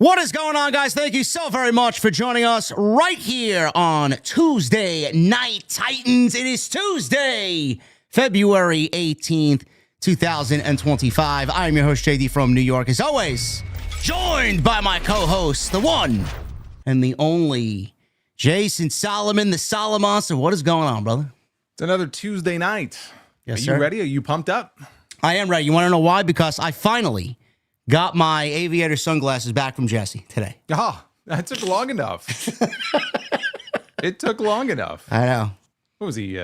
What is going on, guys? Thank you so very much for joining us right here on Tuesday Night Titans. It is Tuesday, February 18th, 2025. I am your host, JD from New York, as always, joined by my co-host, the one and the only Jason Solomon, the Solomonster. What is going on, brother? It's another Tuesday night. Yes, Are sir. you ready? Are you pumped up? I am ready. You want to know why? Because I finally got my aviator sunglasses back from Jesse today. Oh, that took long enough. It took long enough. I know. What was he,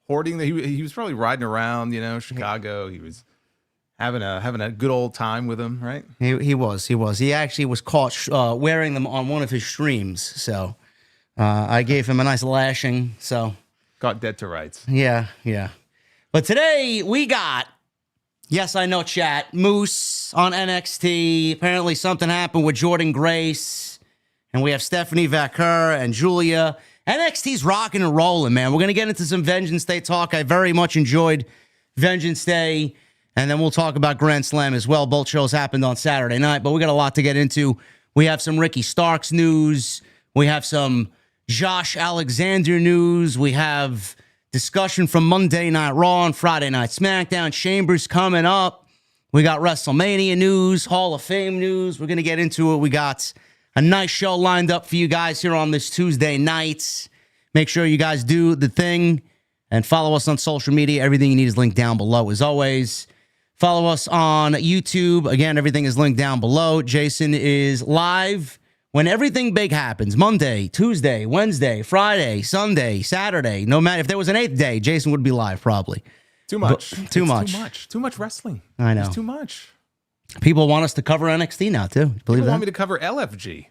hoarding? He was probably riding around, Chicago. He was having a good old time with them, right? He was. He actually was caught wearing them on one of his streams. So I gave him a nice lashing. So Got dead to rights. yeah. But today we got, yes, I know, chat, Moose on NXT. Apparently something happened with Jordan Grace. And we have Stephanie Vaquer and Julia. NXT's rocking and rolling, man. We're going to get into some Vengeance Day talk. I very much enjoyed Vengeance Day. And then we'll talk about Grand Slam as well. Both shows happened on Saturday night, but we got a lot to get into. We have some Ricky Starks news. We have some Josh Alexander news. We have discussion from Monday Night Raw and Friday Night SmackDown. Chambers coming up. We got WrestleMania news, Hall of Fame news. We're going to get into it. We got a nice show lined up for you guys here on this Tuesday night. Make sure you guys do the thing and follow us on social media. Everything you need is linked down below, as always. Follow us on YouTube. Again, everything is linked down below. Jason is live when everything big happens. Monday, Tuesday, Wednesday, Friday, Sunday, Saturday. No matter if there was an eighth day, Jason would be live probably. Too much. Too much. Too much wrestling. I know. It's too much. People want us to cover NXT now, too. Believe People that? want me to cover LFG.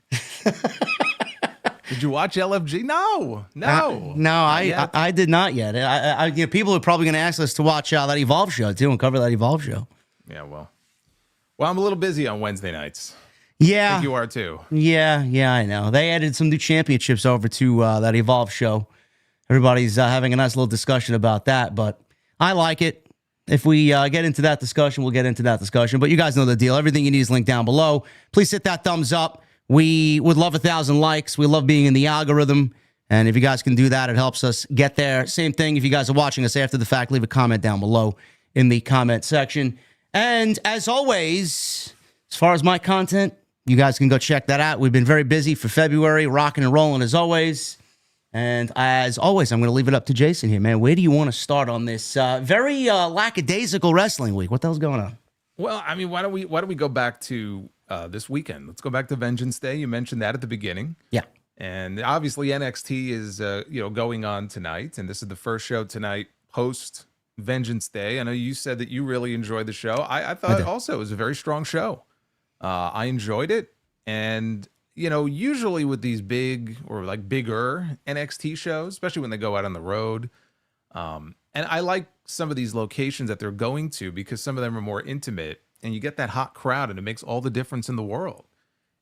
Did you watch LFG? No. I did not yet. People are probably going to ask us to watch that Evolve show, too, and cover that Evolve show. Yeah, well, I'm a little busy on Wednesday nights. Yeah. I think you are, too. Yeah, I know. They added some new championships over to that Evolve show. Everybody's having a nice little discussion about that, but I like it. If we get into that discussion, we'll get into that discussion. But you guys know the deal. Everything you need is linked down below. Please hit that thumbs up. We would love 1,000 likes. We love being in the algorithm. And if you guys can do that, it helps us get there. Same thing, if you guys are watching us after the fact, leave a comment down below in the comment section. And as always, as far as my content, you guys can go check that out. We've been very busy for February, rocking and rolling as always. And as always, I'm going to leave it up to Jason here, man. Where do you want to start on this very lackadaisical wrestling week? What the hell's going on? Well, I mean, why don't we go back to this weekend? Let's go back to Vengeance Day. You mentioned that at the beginning. Yeah. And obviously NXT is going on tonight, and this is the first show tonight post Vengeance Day. I know you said that you really enjoyed the show. I thought also it was a very strong show. I enjoyed it, and usually with these big or like bigger NXT shows, especially when they go out on the road, and I like some of these locations that they're going to because some of them are more intimate, and you get that hot crowd, and it makes all the difference in the world.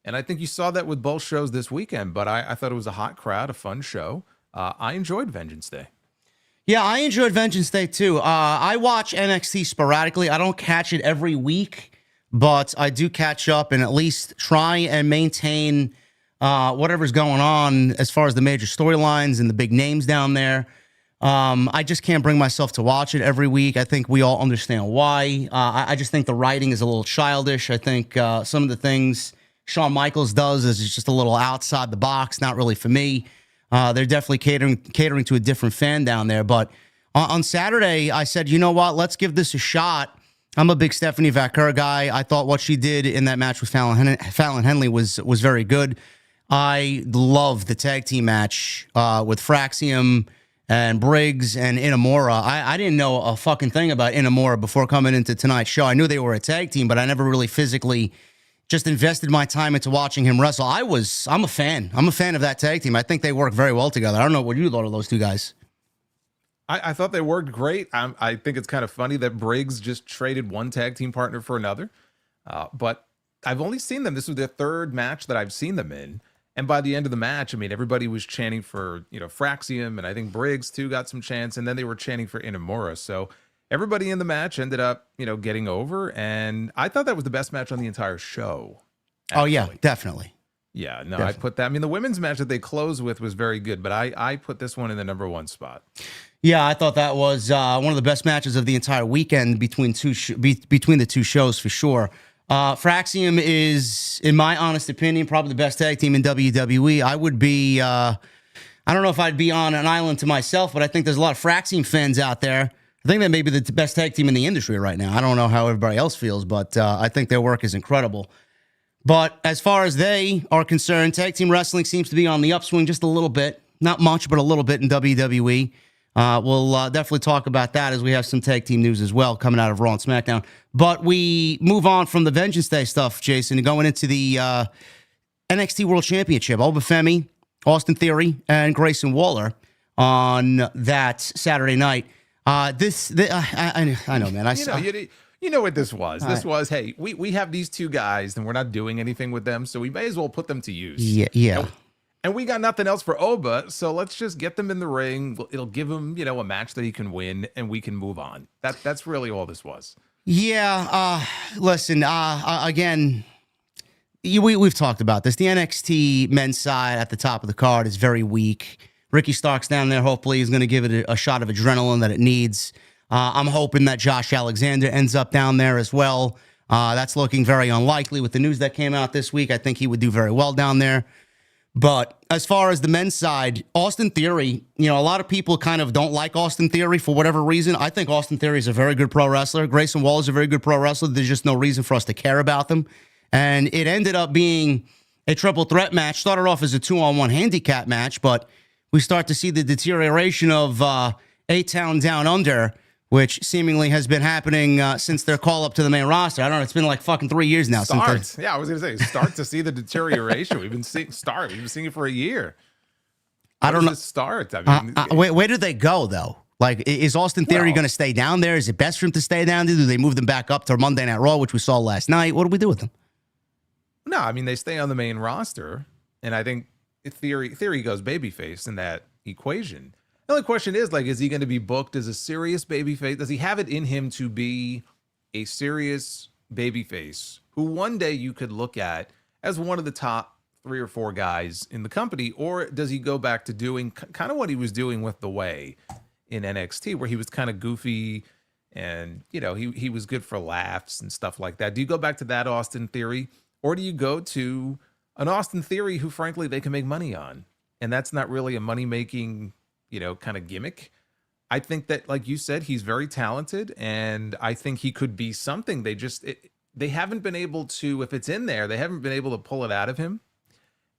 And I think you saw that with both shows this weekend, but I thought it was a hot crowd, a fun show. I enjoyed Vengeance Day. Yeah, I enjoyed Vengeance Day too. I watch NXT sporadically. I don't catch it every week, but I do catch up and at least try and maintain whatever's going on as far as the major storylines and the big names down there. I just can't bring myself to watch it every week. I think we all understand why. I just think the writing is a little childish. I think some of the things Shawn Michaels does is just a little outside the box, not really for me. They're definitely catering to a different fan down there. But on Saturday, I said, you know what? Let's give this a shot. I'm a big Stephanie Vaquer guy. I thought what she did in that match with Fallon Henley was very good. I love the tag team match with Fraxium and Briggs and Inamura. I didn't know a fucking thing about Inamura before coming into tonight's show. I knew they were a tag team, but I never really physically just invested my time into watching him wrestle. I'm a fan. I'm a fan of that tag team. I think they work very well together. I don't know what you thought of those two guys. I thought they worked great. I think it's kind of funny that Briggs just traded one tag team partner for another. But I've only seen them. This was their third match that I've seen them in. And by the end of the match, I mean, everybody was chanting for, Fraxium, and I think Briggs too got some chants, and then they were chanting for Inamura. So everybody in the match ended up, getting over, and I thought that was the best match on the entire show. Oh, yeah, definitely. Yeah, no, I put that. I mean, the women's match that they closed with was very good, but I put this one in the number 1 spot. Yeah, I thought that was one of the best matches of the entire weekend between the two shows for sure. Fraxium is, in my honest opinion, probably the best tag team in WWE. I would be, I don't know if I'd be on an island to myself, but I think there's a lot of Fraxium fans out there. I think they may be the best tag team in the industry right now. I don't know how everybody else feels, but I think their work is incredible. But as far as they are concerned, tag team wrestling seems to be on the upswing just a little bit. Not much, but a little bit in WWE. We'll definitely talk about that as we have some tag team news as well coming out of Raw and SmackDown. But we move on from the Vengeance Day stuff, Jason, and going into the NXT World Championship. Obafemi, Austin Theory, and Grayson Waller on that Saturday night. I know, man. You know what this was? This was, hey, we have these two guys and we're not doing anything with them, so we may as well put them to use. Yeah. And we got nothing else for Oba, so let's just get them in the ring. It'll give him, a match that he can win, and we can move on. That's really all this was. Yeah. Listen. Again, we've talked about this. The NXT men's side at the top of the card is very weak. Ricky Stark's down there. Hopefully, he's going to give it a shot of adrenaline that it needs. I'm hoping that Josh Alexander ends up down there as well. That's looking very unlikely with the news that came out this week. I think he would do very well down there. But as far as the men's side, Austin Theory, a lot of people kind of don't like Austin Theory for whatever reason. I think Austin Theory is a very good pro wrestler. Grayson Waller is a very good pro wrestler. There's just no reason for us to care about them. And it ended up being a triple threat match. Started off as a 2-on-1 handicap match, but we start to see the deterioration of A-Town Down Under, which seemingly has been happening since their call up to the main roster. I don't know. It's been like fucking 3 years now. Yeah, I was going to say, start to see the deterioration. We've been seeing it for a year. I don't know. Start. I mean, where do they go, though? Like, is Austin Theory going to stay down there? Is it best for him to stay down there? Do they move them back up to Monday Night Raw, which we saw last night? What do we do with them? No, I mean, they stay on the main roster. And I think Theory goes babyface in that equation. The only question is he going to be booked as a serious babyface? Does he have it in him to be a serious babyface who one day you could look at as one of the top 3 or 4 guys in the company? Or does he go back to doing kind of what he was doing with The Way in NXT, where he was kind of goofy and, he was good for laughs and stuff like that? Do you go back to that Austin Theory, or do you go to an Austin Theory who, frankly, they can make money on? And that's not really a money-making kind of gimmick. I think that, like you said, he's very talented, and I think he could be something. They haven't been able to, if it's in there, they haven't been able to pull it out of him.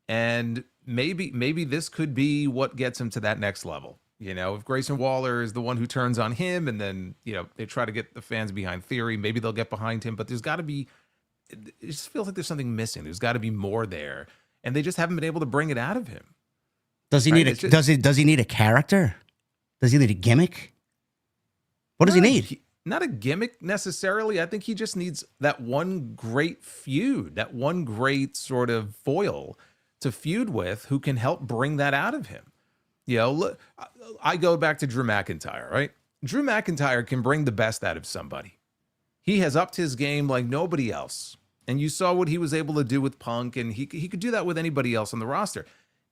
And maybe this could be what gets him to that next level. If Grayson Waller is the one who turns on him, and then, they try to get the fans behind Theory, maybe they'll get behind him, but there's got to be, it just feels like there's something missing. There's got to be more there, and they just haven't been able to bring it out of him. Does he need does he need a character? Does he need a gimmick? What does he need? Not a gimmick necessarily. I think he just needs that one great feud, that one great sort of foil to feud with who can help bring that out of him. Look, I go back to Drew McIntyre, right? Drew McIntyre can bring the best out of somebody. He has upped his game like nobody else. And you saw what he was able to do with Punk, and he could do that with anybody else on the roster.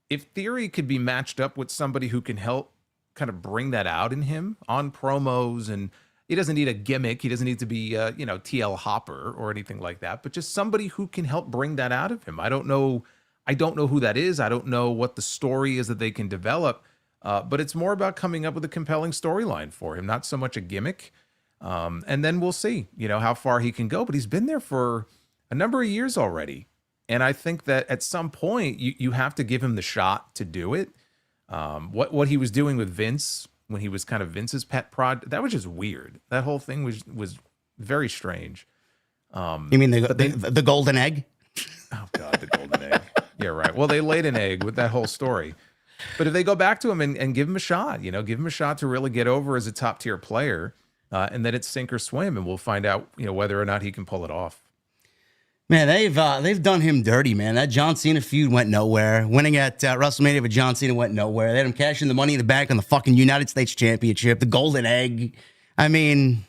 If Theory could be matched up with somebody who can help kind of bring that out in him on promos, and he doesn't need a gimmick. He doesn't need to be, TL Hopper or anything like that, but just somebody who can help bring that out of him. I don't know who that is. I don't know what the story is that they can develop, but it's more about coming up with a compelling storyline for him, not so much a gimmick. And then we'll see, how far he can go, but he's been there for a number of years already. And I think that at some point you have to give him the shot to do it. What he was doing with Vince when he was kind of Vince's pet prod, that was just weird. That whole thing was very strange. You mean the golden egg? Oh God, the golden egg. Yeah, right. Well, they laid an egg with that whole story. But if they go back to him and give him a shot, give him a shot to really get over as a top tier player, and then it's sink or swim, and we'll find out whether or not he can pull it off. Man, they've done him dirty, man. That John Cena feud went nowhere. Winning at WrestleMania with John Cena went nowhere. They had him cashing the Money in the Bank on the fucking United States Championship, the golden egg. I mean,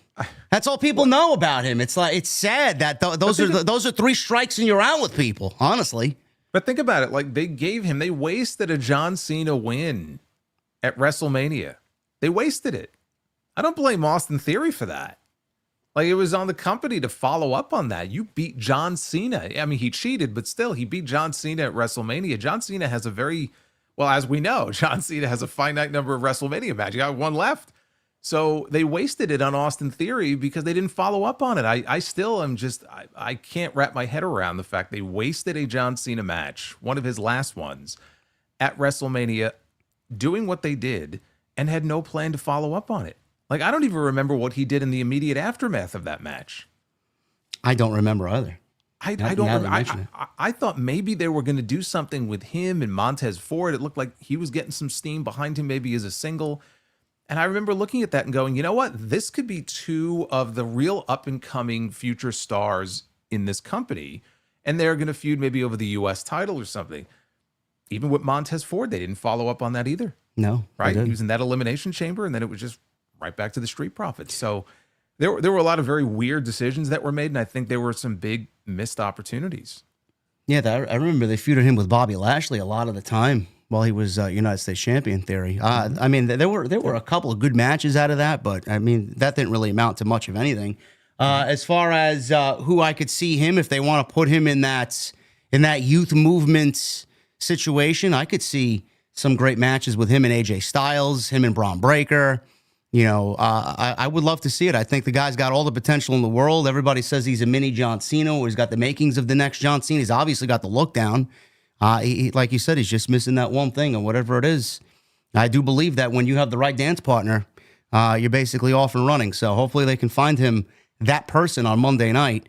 That's all people know about him. It's like, it's sad that those are 3 strikes and you're out with people, honestly. But think about it. Like, they wasted a John Cena win at WrestleMania. They wasted it. I don't blame Austin Theory for that. Like, it was on the company to follow up on that. You beat John Cena. I mean, he cheated, but still, he beat John Cena at WrestleMania. John Cena has a very, well, as we know, John Cena has a finite number of WrestleMania matches. You got 1 left. So they wasted it on Austin Theory because they didn't follow up on it. I still am just, I can't wrap my head around the fact they wasted a John Cena match, one of his last ones, at WrestleMania, doing what they did and had no plan to follow up on it. Like, I don't even remember what he did in the immediate aftermath of that match. I don't remember either. I don't remember. I thought maybe they were going to do something with him and Montez Ford. It looked like he was getting some steam behind him, maybe as a single. And I remember looking at that and going, you know what? This could be 2 of the real up-and-coming future stars in this company, and they're going to feud maybe over the U.S. title or something. Even with Montez Ford, they didn't follow up on that either. No. Right? He was in that Elimination Chamber, and then it was just right back to the Street Profits. So there were a lot of very weird decisions that were made, and I think there were some big missed opportunities. Yeah, I remember they feuded him with Bobby Lashley a lot of the time while he was United States champion. Theory. I mean, there were a couple of good matches out of that, but I mean, that didn't really amount to much of anything. As far as who I could see him, if they want to put him in that youth movement situation, I could see some great matches with him and AJ Styles, him and Braun Breaker. I would love to see it. I think the guy's got all the potential in the world. Everybody says he's a mini John Cena, or he's got the makings of the next John Cena. He's obviously got the look down. He, like you said, he's just missing that one thing, and whatever it is, I do believe that when you have the right dance partner, you're basically off and running. So hopefully they can find him that person on Monday night.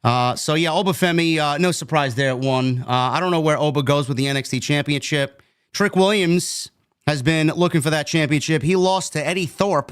So yeah, Obafemi, no surprise there at 1. I don't know where Oba goes with the NXT Championship. Trick Williams has been looking for that championship. He lost to Eddie Thorpe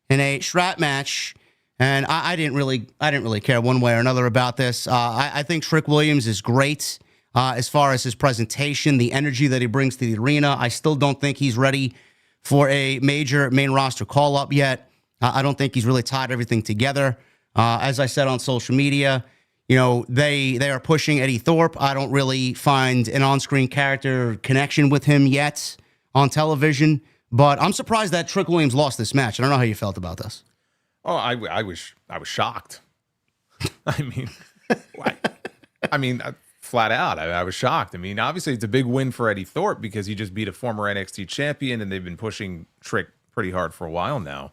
in a strap match, and I didn't really care one way or another about this. I think Trick Williams is great as far as his presentation, the energy that he brings to the arena. I still don't think he's ready for a major main roster call-up yet. I don't think he's really tied everything together. As I said on social media, they are pushing Eddie Thorpe. I don't really find an on-screen character connection with him yet on television, but I'm surprised that Trick Williams lost this match. I don't know how you felt about this. Oh, I was shocked. I mean, flat out, I was shocked. I mean, obviously it's a big win for Eddie Thorpe because he just beat a former NXT champion, and they've been pushing Trick pretty hard for a while now.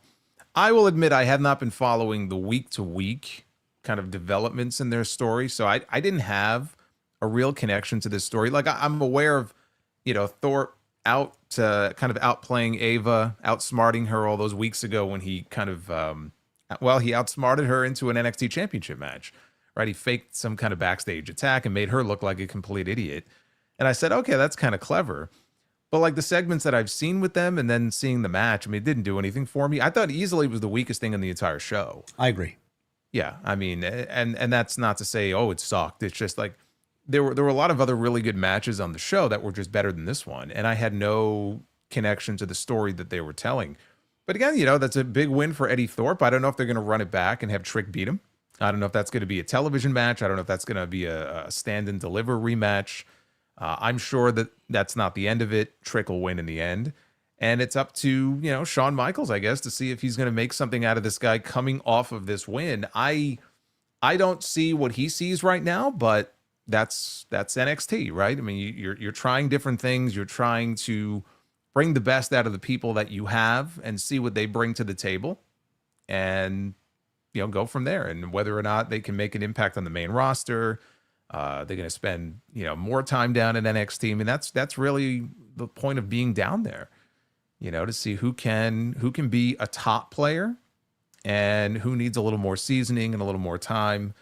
I will admit I have not been following the week-to-week kind of developments in their story, so I didn't have a real connection to this story. Like, I'm aware of, Thorpe outplaying Ava, outsmarting her all those weeks ago when he kind of, he outsmarted her into an NXT championship match, right? He faked some kind of backstage attack and made her look like a complete idiot. And I said, okay, that's kind of clever. But like the segments that I've seen with them and then seeing the match, I mean, it didn't do anything for me. I thought easily it was the weakest thing in the entire show. I agree. Yeah, I mean, and that's not to say, oh, it sucked. It's just like, there were a lot of other really good matches on the show that were just better than this one, and I had no connection to the story that they were telling. But again, that's a big win for Eddie Thorpe. I don't know if they're going to run it back and have Trick beat him. I don't know if that's going to be a television match. I don't know if that's going to be a stand and deliver rematch. I'm sure that that's not the end of it. Trick will win in the end, and it's up to Shawn Michaels, I guess, to see if he's going to make something out of this guy coming off of this win. I don't see what he sees right now, but that's NXT, right? I mean, you're trying different things. You're trying to bring the best out of the people that you have and see what they bring to the table, and go from there. And whether or not they can make an impact on the main roster, they're going to spend more time down in NXT. I mean, that's really the point of being down there, to see who can be a top player and who needs a little more seasoning and a little more time.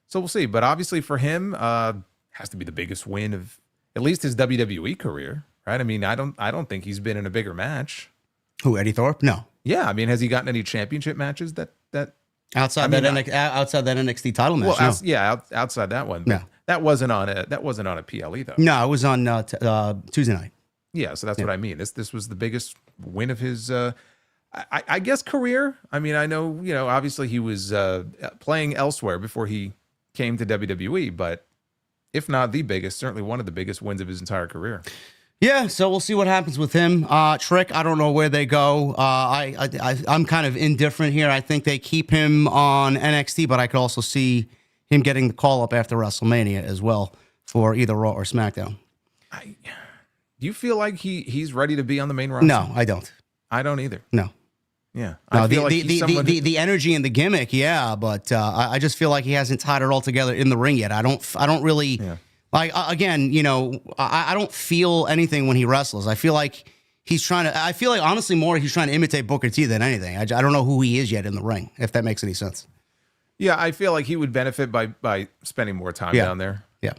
So we'll see. But obviously for him, has to be the biggest win of at least his WWE career, right? I mean, I don't think he's been in a bigger match. Who, Eddie Thorpe? No. Yeah, I mean, has he gotten any championship matches that outside that NXT title match? Well, outside that one. No. That wasn't on a PLE though. No, it was on Tuesday night. Yeah, so that's what I mean. This was the biggest win of his I guess career. I mean, I know, obviously he was playing elsewhere before he came to WWE, but if not the biggest, certainly one of the biggest wins of his entire career. Yeah, so we'll see what happens with him. Trick, I don't know where they go. I'm kind of indifferent here. I think they keep him on NXT, but I could also see him getting the call up after WrestleMania as well for either Raw or SmackDown. Do you feel like he's ready to be on the main roster? No, I don't. I don't either. No. Yeah. No, I feel like the energy and the gimmick, yeah, but I just feel like he hasn't tied it all together in the ring yet. I don't really. Yeah. Like, again, I don't feel anything when he wrestles. I feel like honestly more he's trying to imitate Booker T than anything. I don't know who he is yet in the ring, if that makes any sense. Yeah, I feel like he would benefit by spending more time down there. Yeah.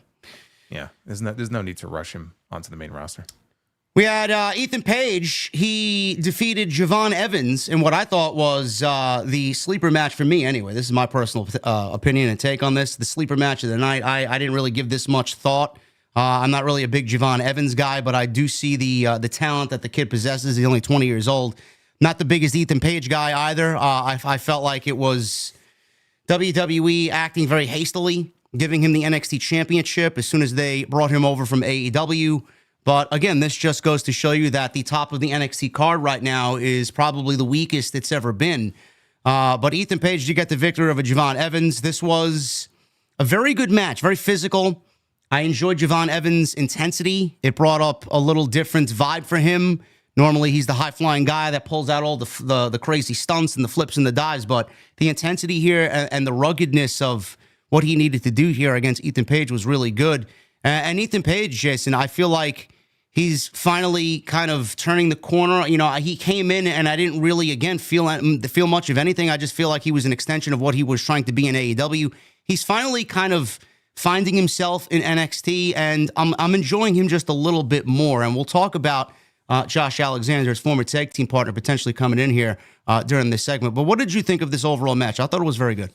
Yeah, there's no need to rush him onto the main roster. We had Ethan Page. He defeated Javon Evans in what I thought was the sleeper match for me anyway. This is my personal opinion and take on this. The sleeper match of the night. I didn't really give this much thought. I'm not really a big Javon Evans guy, but I do see the talent that the kid possesses. He's only 20 years old. Not the biggest Ethan Page guy either. I felt like it was WWE acting very hastily, giving him the NXT championship as soon as they brought him over from AEW. But again, this just goes to show you that the top of the NXT card right now is probably the weakest it's ever been. But Ethan Page did get the victory over Javon Evans. This was a very good match, very physical. I enjoyed Javon Evans' intensity. It brought up a little different vibe for him. Normally, he's the high-flying guy that pulls out all the crazy stunts and the flips and the dives. But the intensity here and the ruggedness of what he needed to do here against Ethan Page was really good. And Ethan Page, Jason, I feel like he's finally kind of turning the corner. He came in and I didn't really, again, feel much of anything. I just feel like he was an extension of what he was trying to be in AEW. He's finally kind of finding himself in NXT, and I'm enjoying him just a little bit more. And we'll talk about Josh Alexander, his former tag team partner, potentially coming in here during this segment. But what did you think of this overall match? I thought it was very good.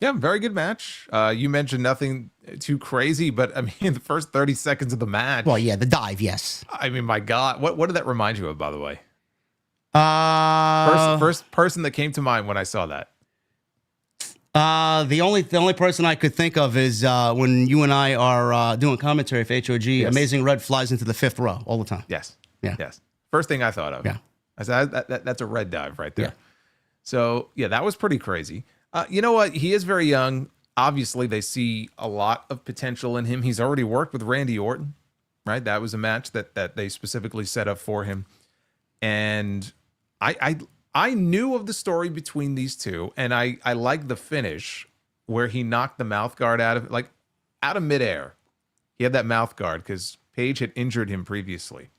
Yeah, very good match. You mentioned nothing too crazy, but I mean, the first 30 seconds of the match. Well, yeah, the dive, yes. I mean, my God, what did that remind you of, by the way? First person that came to mind when I saw that. The only person I could think of is when you and I are doing commentary for HOG. Yes. Amazing Red flies into the fifth row all the time. Yes. Yeah. Yes. First thing I thought of. Yeah. I said that's a red dive right there. Yeah. So yeah, that was pretty crazy. You know what? He is very young. Obviously, they see a lot of potential in him. He's already worked with Randy Orton, right? That was a match that they specifically set up for him. And I knew of the story between these two, and I liked the finish where he knocked the mouth guard out of midair. He had that mouth guard because Paige had injured him previously,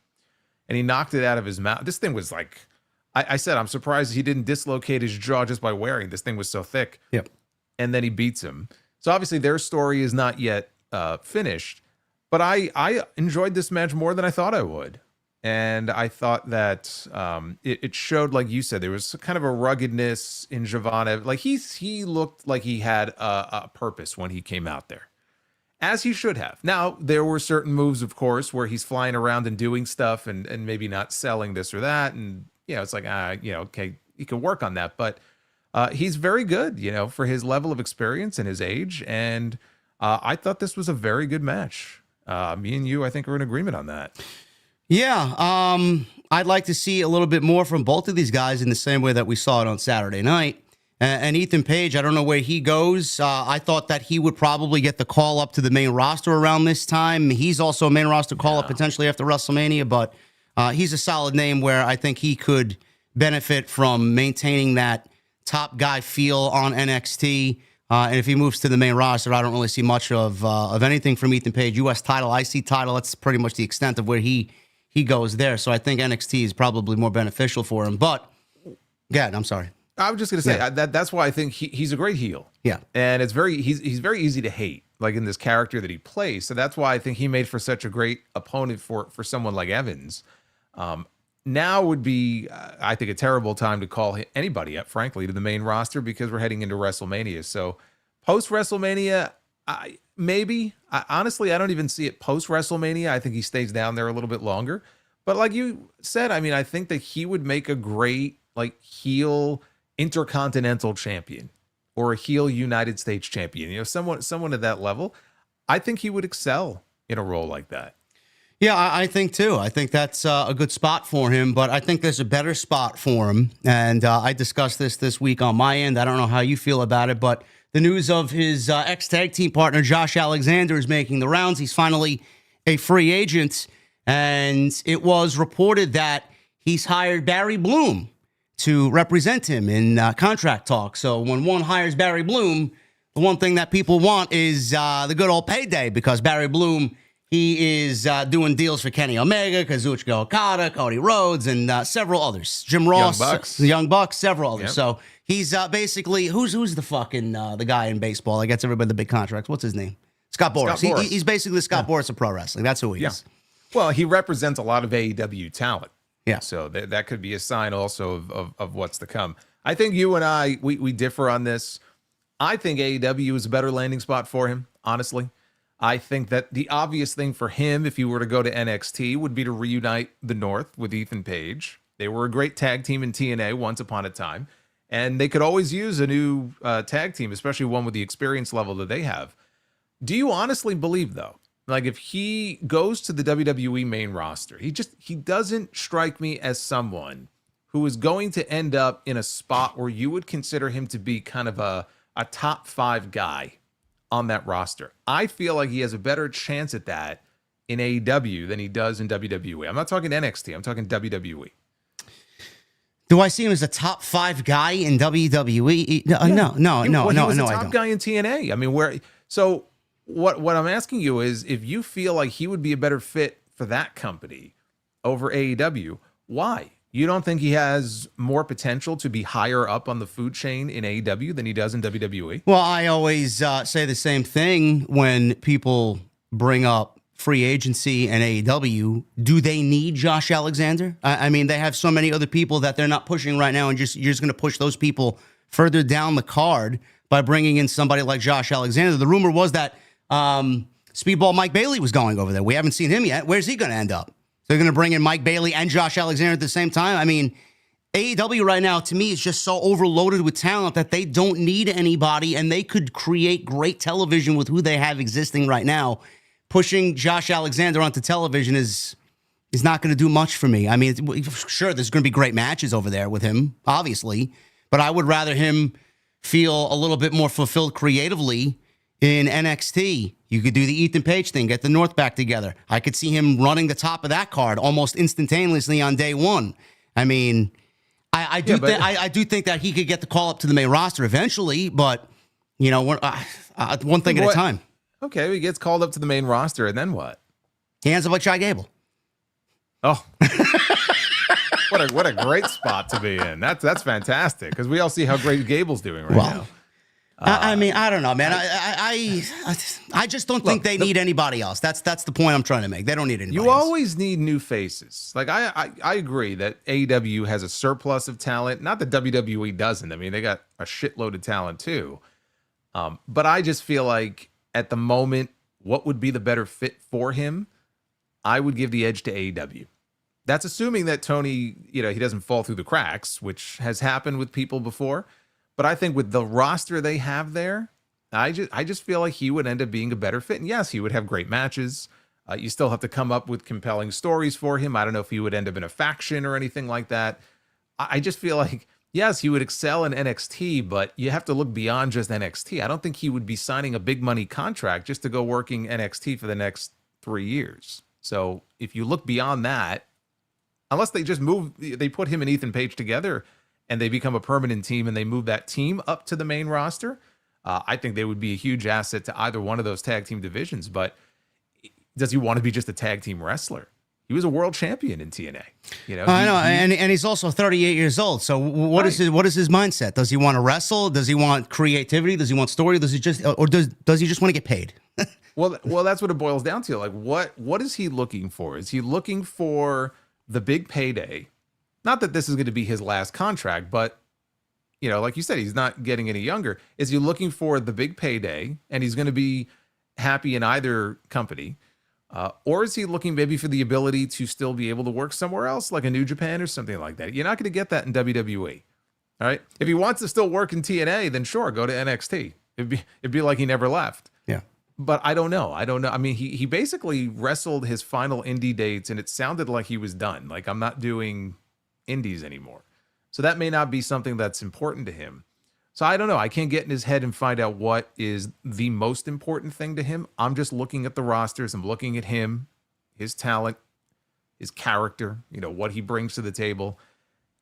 and he knocked it out of his mouth. This thing was like, I said, I'm surprised he didn't dislocate his jaw just by wearing. This thing was so thick. Yep. And then he beats him. So obviously their story is not yet finished, but I enjoyed this match more than I thought I would. And I thought that it showed, like you said, there was kind of a ruggedness in Javon. Like he looked like he had a purpose when he came out there, as he should have. Now, there were certain moves, of course, where he's flying around and doing stuff and maybe not selling this or that. And, it's like, okay, he can work on that. But he's very good, for his level of experience and his age. And I thought this was a very good match. Me and you, I think, are in agreement on that. Yeah, I'd like to see a little bit more from both of these guys in the same way that we saw it on Saturday night. And Ethan Page, I don't know where he goes. I thought that he would probably get the call up to the main roster around this time. He's also a main roster call up potentially after WrestleMania, but he's a solid name where I think he could benefit from maintaining that top guy feel on NXT. And if he moves to the main roster, I don't really see much of anything from Ethan Page. U.S. title, IC title, that's pretty much the extent of where he goes there. So I think NXT is probably more beneficial for him. But, yeah, I'm sorry. I was just going to say, that's why I think he's a great heel. Yeah. And he's very easy to hate, like in this character that he plays. So that's why I think he made for such a great opponent for someone like Evans. Now would be, I think, a terrible time to call anybody up, frankly, to the main roster because we're heading into WrestleMania. So post-WrestleMania, maybe. Honestly, I don't even see it post-WrestleMania. I think he stays down there a little bit longer. But like you said, I mean, I think that he would make a great like heel intercontinental champion or a heel United States champion, you know, someone at that level, I think he would excel in a role like that. Yeah, I think too. I think that's a good spot for him, but I think there's a better spot for him. And I discussed this week on my end. I don't know how you feel about it, but the news of his ex-tag team partner, Josh Alexander, is making the rounds. He's finally a free agent, and it was reported that he's hired Barry Bloom to represent him in contract talk. So when one hires Barry Bloom, the one thing that people want is the good old payday, because Barry Bloom, he is doing deals for Kenny Omega, Kazuchika Okada, Cody Rhodes, and several others. Jim Ross, the Young Bucks, several others. Yep. So he's basically, who's the fucking the guy in baseball that gets everybody the big contracts? What's his name? Scott Boras. He's basically the Scott Boras of pro wrestling. That's who he is. Well, he represents a lot of AEW talent. Yeah. So that could be a sign also of what's to come. I think you and I, we differ on this. I think AEW is a better landing spot for him, honestly. I think that the obvious thing for him, if he were to go to NXT, would be to reunite the North with Ethan Page. They were a great tag team in TNA once upon a time, and they could always use a new tag team, especially one with the experience level that they have. Do you honestly believe, though, like if he goes to the WWE main roster, he doesn't strike me as someone who is going to end up in a spot where you would consider him to be kind of a top 5 guy on that roster? I feel like he has a better chance at that in AEW than he does in WWE. I'm not talking NXT. I'm talking WWE. Do I see him as a top 5 guy in WWE? No, no, he was a I top don't. guy in TNA. I mean, so what I'm asking you is, if you feel like he would be a better fit for that company over AEW, why? You don't think he has more potential to be higher up on the food chain in AEW than he does in WWE? Well, I always say the same thing when people bring up free agency and AEW. Do they need Josh Alexander? I mean, they have so many other people that they're not pushing right now, and you're just going to push those people further down the card by bringing in somebody like Josh Alexander. The rumor was that Speedball Mike Bailey was going over there. We haven't seen him yet. Where's he going to end up? They're going to bring in Mike Bailey and Josh Alexander at the same time. I mean, AEW right now, to me, is just so overloaded with talent that they don't need anybody, and they could create great television with who they have existing right now. Pushing Josh Alexander onto television is not going to do much for me. I mean, sure, there's going to be great matches over there with him, obviously, but I would rather him feel a little bit more fulfilled creatively in NXT. You could do the Ethan Page thing, get the North back together. I could see him running the top of that card almost instantaneously on day one. I mean, I do think that he could get the call up to the main roster eventually, but you know, one thing at a time. Okay, he gets called up to the main roster, and then what? He ends up like Chad Gable. Oh, what a great spot to be in. That's fantastic, because we all see how great Gable's doing right now. I mean, I don't know, man. I just don't think they need anybody else. That's the point I'm trying to make. They don't need anybody else. You always need new faces. Like I agree that AEW has a surplus of talent. Not that WWE doesn't. I mean, they got a shitload of talent too. But I just feel like at the moment, what would be the better fit for him? I would give the edge to AEW. That's assuming that Tony, he doesn't fall through the cracks, which has happened with people before. But I think with the roster they have there, I just feel like he would end up being a better fit. And yes, he would have great matches. You still have to come up with compelling stories for him. I don't know if he would end up in a faction or anything like that. I just feel like, yes, he would excel in NXT, but you have to look beyond just NXT. I don't think he would be signing a big money contract just to go working NXT for the next 3 years. So if you look beyond that, unless they just they put him and Ethan Page together and they become a permanent team and they move that team up to the main roster, I think they would be a huge asset to either one of those tag team divisions. But does he want to be just a tag team wrestler? He was a world champion in TNA. I know, and he's also 38 years old. So what is his mindset? Does he want to wrestle? Does he want creativity? Does he want story? Does he just want to get paid? Well, that's what it boils down to. Like, what is he looking for? Is he looking for the big payday? Not that this is going to be his last contract, but like you said, he's not getting any younger. Is he looking for the big payday, and he's going to be happy in either company? Or is he looking maybe for the ability to still be able to work somewhere else, like a New Japan or something like that? You're not going to get that in WWE. All right. If he wants to still work in TNA, then sure, go to NXT. It'd be like he never left. Yeah. But I don't know. I mean, he basically wrestled his final indie dates, and it sounded like he was done. Like, I'm not doing indies anymore. So that may not be something that's important to him. So I don't know. I can't get in his head and find out what is the most important thing to him. I'm just looking at the rosters. I'm looking at him, his talent, his character, what he brings to the table,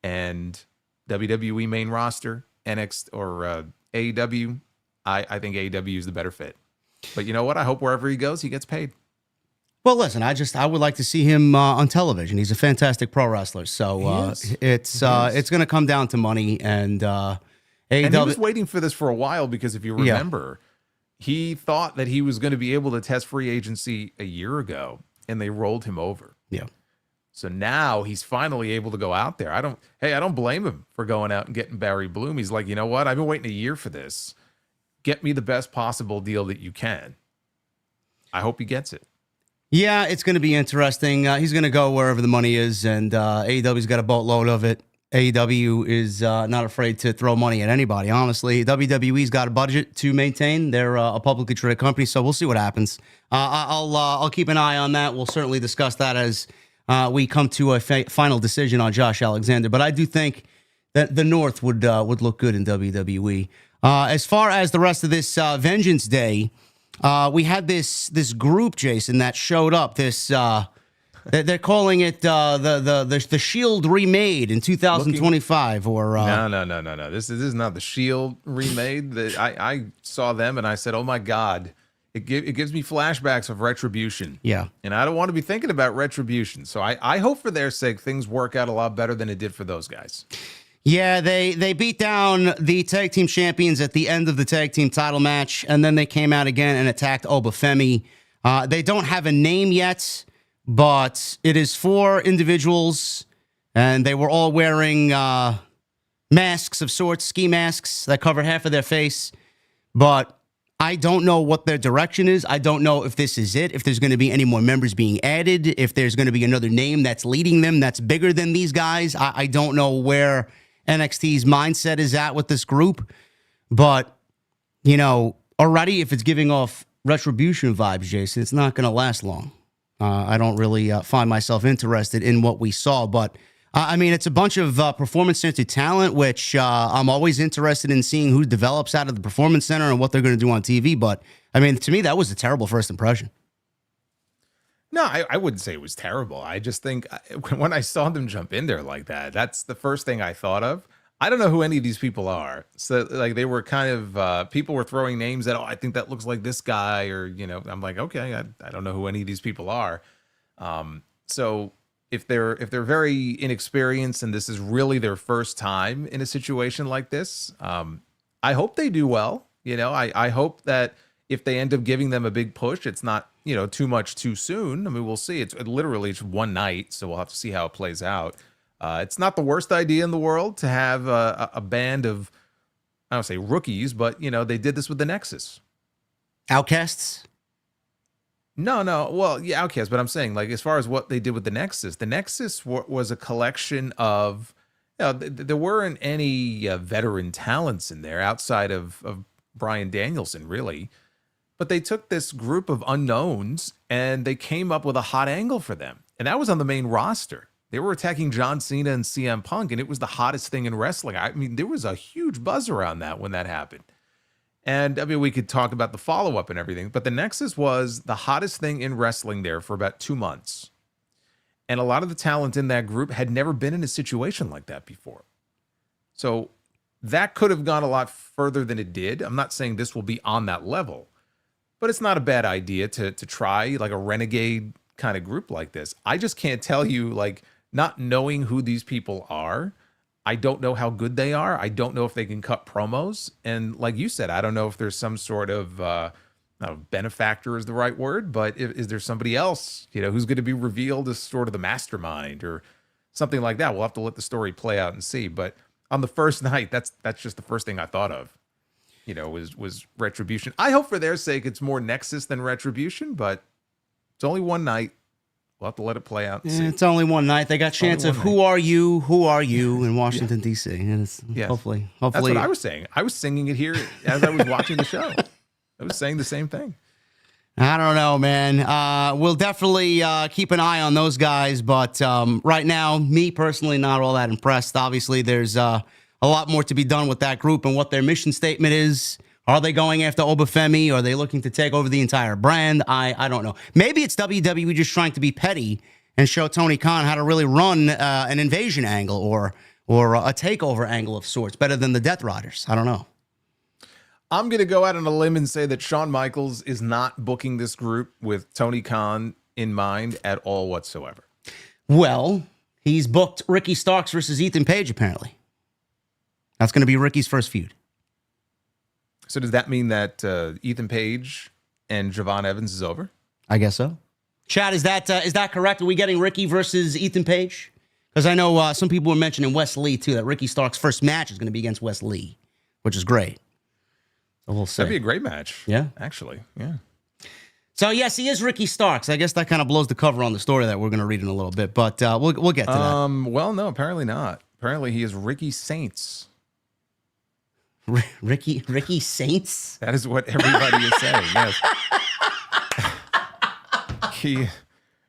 and WWE main roster, NXT or AEW. I think AEW is the better fit. But you know what? I hope wherever he goes, he gets paid. Well, listen, I would like to see him on television. He's a fantastic pro wrestler. So it's going to come down to money. And AEW. And he was waiting for this for a while because if you remember, he thought that he was going to be able to test free agency a year ago, and they rolled him over. Yeah. So now he's finally able to go out there. I don't blame him for going out and getting Barry Bloom. He's like, you know what? I've been waiting a year for this. Get me the best possible deal that you can. I hope he gets it. Yeah, it's going to be interesting. He's going to go wherever the money is, and AEW's got a boatload of it. AEW is not afraid to throw money at anybody, honestly. WWE's got a budget to maintain. They're a publicly traded company, so we'll see what happens. I'll keep an eye on that. We'll certainly discuss that as we come to a final decision on Josh Alexander. But I do think that the North would look good in WWE. As far as the rest of this Vengeance Day, we had this group, Jason, that showed up. They're calling it the Shield remade in 2025. No. This is not the Shield remade. I saw them and I said, oh my God, it gives me flashbacks of Retribution. Yeah, and I don't want to be thinking about Retribution. So I hope for their sake things work out a lot better than it did for those guys. Yeah, they beat down the tag team champions at the end of the tag team title match, and then they came out again and attacked Obafemi. They don't have a name yet, but it is 4 individuals, and they were all wearing masks of sorts, ski masks that cover half of their face. But I don't know what their direction is. I don't know if this is it, if there's going to be any more members being added, if there's going to be another name that's leading them that's bigger than these guys. I don't know where NXT's mindset is at with this group, but already if it's giving off Retribution vibes, Jason, it's not going to last long. I don't really find myself interested in what we saw, but I mean, it's a bunch of performance-centered talent, which I'm always interested in seeing who develops out of the Performance Center and what they're going to do on TV. But I mean, to me, that was a terrible first impression. No, I wouldn't say it was terrible. I just think when I saw them jump in there like that, that's the first thing I thought of. I don't know who any of these people are. So like they were kind of people were throwing names at, I think that looks like this guy, or I'm like, okay, I don't know who any of these people are. So if they're very inexperienced and this is really their first time in a situation like this, I hope they do well. I hope that if they end up giving them a big push, it's not too much too soon. I mean, we'll see. It's literally just one night, so we'll have to see how it plays out. It's not the worst idea in the world to have a band of, I don't say rookies, but they did this with the Nexus. Outcasts? No. Well, yeah, Outcasts, but I'm saying, like, as far as what they did with the Nexus was a collection of, there weren't any veteran talents in there outside of Bryan Danielson, really. But they took this group of unknowns and they came up with a hot angle for them. And that was on the main roster. They were attacking John Cena and CM Punk, and it was the hottest thing in wrestling. I mean, there was a huge buzz around that when that happened. And I mean, we could talk about the follow-up and everything, but the Nexus was the hottest thing in wrestling there for about 2 months. And a lot of the talent in that group had never been in a situation like that before. So that could have gone a lot further than it did. I'm not saying this will be on that level, but it's not a bad idea to try like a renegade kind of group like this. I just can't tell you, like, not knowing who these people are, I don't know how good they are. I don't know if they can cut promos. And like you said, I don't know if there's some sort of benefactor is the right word, but is there somebody else, who's going to be revealed as sort of the mastermind or something like that? We'll have to let the story play out and see. But on the first night, that's just the first thing I thought of, was Retribution. I hope for their sake it's more Nexus than Retribution, but It's only one night. We'll have to let it play out. And see. It's only one night. They got chance of who are you in Washington, D.C. And it's hopefully. That's what I was saying. I was singing it here as I was watching the show. I was saying the same thing. I don't know, man. We'll definitely keep an eye on those guys. But right now, me personally, not all that impressed. Obviously, there's a lot more to be done with that group and what their mission statement is. Are they going after Obafemi? Are they looking to take over the entire brand? I don't know. Maybe it's WWE just trying to be petty and show Tony Khan how to really run an invasion angle or a takeover angle of sorts better than the Death Riders. I don't know. I'm going to go out on a limb and say that Shawn Michaels is not booking this group with Tony Khan in mind at all whatsoever. Well, he's booked Ricky Starks versus Ethan Page, apparently. That's going to be Ricky's first feud. So does that mean that Ethan Page and Javon Evans is over? I guess so. Chad, is that correct? Are we getting Ricky versus Ethan Page? Because I know some people were mentioning Wes Lee, too, that Ricky Stark's first match is going to be against Wes Lee, which is great. So we'll see. That'd be a great match. Yeah. Actually, yeah. So, yes, he is Ricky Starks. I guess that kind of blows the cover on the story that we're going to read in a little bit, but we'll get to that. Well, no, apparently not. Apparently he is Ricky Saints. Ricky Saints? That is what everybody is saying, yes.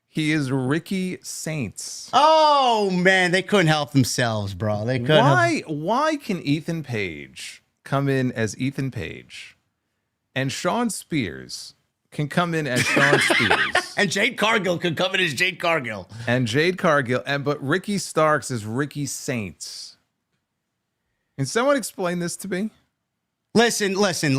He is Ricky Saints. Oh, man, they couldn't help themselves, bro. They couldn't. Why can Ethan Page come in as Ethan Page and Sean Spears can come in as Sean Spears? And Jade Cargill could come in as Jade Cargill. But Ricky Starks is Ricky Saints. Can someone explain this to me? Listen. Listen.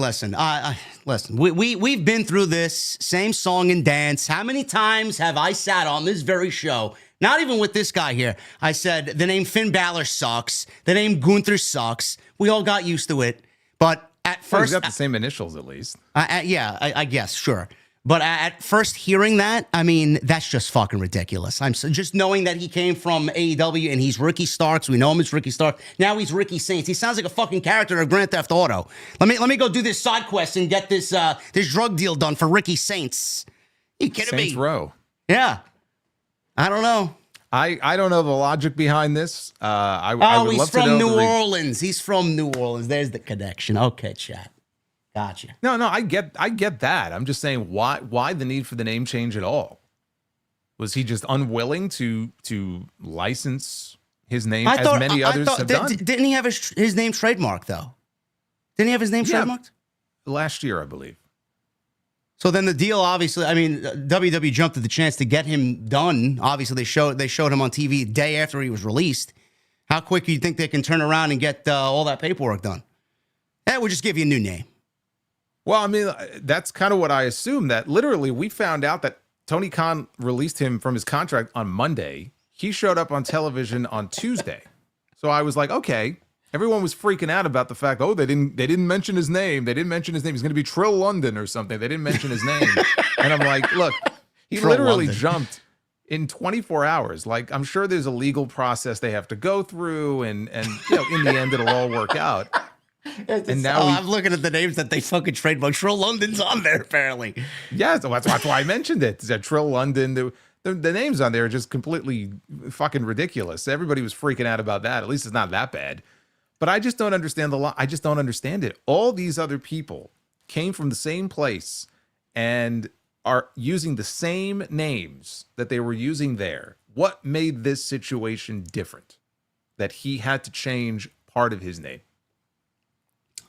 We've been through this same song and dance. How many times have I sat on this very show? Not even with this guy here. I said the name Finn Balor sucks. The name Gunther sucks. We all got used to it. But at first, he's got the same initials at least. I guess, sure. But at first hearing that, I mean, that's just fucking ridiculous. Just knowing that he came from AEW and he's Ricky Starks. We know him as Ricky Starks. Now he's Ricky Saints. He sounds like a fucking character of Grand Theft Auto. Let me go do this side quest and get this drug deal done for Ricky Saints. You kidding me? Saints Row. Yeah. I don't know. I don't know the logic behind this. I would he's love to know from New Orleans. He's from New Orleans. There's the connection. Okay, chat. Gotcha. No, I get that. I'm just saying, why the need for the name change at all? Was he just unwilling to license his name as many others have done? Didn't he have his name trademarked though? Didn't he have his name trademarked? Last year, I believe. So then the deal, obviously, I mean, WWE jumped at the chance to get him done. Obviously, they showed him on TV the day after he was released. How quick do you think they can turn around and get all that paperwork done? We'll just give you a new name. Well, I mean, that's kind of what I assumed, that literally we found out that Tony Khan released him from his contract on Monday. He showed up on television on Tuesday. So I was like, okay, everyone was freaking out about the fact, they didn't mention his name. They didn't mention his name. He's going to be Trill London or something. They didn't mention his name. And I'm like, look, he literally jumped in 24 hours. Like, I'm sure there's a legal process they have to go through and in the end, it'll all work out. And now I'm looking at the names that they fucking trademarked. Trill London's on there, apparently. Yeah, so that's why I mentioned it. That Trill London, the names on there are just completely fucking ridiculous. Everybody was freaking out about that. At least it's not that bad. But I just don't understand the law. I just don't understand it. All these other people came from the same place and are using the same names that they were using there. What made this situation different? That he had to change part of his name?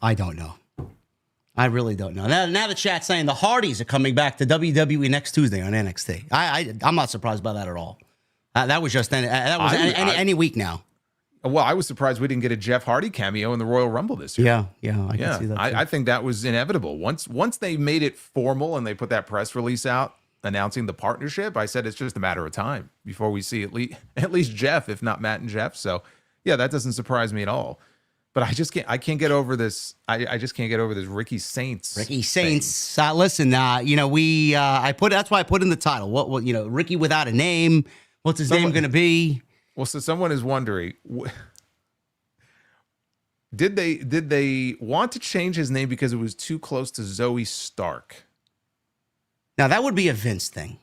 I don't know. I really don't know. Now the chat's saying the Hardys are coming back to WWE next Tuesday on NXT. I'm not surprised by that at all. That was just any week now. Well, I was surprised we didn't get a Jeff Hardy cameo in the Royal Rumble this year. Yeah, I can see that. I think that was inevitable. Once they made it formal and they put that press release out announcing the partnership, I said it's just a matter of time before we see at least Jeff, if not Matt and Jeff. So yeah, that doesn't surprise me at all. But I can't get over this. I just can't get over this Ricky Saints. Ricky Saints. Listen, that's why I put in the title. What Ricky without a name. What's his name going to be? Well, so someone is wondering, did they want to change his name because it was too close to Zoe Stark? Now that would be a Vince thing.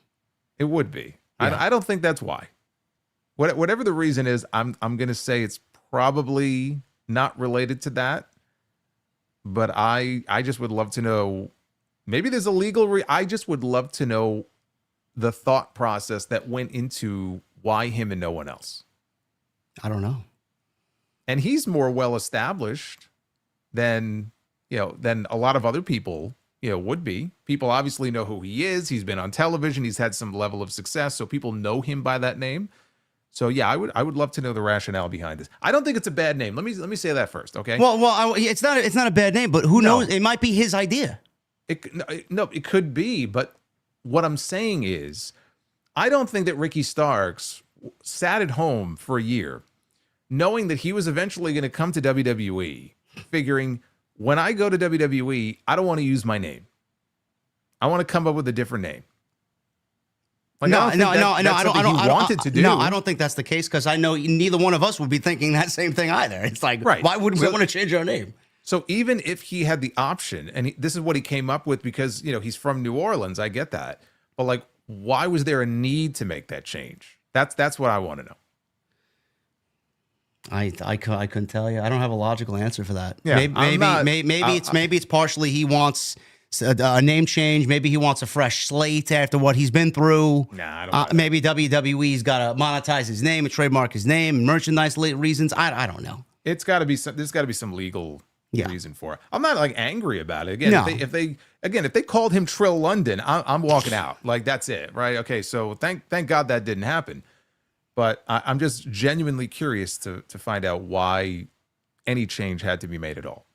It would be. Yeah. I don't think that's why. Whatever the reason is, I'm going to say it's probably not related to that. But I just would love to know. Maybe there's a legal. I just would love to know the thought process that went into why him and no one else. I don't know. And he's more well established than a lot of other people would be. People obviously know who he is. He's been on television. He's had some level of success, so people know him by that name. So yeah, I would love to know the rationale behind this. I don't think it's a bad name. Let me say that first, okay? Well, it's not a bad name, but who knows? It might be his idea. It could be, but what I'm saying is, I don't think that Ricky Starks sat at home for a year, knowing that he was eventually going to come to WWE, figuring when I go to WWE, I don't want to use my name. I want to come up with a different name. Like, I don't think that's the case, because I know neither one of us would be thinking that same thing either. It's like, right. Why would we want to change our name? So even if he had the option, and this is what he came up with, because he's from New Orleans, I get that, but like, why was there a need to make that change? That's what I want to know. I couldn't tell you. I don't have a logical answer for that. Yeah, maybe it's partially he wants a name change. Maybe he wants a fresh slate after what he's been through. Nah, I don't. Maybe WWE's got to monetize his name and trademark his name and merchandise reasons. I don't know. It's got to be there's got to be some legal reason for it. I'm not like angry about it. Again, no. if they called him Trill London, I'm walking out. Like, that's it, right? Okay, so thank God that didn't happen. But I'm just genuinely curious to find out why any change had to be made at all.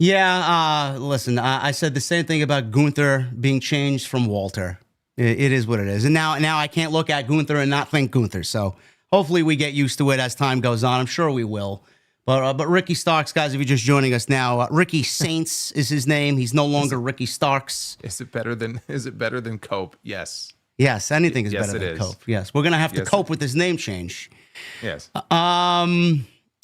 Yeah, listen, I said the same thing about Gunther being changed from Walter. It is what it is. And now I can't look at Gunther and not think Gunther. So hopefully we get used to it as time goes on. I'm sure we will. But Ricky Starks, guys, if you're just joining us now, Ricky Saints is his name. He's no longer Ricky Starks. Is it better than Cope? Yes. Yes, anything is better than Cope. Yes, we're going to have to cope with this name change. Yes.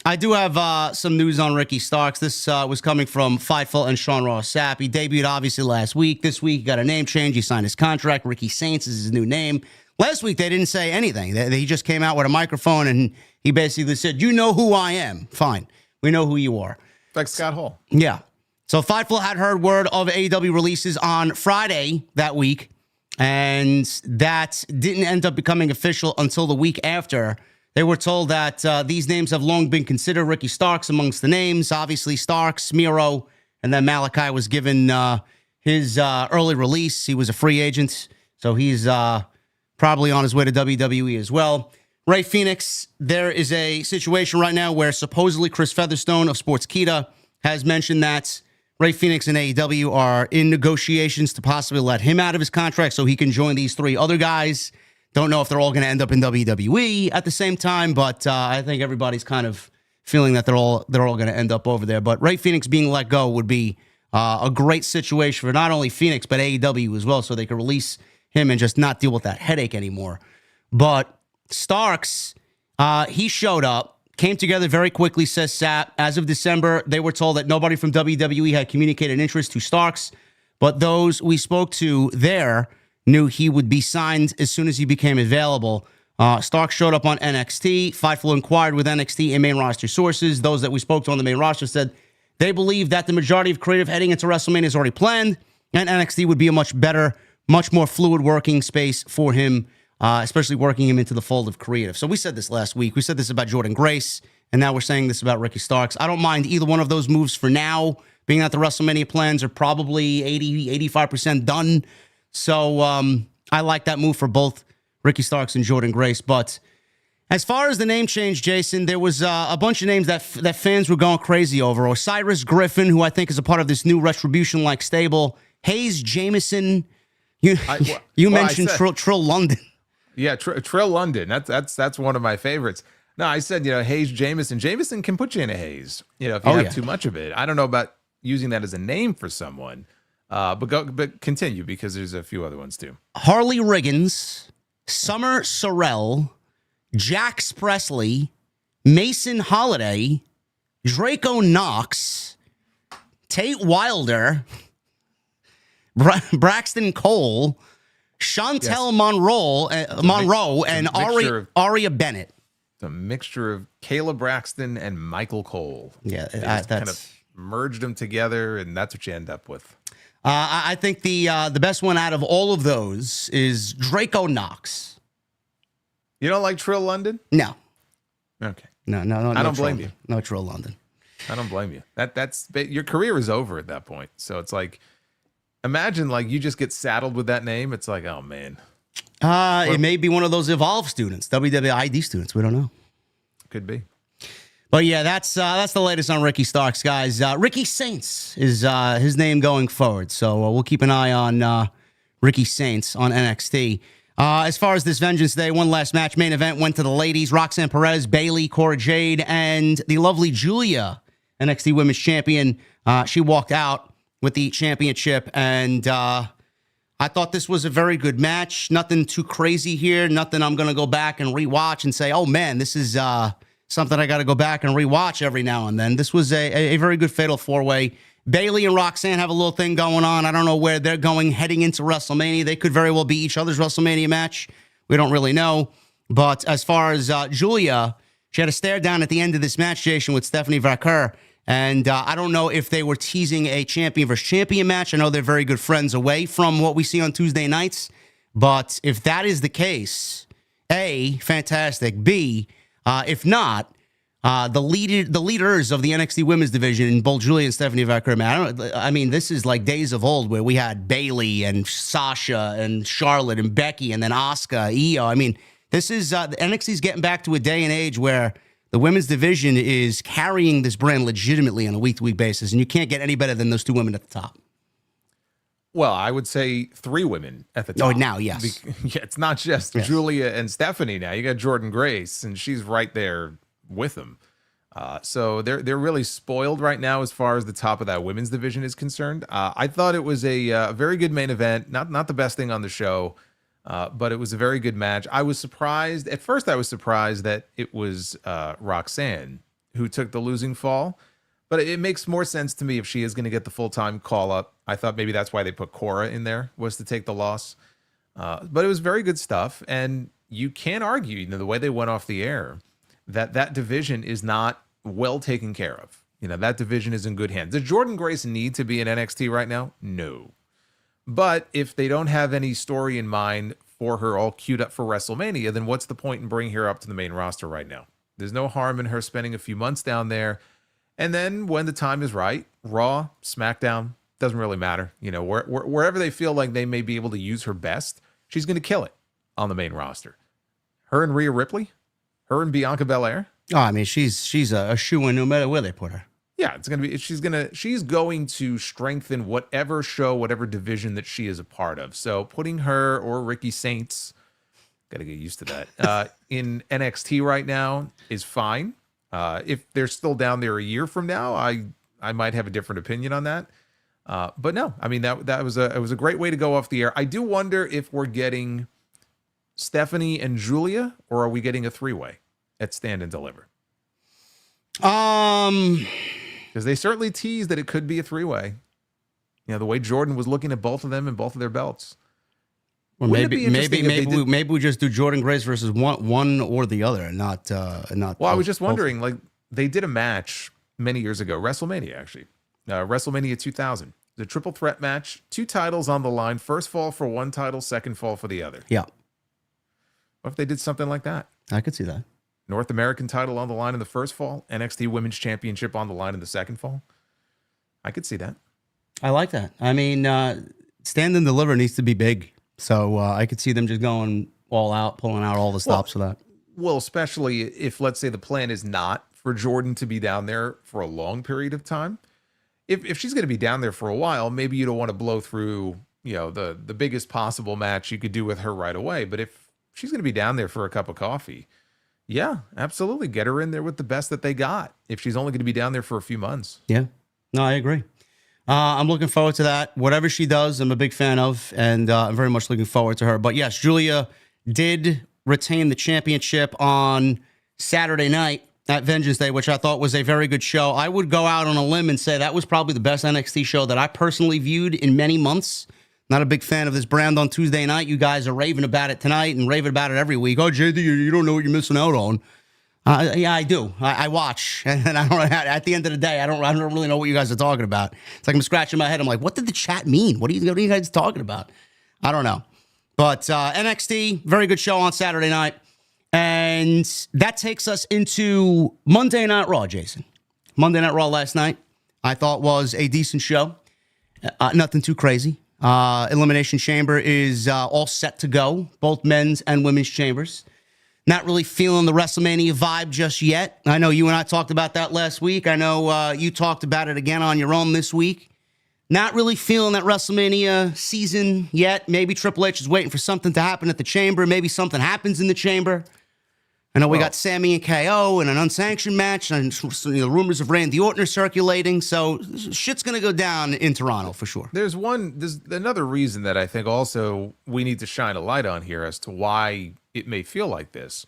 I do have some news on Ricky Starks. This was coming from Fightful and Sean Ross Sapp. He debuted, obviously, last week. This week, he got a name change. He signed his contract. Ricky Saints is his new name. Last week, they didn't say anything. He just came out with a microphone, and he basically said, "You know who I am. Fine. We know who you are." Like Scott Hall. Yeah. So Fightful had heard word of AEW releases on Friday that week, and that didn't end up becoming official until the week after. They were told that these names have long been considered. Ricky Starks amongst the names. Obviously, Starks, Miro, and then Malachi was given his early release. He was a free agent, so he's probably on his way to WWE as well. Ray Phoenix, there is a situation right now where supposedly Chris Featherstone of Sportskeeda has mentioned that Ray Phoenix and AEW are in negotiations to possibly let him out of his contract so he can join these three other guys. Don't know if they're all going to end up in WWE at the same time, but I think everybody's kind of feeling that they're all going to end up over there. But Ray Phoenix being let go would be a great situation for not only Phoenix, but AEW as well, so they could release him and just not deal with that headache anymore. But Starks, he showed up, came together very quickly, says Sapp. As of December, they were told that nobody from WWE had communicated interest to Starks, but those we spoke to there knew he would be signed as soon as he became available. Starks showed up on NXT. Fightful inquired with NXT and main roster sources. Those that we spoke to on the main roster said they believe that the majority of creative heading into WrestleMania is already planned, and NXT would be a much better, much more fluid working space for him, especially working him into the fold of creative. So we said this last week. We said this about Jordan Grace, and now we're saying this about Ricky Starks. I don't mind either one of those moves for now, being that the WrestleMania plans are probably 85% done. So I like that move for both Ricky Starks and Jordan Grace. But as far as the name change, Jason, there was a bunch of names that fans were going crazy over. Osiris Griffin, who I think is a part of this new Retribution-like stable. Hayes Jamison. You mentioned Trill London. Yeah, Trill London. That's one of my favorites. No, I said, Hayes Jamison. Jamison can put you in a haze, if you have too much of it. I don't know about using that as a name for someone. But continue, because there's a few other ones too. Harley Riggins, Summer Sorrell, Jax Presley, Mason Holiday, Draco Knox, Tate Wilder, Braxton Cole, Chantel Monroe and Aria Bennett. It's a mixture of Kayla Braxton and Michael Cole. Yeah, that's kind of merged them together, and that's what you end up with. I think the best one out of all of those is Draco Knox. You don't like Trill London? No. Okay. No. I don't blame you. No Trill London. I don't blame you. That's your career is over at that point. So it's like, imagine like you just get saddled with that name. It's like, oh man. It may be one of those Evolve students, WWE ID students. We don't know. Could be. But yeah, that's the latest on Ricky Starks, guys. Ricky Saints is his name going forward. So we'll keep an eye on Ricky Saints on NXT. As far as this Vengeance Day, one last match. Main event went to the ladies. Roxanne Perez, Bayley, Cora Jade, and the lovely Julia, NXT Women's Champion. She walked out with the championship, and I thought this was a very good match. Nothing too crazy here. Nothing I'm going to go back and rewatch and say, oh, man, this is something I got to go back and rewatch every now and then. This was a very good fatal four-way. Bayley and Roxanne have a little thing going on. I don't know where they're going heading into WrestleMania. They could very well be each other's WrestleMania match. We don't really know. But as far as Julia, she had a stare down at the end of this match, Jason, with Stephanie Vaquer. And I don't know if they were teasing a champion versus champion match. I know they're very good friends away from what we see on Tuesday nights. But if that is the case, A, fantastic. B, if not, the leaders of the NXT Women's Division, both Julia and Stephanie Vaquer, man, I mean, this is like days of old where we had Bayley and Sasha and Charlotte and Becky and then Asuka, Io. I mean, this is NXT's getting back to a day and age where the women's division is carrying this brand legitimately on a week-to-week basis, and you can't get any better than those two women at the top. Well, I would say three women at the top. Oh, now, yes. Yeah, it's not just Julia and Stephanie now. You got Jordan Grace, and she's right there with them. So they're really spoiled right now as far as the top of that women's division is concerned. I thought it was a very good main event. Not the best thing on the show, but it was a very good match. I was surprised. At first, I was surprised that it was Roxanne who took the losing fall. But it makes more sense to me if she is going to get the full-time call-up. I thought maybe that's why they put Cora in there, was to take the loss. But it was very good stuff. And you can't argue, the way they went off the air, that division is not well taken care of. That division is in good hands. Does Jordan Grace need to be in NXT right now? No. But if they don't have any story in mind for her all queued up for WrestleMania, then what's the point in bringing her up to the main roster right now? There's no harm in her spending a few months down there. And then when the time is right, Raw, SmackDown, doesn't really matter. Wherever they feel like they may be able to use her best, she's going to kill it on the main roster. Her and Rhea Ripley, her and Bianca Belair. Oh, I mean, she's a shoo-in no matter where they put her. Yeah, it's going to be. She's going to strengthen whatever show, whatever division that she is a part of. So putting her or Ricky Saints, got to get used to that, in NXT right now is fine. If they're still down there a year from now, I might have a different opinion on that. But no, I mean, it was a great way to go off the air. I do wonder if we're getting Stephanie and Julia, or are we getting a three-way at Stand and Deliver? Because they certainly teased that it could be a three-way. The way Jordan was looking at both of them and both of their belts. Or maybe we just do Jordan Grace versus one or the other, and not. Well, I was just wondering, like they did a match many years ago, WrestleMania actually, WrestleMania 2000, the triple threat match, 2 titles on the line, first fall for one title, second fall for the other. Yeah. What if they did something like that? I could see that. North American title on the line in the first fall, NXT Women's Championship on the line in the second fall. I could see that. I like that. I mean, Stand and Deliver needs to be big. So I could see them just going all out, pulling out all the stops for that. Well, especially if, let's say, the plan is not for Jordan to be down there for a long period of time. If she's going to be down there for a while, maybe you don't want to blow through, the biggest possible match you could do with her right away. But if she's going to be down there for a cup of coffee, yeah, absolutely. Get her in there with the best that they got if she's only going to be down there for a few months. Yeah, no, I agree. I'm looking forward to that. Whatever she does, I'm a big fan of, and I'm very much looking forward to her. But yes, Julia did retain the championship on Saturday night at Vengeance Day, which I thought was a very good show. I would go out on a limb and say that was probably the best NXT show that I personally viewed in many months. Not a big fan of this brand on Tuesday night. You guys are raving about it tonight and raving about it every week. Oh, JD, you don't know what you're missing out on. Yeah, I do. I watch, and I don't. At the end of the day, I don't really know what you guys are talking about. It's like I'm scratching my head. I'm like, what did the chat mean? What are you guys talking about? I don't know. But NXT, very good show on Saturday night, and that takes us into Monday Night Raw. Jason, Monday Night Raw last night, I thought was a decent show. Nothing too crazy. Elimination Chamber is all set to go, both men's and women's chambers. Not really feeling the WrestleMania vibe just yet. I know you and I talked about that last week. I know you talked about it again on your own this week. Not really feeling that WrestleMania season yet. Maybe Triple H is waiting for something to happen at the Chamber. Maybe something happens in the Chamber. I know we got Sami and KO in an unsanctioned match, and rumors of Randy Orton circulating. So shit's going to go down in Toronto for sure. There's another reason that I think also we need to shine a light on here as to why it may feel like this.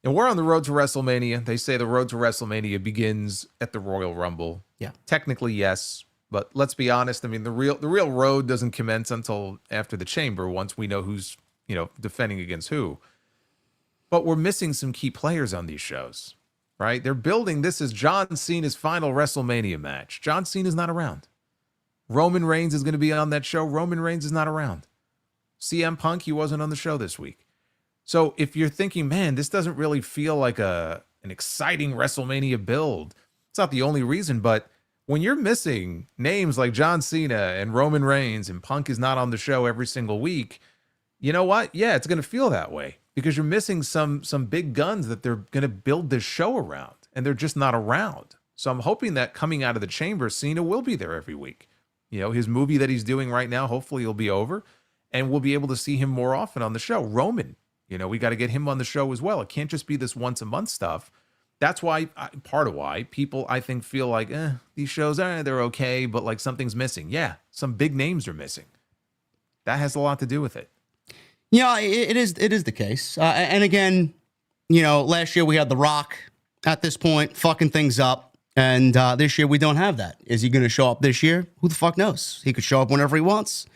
And we're on the road to WrestleMania. They say the road to WrestleMania begins at the Royal Rumble. Yeah. Technically, yes. But let's be honest. I mean, the real road doesn't commence until after the Chamber, once we know who's, defending against who. But we're missing some key players on these shows, right? They're building this as John Cena's final WrestleMania match. John Cena's not around. Roman Reigns is going to be on that show. Roman Reigns is not around. CM Punk, he wasn't on the show this week. So if you're thinking, man, this doesn't really feel like an exciting WrestleMania build, it's not the only reason, but when you're missing names like John Cena and Roman Reigns and Punk is not on the show every single week, you know what? Yeah, it's going to feel that way because you're missing some big guns that they're going to build this show around, and they're just not around. So I'm hoping that coming out of the Chamber, Cena will be there every week. His movie that he's doing right now, hopefully he'll be over, and we'll be able to see him more often on the show. Roman, we got to get him on the show as well. It can't just be this once a month stuff. That's why, part of why people, I think, feel like, these shows, they're okay, but like something's missing. Yeah, some big names are missing. That has a lot to do with it. Yeah, it is the case. And again, last year we had The Rock at this point fucking things up. And this year we don't have that. Is he going to show up this year? Who the fuck knows? He could show up whenever he wants.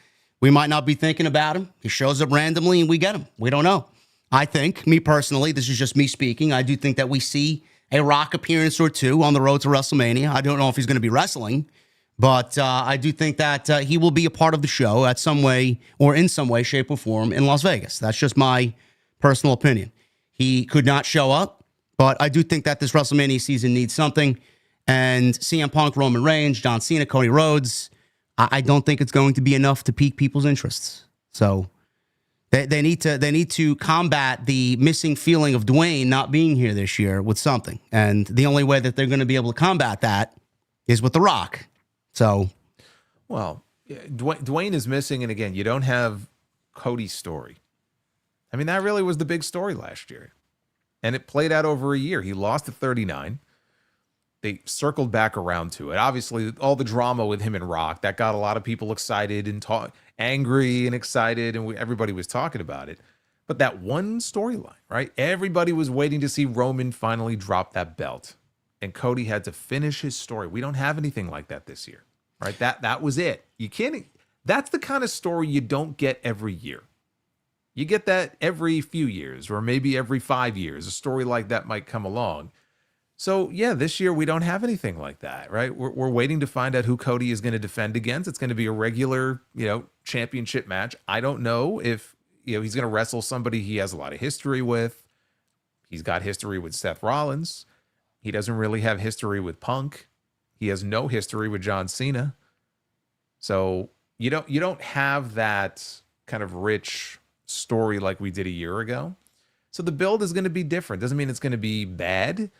We might not be thinking about him. He shows up randomly and we get him. We don't know. I think, me personally, this is just me speaking, I do think that we see a Rock appearance or two on the road to WrestleMania. I don't know if he's going to be wrestling, but I do think that he will be a part of the show at some way or in some way, shape, or form in Las Vegas. That's just my personal opinion. He could not show up, but I do think that this WrestleMania season needs something. And CM Punk, Roman Reigns, John Cena, Cody Rhodes, I don't think it's going to be enough to pique people's interests. So they need to combat the missing feeling of Dwayne not being here this year with something. And the only way that they're going to be able to combat that is with The Rock. So, well, Dwayne is missing. And again, you don't have Cody's story. I mean, that really was the big story last year. And it played out over a year. He lost at 39. They circled back around to it. Obviously, all the drama with him and Rock, that got a lot of people excited and angry and excited, and everybody was talking about it. But that one storyline, right? Everybody was waiting to see Roman finally drop that belt. And Cody had to finish his story. We don't have anything like that this year, right? That was it. You can't. That's the kind of story you don't get every year. You get that every few years or maybe every 5 years. A story like that might come along. So, yeah, this year we don't have anything like that, right? We're waiting to find out who Cody is going to defend against. It's going to be a regular, championship match. I don't know if, he's going to wrestle somebody he has a lot of history with. He's got history with Seth Rollins. He doesn't really have history with Punk. He has no history with John Cena. So you don't have that kind of rich story like we did a year ago. So the build is going to be different. Doesn't mean it's going to be bad.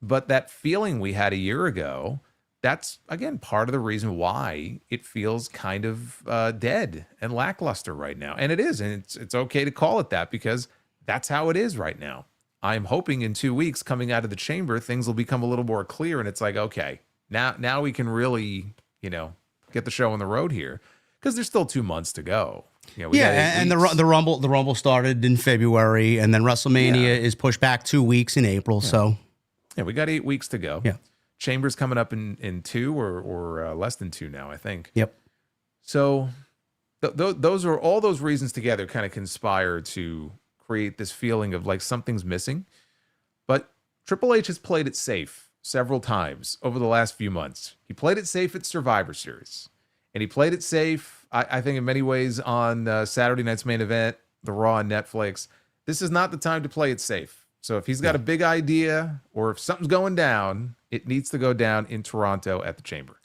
But that feeling we had a year ago, that's, again, part of the reason why it feels kind of dead and lackluster right now. And it is. And it's okay to call it that because that's how it is right now. I'm hoping in 2 weeks coming out of the Chamber, things will become a little more clear. And it's like, okay, now we can really, get the show on the road here because there's still 2 months to go. And the Rumble started in February and then WrestleMania is pushed back 2 weeks in April. Yeah. So. Yeah, we got 8 weeks to go. Yeah. Chamber's coming up in 2 or less than 2 now, I think. Yep. So those are all those reasons together kind of conspire to create this feeling of like something's missing. But Triple H has played it safe several times over the last few months. He played it safe at Survivor Series, and he played it safe, I think, in many ways on Saturday night's main event, the Raw on Netflix. This is not the time to play it safe. So if he's got a big idea or if something's going down, it needs to go down in Toronto at the Chamber.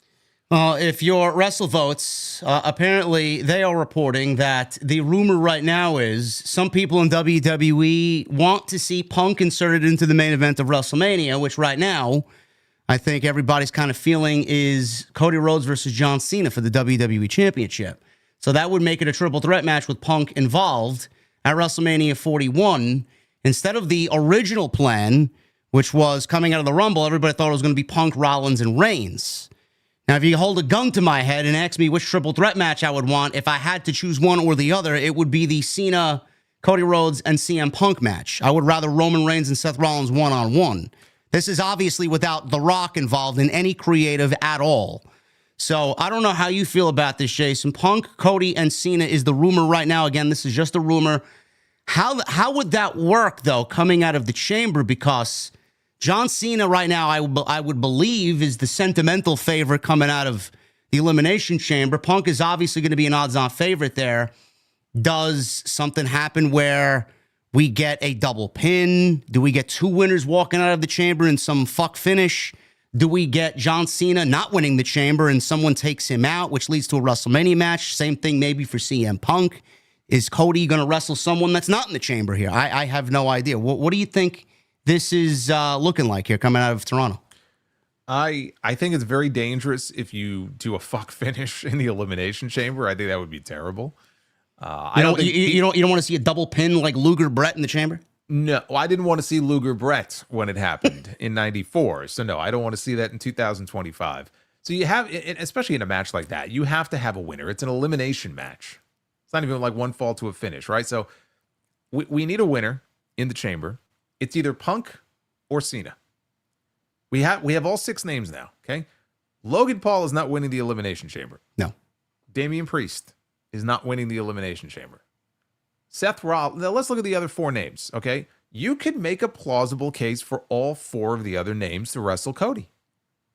If your WrestleVotes, apparently they are reporting that the rumor right now is some people in WWE want to see Punk inserted into the main event of WrestleMania, which right now I think everybody's kind of feeling is Cody Rhodes versus John Cena for the WWE Championship. So that would make it a triple threat match with Punk involved at WrestleMania 41. Instead of the original plan, which was coming out of the Rumble, everybody thought it was going to be Punk, Rollins, and Reigns. Now, if you hold a gun to my head and ask me which triple threat match I would want, if I had to choose one or the other, it would be the Cena, Cody Rhodes, and CM Punk match. I would rather Roman Reigns and Seth Rollins one-on-one. This is obviously without The Rock involved in any creative at all. So I don't know how you feel about this, Jason. Punk, Cody, and Cena is the rumor right now. Again, this is just a rumor. How would that work, though, coming out of the Chamber? Because John Cena right now, I would believe, is the sentimental favorite coming out of the Elimination Chamber. Punk is obviously going to be an odds-on favorite there. Does something happen where we get a double pin? Do we get two winners walking out of the Chamber in some fuck finish? Do we get John Cena not winning the Chamber and someone takes him out, which leads to a WrestleMania match? Same thing maybe for CM Punk. Is Cody going to wrestle someone that's not in the Chamber here? I have no idea. What do you think this is looking like here coming out of Toronto? I think it's very dangerous if you do a fuck finish in the Elimination Chamber. I think that would be terrible. You don't want to see a double pin like Luger Brett in the Chamber? No, I didn't want to see Luger Brett when it happened in '94. So no, I don't want to see that in 2025. So you have, especially in a match like that, you have to have a winner. It's an elimination match. It's not even like one fall to a finish, right? So we need a winner in the Chamber. It's either Punk or Cena. We have all six names now, okay? Logan Paul is not winning the Elimination Chamber. No. Damian Priest is not winning the Elimination Chamber. Seth Rollins. Now let's look at the other four names, okay? You could make a plausible case for all four of the other names to wrestle Cody,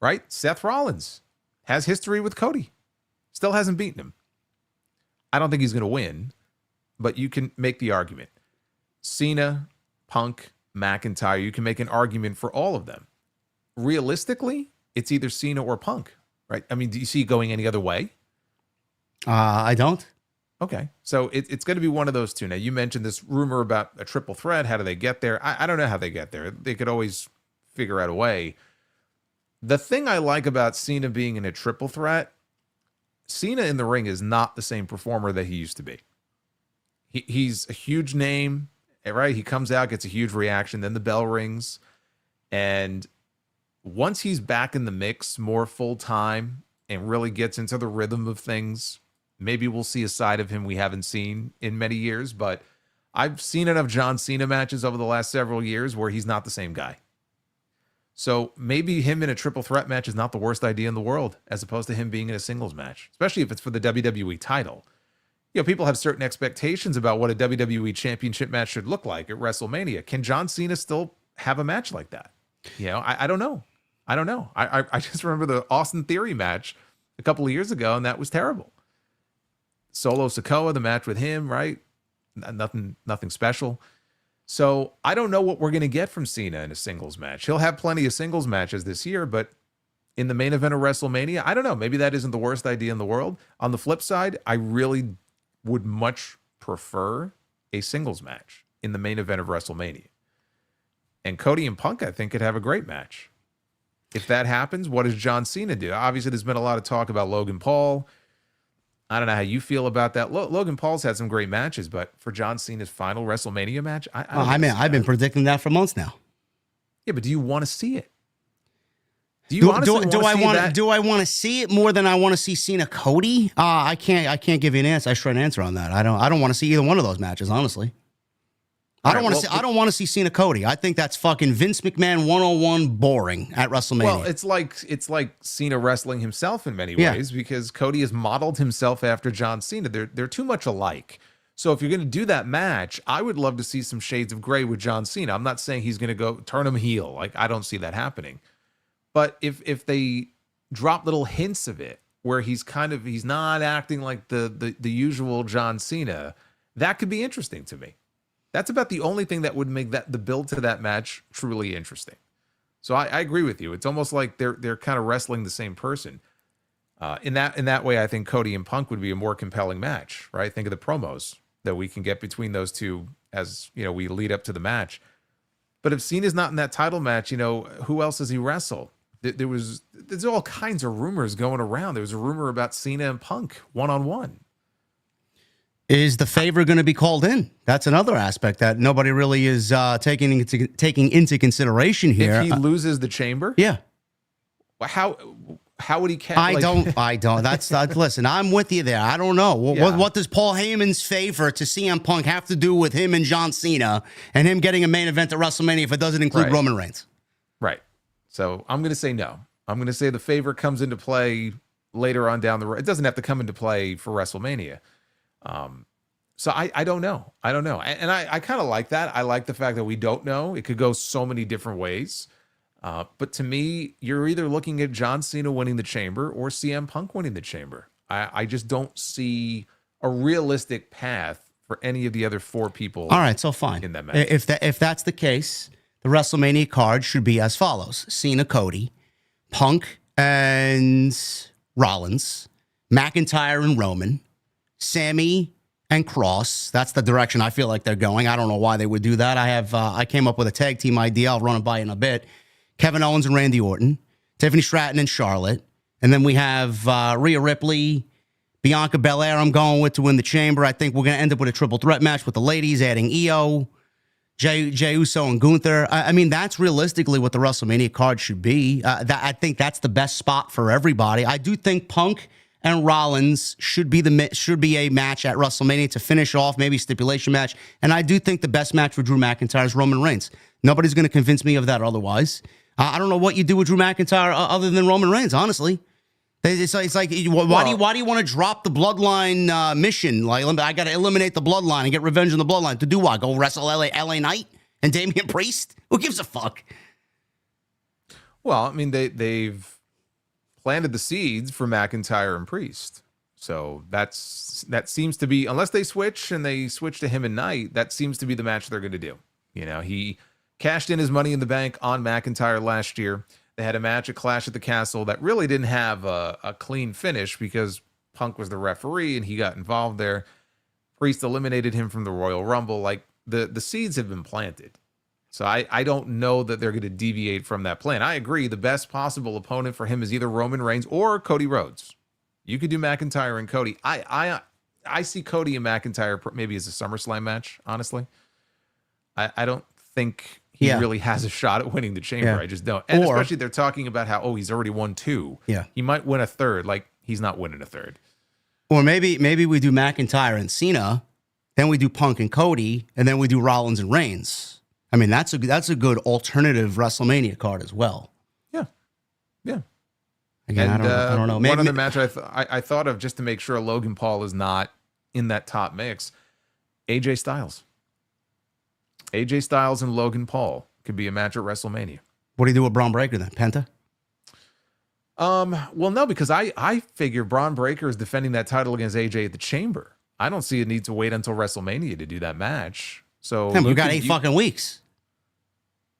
right? Seth Rollins has history with Cody. Still hasn't beaten him. I don't think he's going to win, but you can make the argument. Cena, Punk, McIntyre, you can make an argument for all of them. Realistically, it's either Cena or Punk, right? I mean, do you see it going any other way? I don't. Okay, so it's going to be one of those two. Now, you mentioned this rumor about a triple threat. How do they get there? I don't know how they get there. They could always figure out a way. The thing I like about Cena being in a triple threat, Cena in the ring is not the same performer that he used to be. He's a huge name, right? He comes out, gets a huge reaction, then the bell rings. And once he's back in the mix more full-time and really gets into the rhythm of things, maybe we'll see a side of him we haven't seen in many years, but I've seen enough John Cena matches over the last several years where he's not the same guy. So maybe him in a triple threat match is not the worst idea in the world, as opposed to him being in a singles match, especially if it's for the WWE title. You know, people have certain expectations about what a WWE championship match should look like at WrestleMania. Can John Cena still have a match like that? You know, I don't know. I don't know. I just remember the Austin Theory match a couple of years ago, and that was terrible. Solo Sikoa, the match with him, right? Nothing special. So I don't know what we're going to get from Cena in a singles match. He'll have plenty of singles matches this year, but in the main event of WrestleMania, I don't know. Maybe that isn't the worst idea in the world. On the flip side, I really would much prefer a singles match in the main event of WrestleMania. And Cody and Punk, I think, could have a great match. If that happens, what does John Cena do? Obviously, there's been a lot of talk about Logan Paul. I don't know how you feel about that. Logan Paul's had some great matches, but for John Cena's final WrestleMania match, I've been predicting that for months now. Yeah, but do you want to see it? Do you honestly do I want to see it more than I want to see Cena Cody? I can't give you an answer. I should an answer on that. I don't want to see either one of those matches, honestly. I don't want to see Cena Cody. I think that's fucking Vince McMahon 101 boring at WrestleMania. Well, it's like Cena wrestling himself in many ways because Cody has modeled himself after John Cena. They're too much alike. So if you're going to do that match, I would love to see some shades of gray with John Cena. I'm not saying he's going to go turn him heel. Like, I don't see that happening. But if they drop little hints of it where he's not acting like the usual John Cena, that could be interesting to me. That's about the only thing that would make the build to that match truly interesting. So I agree with you. It's almost like they're kind of wrestling the same person. In that way, I think Cody and Punk would be a more compelling match, right? Think of the promos that we can get between those two as, we lead up to the match. But if Cena's not in that title match, who else does he wrestle? There's all kinds of rumors going around. There was a rumor about Cena and Punk one-on-one. Is the favor going to be called in? That's another aspect that nobody really is taking into consideration here. If he loses the chamber? Yeah. How would he catch? I don't. That's listen, I'm with you there. I don't know. What does Paul Heyman's favor to CM Punk have to do with him and John Cena and him getting a main event at WrestleMania if it doesn't include Roman Reigns? Right. So I'm going to say no. I'm going to say the favor comes into play later on down the road. It doesn't have to come into play for WrestleMania. So I don't know. And I kind of like that. I like the fact that we don't know. It could go so many different ways. But to me, you're either looking at John Cena winning the chamber or CM Punk winning the chamber. I just don't see a realistic path for any of the other four people. All right, so fine. In that match. If that's the case, the WrestleMania card should be as follows: Cena, Cody, Punk and Rollins, McIntyre and Roman, Sami and Cross. That's the direction I feel like they're going. I don't know why they would do that. I came up with a tag team idea. I'll run it by you in a bit. Kevin Owens and Randy Orton, Tiffany Stratton and Charlotte. And then we have Rhea Ripley, Bianca Belair I'm going with to win the chamber. I think we're going to end up with a triple threat match with the ladies, adding Io, Jey Uso, and Gunther. I mean, that's realistically what the WrestleMania card should be. I think that's the best spot for everybody. I do think Punk and Rollins should be a match at WrestleMania to finish off, maybe stipulation match. And I do think the best match for Drew McIntyre is Roman Reigns. Nobody's going to convince me of that otherwise. I don't know what you do with Drew McIntyre other than Roman Reigns, honestly. It's like why do you want to drop the bloodline mission? Like, I got to eliminate the bloodline and get revenge on the bloodline. To do what? Go wrestle LA Knight and Damian Priest? Who gives a fuck? Well, I mean, they've planted the seeds for McIntyre and Priest. So that seems to be, unless they switch to him and Knight, that seems to be the match they're going to do. He cashed in his Money in the Bank on McIntyre last year. They had a match at Clash at the Castle that really didn't have a clean finish because Punk was the referee and he got involved there. Priest eliminated him from the Royal Rumble. Like, the seeds have been planted. So I don't know that they're going to deviate from that plan. I agree. The best possible opponent for him is either Roman Reigns or Cody Rhodes. You could do McIntyre and Cody. I see Cody and McIntyre maybe as a SummerSlam match, honestly. I don't think he really has a shot at winning the chamber. I just don't. And especially they're talking about how, he's already won 2. Yeah. He might win a third. Like, he's not winning a third. Or maybe we do McIntyre and Cena, then we do Punk and Cody, and then we do Rollins and Reigns. I mean, that's a good alternative WrestleMania card as well. Yeah. Again, I don't know. Maybe, one other match I thought of just to make sure Logan Paul is not in that top mix. AJ Styles and Logan Paul could be a match at WrestleMania. What do you do with Braun Breaker then? Penta? Well, no, because I figure Braun Breaker is defending that title against AJ at the Chamber. I don't see a need to wait until WrestleMania to do that match. So we've got 8 fucking weeks.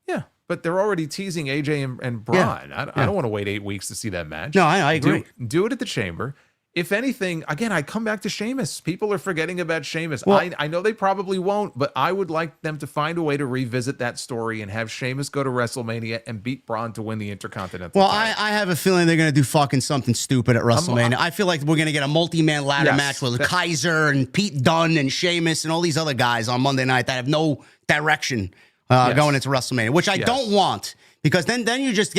Yeah, but they're already teasing AJ and Braun. I don't want to wait 8 weeks to see that match. No, I agree. Do it at the Chamber. If anything, again, I come back to Sheamus. People are forgetting about Sheamus. Well, I know they probably won't, but I would like them to find a way to revisit that story and have Sheamus go to WrestleMania and beat Braun to win the Intercontinental title. I have a feeling they're going to do fucking something stupid at WrestleMania. I feel like we're going to get a multi-man ladder match with Kaiser and Pete Dunne and Sheamus and all these other guys on Monday night that have no direction going into WrestleMania, which I don't want. Because then you're just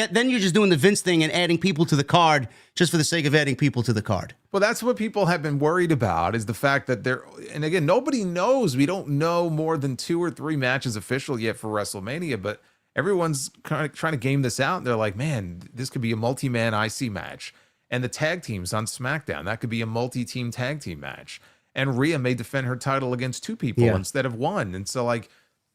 doing the Vince thing and adding people to the card just for the sake of adding people to the card. Well, that's what people have been worried about, is the fact that and again, nobody knows. We don't know more than 2 or 3 matches official yet for WrestleMania, but everyone's kind of trying to game this out. And they're like, man, this could be a multi-man IC match. And the tag teams on SmackDown, that could be a multi-team tag team match. And Rhea may defend her title against 2 people instead of 1. And so, like,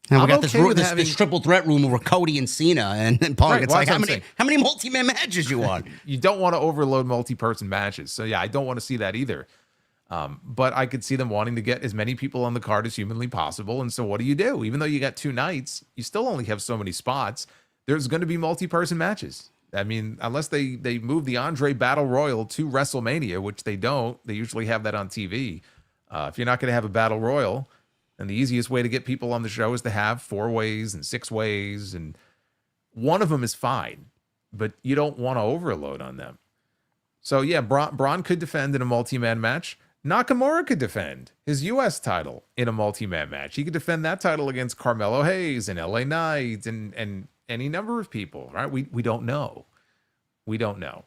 and we got this triple threat rumor with Cody and Cena and Punk. Right, it's like, how many multi-man matches you want? You don't want to overload multi-person matches. So, yeah, I don't want to see that either. But I could see them wanting to get as many people on the card as humanly possible. And so what do? Even though you got 2 nights, you still only have so many spots. There's going to be multi-person matches. I mean, unless they move the Andre Battle Royal to WrestleMania, which they don't. They usually have that on TV. If you're not going to have a Battle Royal, and the easiest way to get people on the show is to have 4 ways and 6 ways, and one of them is fine, but you don't want to overload on them. So yeah, Braun could defend in a multi-man match. Nakamura could defend his U.S. title in a multi-man match. He could defend that title against Carmelo Hayes and LA Knight and any number of people, right? We don't know. We don't know.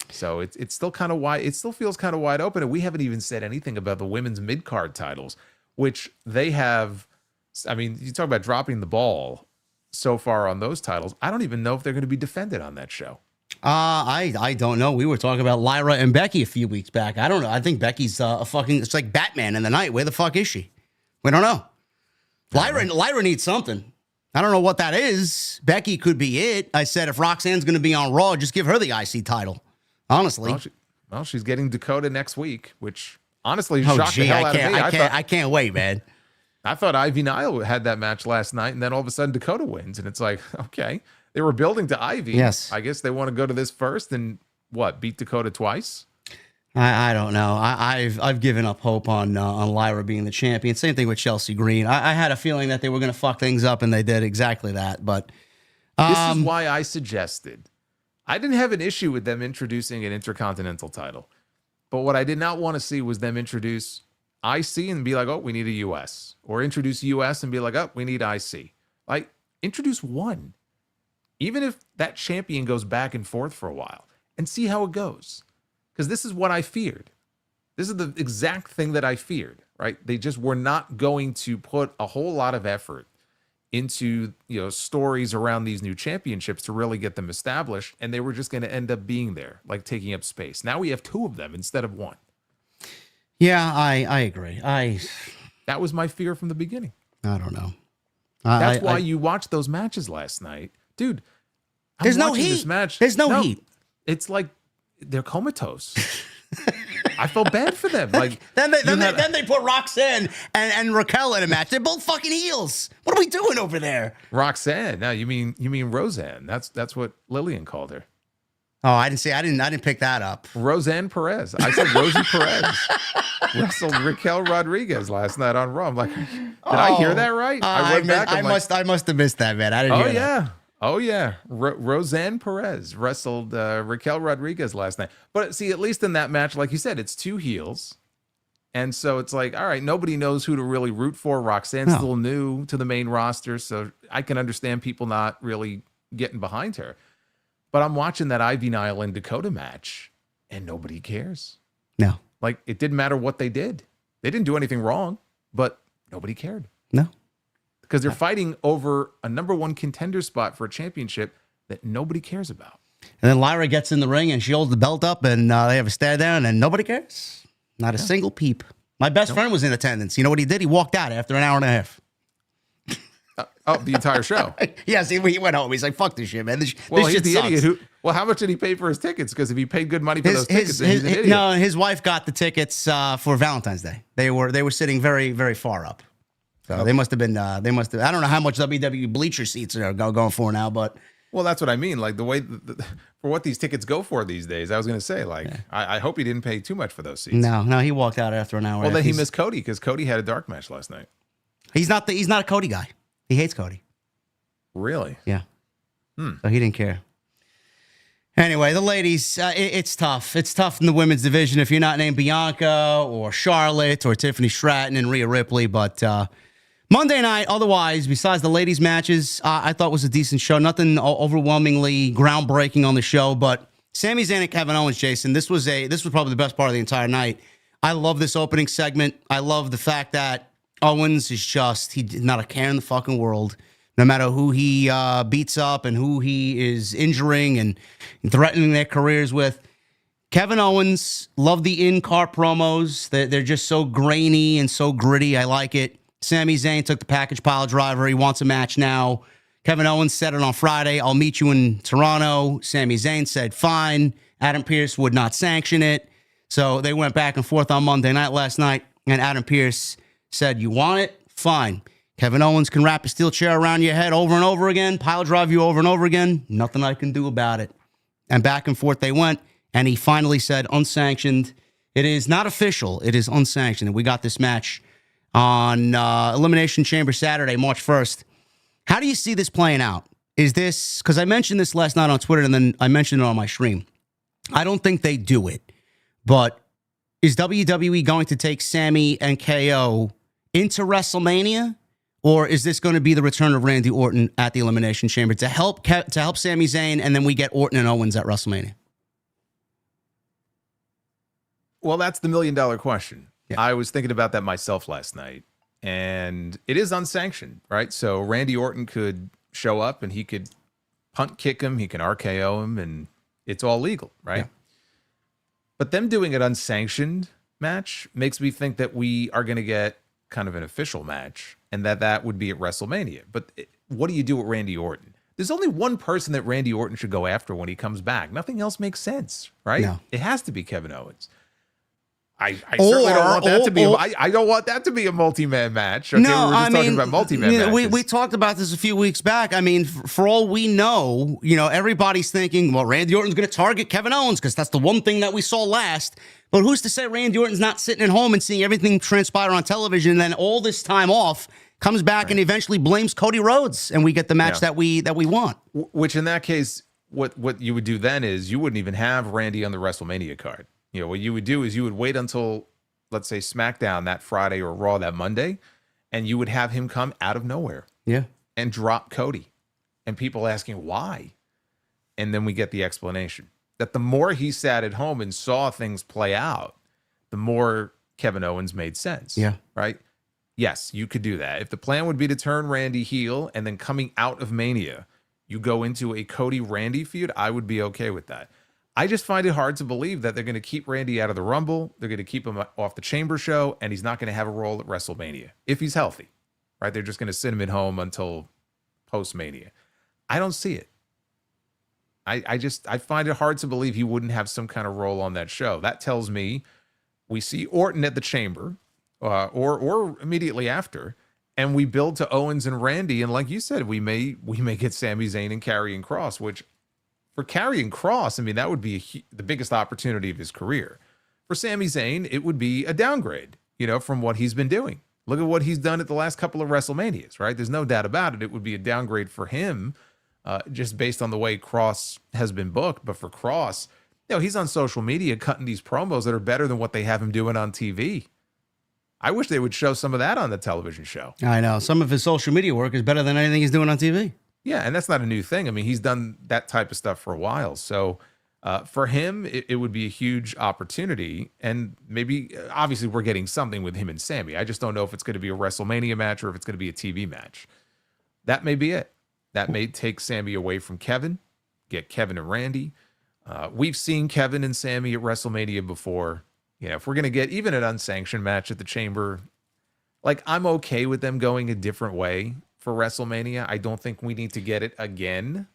So it's still kind of wide. It still feels kind of wide open. And we haven't even said anything about the women's mid-card titles, which they have. I mean, you talk about dropping the ball so far on those titles. I don't even know if they're going to be defended on that show. I don't know. We were talking about Lyra and Becky a few weeks back. I don't know. I think Becky's it's like Batman in the night. Where the fuck is she? We don't know. Lyra needs something. I don't know what that is. Becky could be it. I said if Roxanne's going to be on Raw, just give her the IC title. Honestly. Well, she's getting Dakota next week, which honestly shocked the hell out of me. I can't wait, man. I thought Ivy Nile had that match last night, and then all of a sudden Dakota wins, and it's like, okay, they were building to Ivy. Yes, I guess they want to go to this first and beat Dakota twice. I don't know. I've given up hope on Lyra being the champion. Same thing with Chelsea Green. I had a feeling that they were going to fuck things up, and they did exactly that. But this is why I suggested. I didn't have an issue with them introducing an Intercontinental title, but what I did not want to see was them introduce IC and be like, oh, we need a US, or introduce US and be like, oh, we need IC. Like, introduce one, even if that champion goes back and forth for a while, and see how it goes. Because this is what I feared. This is the exact thing that I feared, right? They just were not going to put a whole lot of effort into, stories around these new championships to really get them established, and they were just going to end up being there, like taking up space. Now we have 2 of them instead of 1. Yeah, I agree. That was my fear from the beginning. I don't know. That's why you watched those matches last night, dude. There's no heat. This match. There's no heat. It's like they're comatose. I felt bad for them. Like then they put Roxanne and Raquel in a match. They're both fucking heels. What are we doing over there? Roxanne. No, you mean Roseanne. That's what Lillian called her. Oh, I didn't pick that up. Roseanne Perez. I said Rosie Perez wrestled Raquel Rodriguez last night on Raw. I'm like, did I hear that right? I went back. I must have missed that, man. I didn't hear that. Oh, yeah. Roseanne Perez wrestled Raquel Rodriguez last night. But see, at least in that match, like you said, it's 2 heels. And so it's like, all right, nobody knows who to really root for. Roxanne's still new to the main roster, so I can understand people not really getting behind her. But I'm watching that Ivy Nile and Dakota match, and nobody cares. No. Like, it didn't matter what they did. They didn't do anything wrong, but nobody cared. No. Because they're fighting over a number 1 contender spot for a championship that nobody cares about. And then Lyra gets in the ring and she holds the belt up and they have a stare down and nobody cares. Not a single peep. My best friend was in attendance. You know what he did? He walked out after an hour and a half. The entire show. Yes, he went home. He's like, fuck this shit, man. This he's shit the sucks. Idiot how much did he pay for his tickets? Because if he paid good money for those tickets, then he's an idiot. No, his wife got the tickets for Valentine's Day. They were sitting very, very far up. So they must have been, I don't know how much WWE bleacher seats are going for now, but. Well, that's what I mean. Like the way, for what these tickets go for these days, I was going to say, like, yeah. I hope he didn't pay too much for those seats. No, he walked out after an hour. Well, then he missed Cody because Cody had a dark match last night. He's not a Cody guy. He hates Cody. Really? Yeah. So he didn't care. Anyway, the ladies, it's tough. It's tough in the women's division if you're not named Bianca or Charlotte or Tiffany Stratton and Rhea Ripley, but Monday night, otherwise, besides the ladies' matches, I thought was a decent show. Nothing overwhelmingly groundbreaking on the show, but Sami Zayn and Kevin Owens, Jason, this was probably the best part of the entire night. I love this opening segment. I love the fact that Owens is he's not a care in the fucking world. No matter who he beats up and who he is injuring and threatening their careers with. Kevin Owens, love the in-car promos. They're just so grainy and so gritty. I like it. Sami Zayn took the package pile driver. He wants a match now. Kevin Owens said it on Friday. I'll meet you in Toronto. Sami Zayn said, fine. Adam Pearce would not sanction it. So they went back and forth on Monday night last night, and Adam Pearce said, you want it? Fine. Kevin Owens can wrap a steel chair around your head over and over again, pile drive you over and over again. Nothing I can do about it. And back and forth they went, and he finally said, unsanctioned. It is not official. It is unsanctioned. And we got this match on Elimination Chamber Saturday, March 1st. How do you see this playing out? Is this, because I mentioned this last night on Twitter, and then I mentioned it on my stream. I don't think they do it. But is WWE going to take Sami and KO into WrestleMania? Or is this going to be the return of Randy Orton at the Elimination Chamber to help Sami Zayn, and then we get Orton and Owens at WrestleMania? Well, that's the million-dollar question. Yeah. I was thinking about that myself last night, and it is unsanctioned, right? So Randy Orton could show up, and he could punt kick him, he can RKO him, and it's all legal, right? Yeah. But them doing an unsanctioned match makes me think that we are going to get kind of an official match, and that would be at WrestleMania. But what do you do with Randy Orton? There's only one person that Randy Orton should go after when he comes back. Nothing else makes sense, right? No. It has to be Kevin Owens. I certainly don't want that to be. I don't want that to be a multi-man match. Okay? No, we're just talking about multi-man matches. We talked about this a few weeks back. I mean, for all we know, everybody's thinking, well, Randy Orton's going to target Kevin Owens because that's the one thing that we saw last. But who's to say Randy Orton's not sitting at home and seeing everything transpire on television, and then all this time off comes back and eventually blames Cody Rhodes, and we get the match that we want. Which in that case, what you would do then is you wouldn't even have Randy on the WrestleMania card. What you would do is you would wait until, let's say, SmackDown that Friday or Raw that Monday, and you would have him come out of nowhere. Yeah. And drop Cody. And people asking why. And then we get the explanation. That the more he sat at home and saw things play out, the more Kevin Owens made sense. Yeah. Right? Yes, you could do that. If the plan would be to turn Randy heel and then coming out of Mania, you go into a Cody-Randy feud, I would be okay with that. I just find it hard to believe that they're going to keep Randy out of the Rumble. They're going to keep him off the Chamber show, and he's not going to have a role at WrestleMania if he's healthy, right? They're just going to sit him at home until post-Mania. I don't see it. I find it hard to believe he wouldn't have some kind of role on that show. That tells me we see Orton at the Chamber or immediately after, and we build to Owens and Randy. And like you said, we may get Sami Zayn and Karrion Kross, which for Karrion Kross, I mean, that would be the biggest opportunity of his career. For Sami Zayn, it would be a downgrade, from what he's been doing. Look at what he's done at the last couple of WrestleManias, right? There's no doubt about it. It would be a downgrade for him, just based on the way Kross has been booked. But for Kross, he's on social media cutting these promos that are better than what they have him doing on TV. I wish they would show some of that on the television show. I know. Some of his social media work is better than anything he's doing on TV. Yeah, and that's not a new thing. I mean, he's done that type of stuff for a while. So for him, it would be a huge opportunity. And maybe, obviously, we're getting something with him and Sami. I just don't know if it's going to be a WrestleMania match or if it's going to be a TV match. That may be it. That may take Sami away from Kevin, get Kevin and Randy. We've seen Kevin and Sami at WrestleMania before. If we're going to get even an unsanctioned match at the Chamber, I'm okay with them going a different way for WrestleMania. I don't think we need to get it again,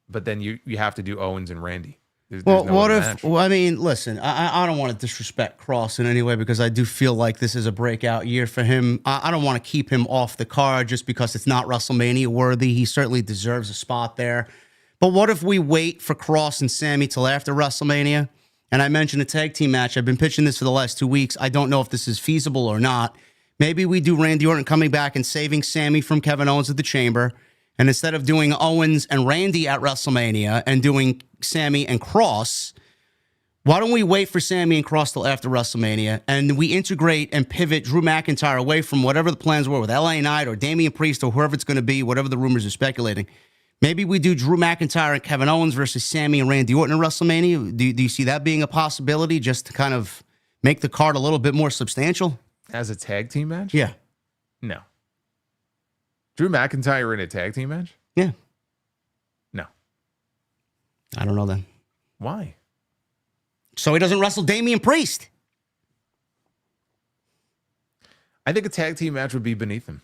but then you have to do Owens and Randy. There's no what if? match. Well, I mean, listen, I don't want to disrespect Kross in any way because I do feel like this is a breakout year for him. I don't want to keep him off the card just because it's not WrestleMania worthy. He certainly deserves a spot there. But what if we wait for Kross and Sami till after WrestleMania? And I mentioned a tag team match. I've been pitching this for the last 2 weeks. I don't know if this is feasible or not. Maybe we do Randy Orton coming back and saving Sami from Kevin Owens at the Chamber. And instead of doing Owens and Randy at WrestleMania and doing Sami and Kross, Why don't we wait for Sami and Cross till after WrestleMania, and we integrate and pivot Drew McIntyre away from whatever the plans were with LA Knight or Damian Priest or whoever it's going to be, whatever the rumors are speculating. Maybe we do Drew McIntyre and Kevin Owens versus Sami and Randy Orton in WrestleMania. Do you see that being a possibility, just to kind of make the card a little bit more substantial? As a tag team match? Yeah. No. Drew McIntyre in a tag team match? Yeah. No. I don't know then. Why? So he doesn't wrestle Damian Priest. I think a tag team match would be beneath him.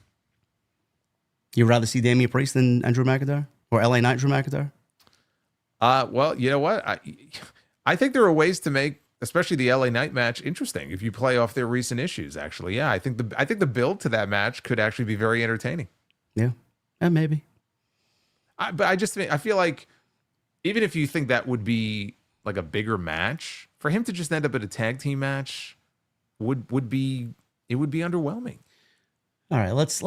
You'd rather see Damian Priest than Drew McIntyre? Or LA Knight Drew McIntyre? Well, you know what? I think there are ways to make, especially the LA Knight match, interesting if you play off their recent issues, actually. Yeah, I think the build to that match could actually be very entertaining. Yeah, maybe. But I feel like even if you think that would be like a bigger match, for him to just end up at a tag team match would be underwhelming. All right, let's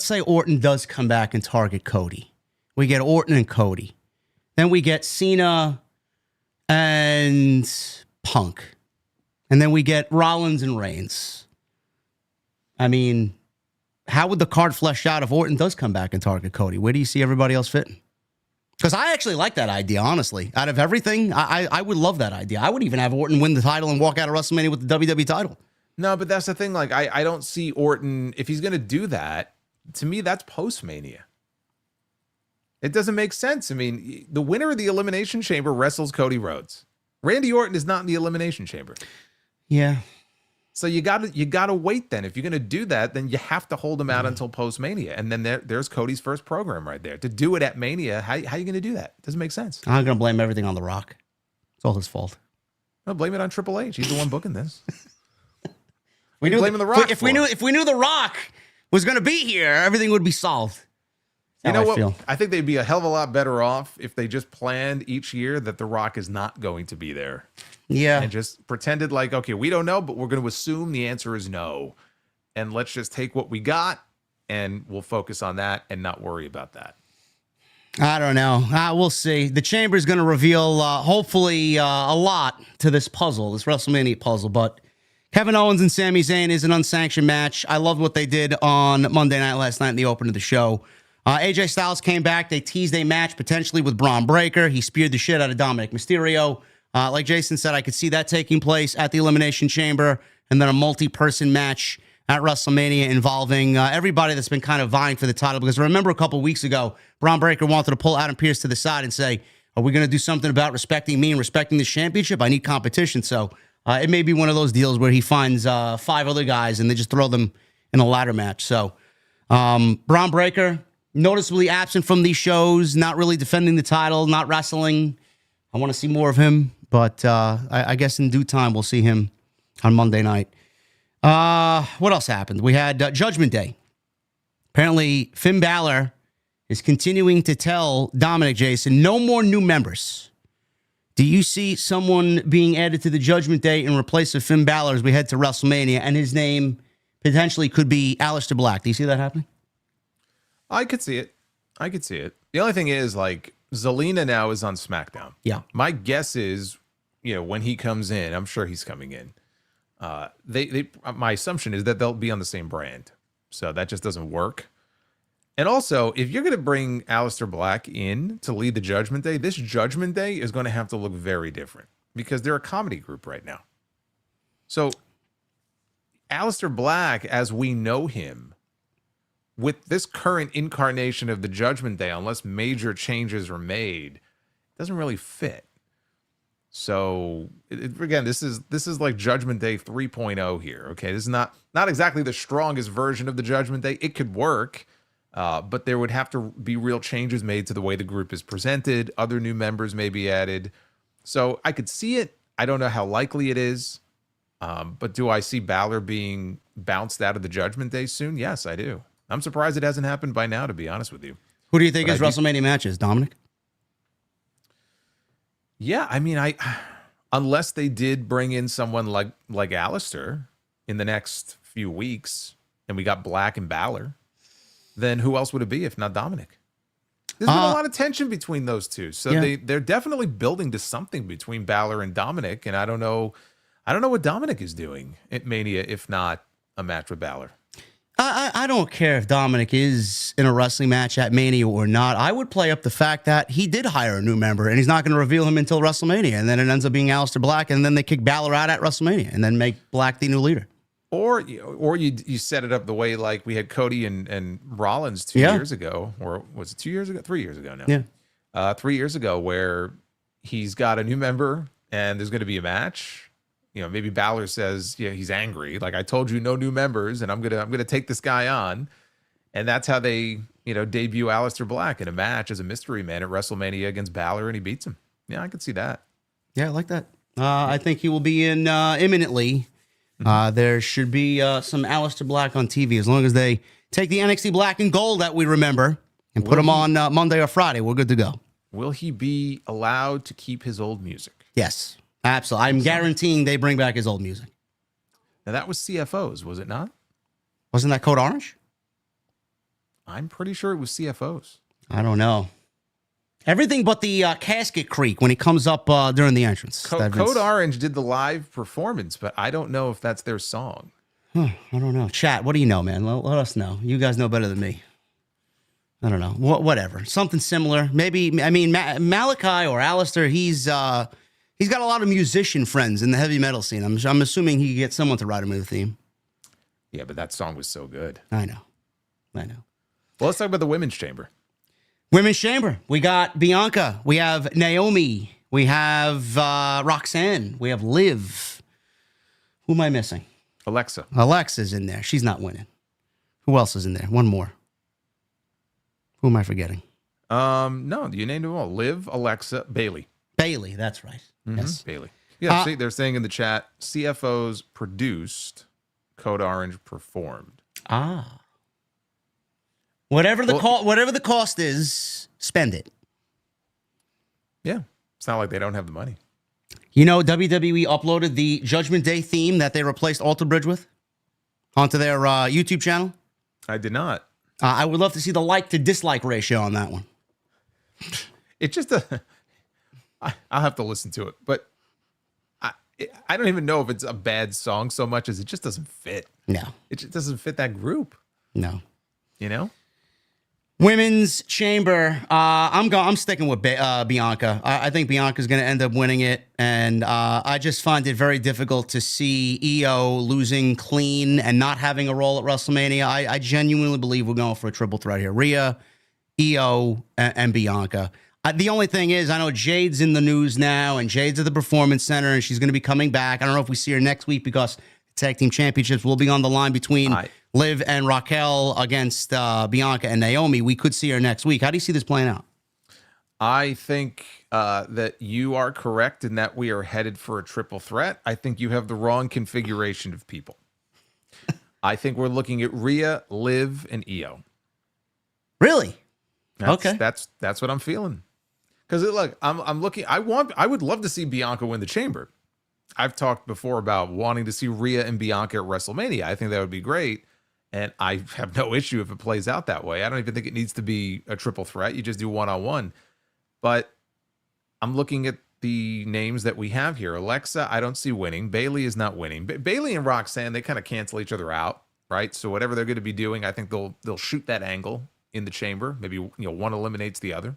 say Orton does come back and target Cody. We get Orton and Cody. Then we get Cena and Punk. And then we get Rollins and Reigns. I mean, how would the card flesh out if Orton does come back and target Cody? Where do you see everybody else fitting? Because I actually like that idea, honestly. Out of everything, I would love that idea. I would even have Orton win the title and walk out of WrestleMania with the WWE title. No, but that's the thing. Like, I don't see Orton, if he's going to do that, to me, that's post-Mania. It doesn't make sense. I mean, the winner of the Elimination Chamber wrestles Cody Rhodes. Randy Orton is not in the Elimination Chamber. Yeah. So you gotta wait then. If you're going to do that, then you have to hold him out until post-Mania. And then there's Cody's first program right there. To do it at Mania, how are you going to do that? It doesn't make sense. I'm going to blame everything on The Rock. It's all his fault. No, blame it on Triple H. He's the one booking this. We knew blaming The Rock. If we knew The Rock was going to be here, everything would be solved. You know what? I think they'd be a hell of a lot better off if they just planned each year that The Rock is not going to be there. Yeah. And just pretended like, okay, we don't know, but we're going to assume the answer is no. And let's just take what we got and we'll focus on that and not worry about that. I don't know. We'll see. The Chamber is going to reveal, hopefully, a lot to this puzzle, this WrestleMania puzzle. But Kevin Owens and Sami Zayn is an unsanctioned match. I loved what they did on Monday night last night in the open of the show. AJ Styles came back. They teased a match potentially with Braun Breaker. He speared the shit out of Dominic Mysterio. Like Jason said, I could see that taking place at the Elimination Chamber, and then a multi-person match at WrestleMania involving everybody that's been kind of vying for the title. Because remember a couple weeks ago, Braun Breaker wanted to pull Adam Pearce to the side and say, are we going to do something about respecting me and respecting this championship? I need competition. So it may be one of those deals where he finds 5 other guys and they just throw them in a ladder match. So Braun Breaker, noticeably absent from these shows, not really defending the title, not wrestling. I want to see more of him, but I guess in due time we'll see him on Monday night. What else happened? We had Judgment Day. Apparently, Finn Balor is continuing to tell Dominic, Jason, no more new members. Do you see someone being added to the Judgment Day in replace of Finn Balor as we head to WrestleMania, and his name potentially could be Aleister Black? Do you see that happening? I could see it. The only thing is, like, Zelina now is on SmackDown. Yeah. My guess is, when he comes in, I'm sure he's coming in. My assumption is that they'll be on the same brand. So that just doesn't work. And also, if you're going to bring Aleister Black in to lead the Judgment Day, this Judgment Day is going to have to look very different because they're a comedy group right now. So Aleister Black, as we know him, with this current incarnation of the Judgment Day, unless major changes are made, doesn't really fit. So again, this is like Judgment Day 3.0 here. Okay, this is not exactly the strongest version of the Judgment Day. It could work, but there would have to be real changes made to the way the group is presented. Other new members may be added. So I could see it. I don't know how likely it is. But do I see Balor being bounced out of the Judgment Day soon? Yes, I do. I'm surprised it hasn't happened by now, to be honest with you. Who do you think his WrestleMania matches, Dominic? Yeah, I mean, unless they did bring in someone like Aleister in the next few weeks, and we got Black and Balor, then who else would it be if not Dominic? There's been a lot of tension between those two. So they're definitely building to something between Balor and Dominic. And I don't know what Dominic is doing at Mania, if not a match with Balor. I don't care if Dominic is in a wrestling match at Mania or not. I would play up the fact that he did hire a new member, and he's not going to reveal him until WrestleMania. And then it ends up being Aleister Black, and then they kick Balor out at WrestleMania, and then make Black the new leader. Or you set it up the way like we had Cody and Rollins 2 years ago, or was it 2 years ago? 3 years ago now. Yeah. 3 years ago, where he's got a new member and there's going to be a match. Maybe Balor says, he's angry. Like, I told you, no new members, and I'm gonna take this guy on. And that's how they, debut Aleister Black in a match as a mystery man at WrestleMania against Balor, and he beats him. Yeah, I could see that. Yeah, I like that. I think he will be in imminently. There should be some Aleister Black on TV as long as they take the NXT Black and Gold that we remember and put him on Monday or Friday. We're good to go. Will he be allowed to keep his old music? Yes, absolutely. I'm guaranteeing they bring back his old music. Now, that was CFOs, was it not? Wasn't that Code Orange? I'm pretty sure it was CFOs. I don't know. Everything but the casket creak when he comes up during the entrance. Code Orange did the live performance, but I don't know if that's their song. I don't know. Chat, what do you know, man? Let us know. You guys know better than me. I don't know. Whatever. Something similar. Maybe, I mean, Malachi or Aleister, he's got a lot of musician friends in the heavy metal scene. I'm assuming he could get someone to write him a theme. Yeah, but that song was so good. I know. Well, let's talk about the Women's Chamber. Women's Chamber. We got Bianca. We have Naomi. We have Roxanne. We have Liv. Who am I missing? Alexa's in there. She's not winning. Who else is in there? One more. Who am I forgetting? No, you named them all. Liv, Alexa, Bailey. Bailey, that's right. Yes. Bailey. Yeah, see, they're saying in the chat, CFOs produced, Code Orange performed. Whatever the cost is, spend it. Yeah. It's not like they don't have the money. WWE uploaded the Judgment Day theme that they replaced Alter Bridge with onto their YouTube channel. I did not. I would love to see the like to dislike ratio on that one. It just, I'll have to listen to it, but I don't even know if it's a bad song so much as it just doesn't fit. No. It just doesn't fit that group. No. Women's Chamber. I'm sticking with Bianca. I think Bianca's going to end up winning it, and I just find it very difficult to see EO losing clean and not having a role at WrestleMania. I genuinely believe we're going for a triple threat here: Rhea, EO, and Bianca. The only thing is, I know Jade's in the news now, and Jade's at the Performance Center, and she's going to be coming back. I don't know if we see her next week because tag team championships will be on the line between Liv and Raquel against Bianca and Naomi. We could see her next week. How do you see this playing out? I think that you are correct in that we are headed for a triple threat. I think you have the wrong configuration of people. I think we're looking at Rhea, Liv, and EO. Really? Okay. That's what I'm feeling. Because look, I'm looking. I would love to see Bianca win the Chamber. I've talked before about wanting to see Rhea and Bianca at WrestleMania. I think that would be great. And I have no issue if it plays out that way. I don't even think it needs to be a triple threat. You just do one-on-one. But I'm looking at the names that we have here. Alexa, I don't see winning. Bailey is not winning. Bailey and Roxanne, they kind of cancel each other out, right? So whatever they're going to be doing, I think they'll shoot that angle in the Chamber. Maybe one eliminates the other.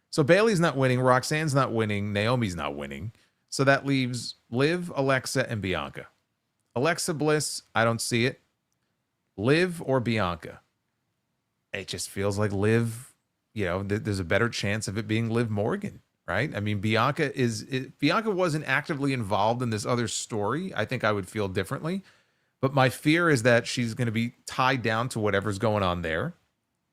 So Bailey's not winning. Roxanne's not winning. Naomi's not winning. So that leaves Liv, Alexa, and Bianca. Alexa Bliss, I don't see it. Liv or Bianca. It just feels like Liv, there's a better chance of it being Liv Morgan, right? I mean, Bianca wasn't actively involved in this other story. I think I would feel differently. But my fear is that she's going to be tied down to whatever's going on there.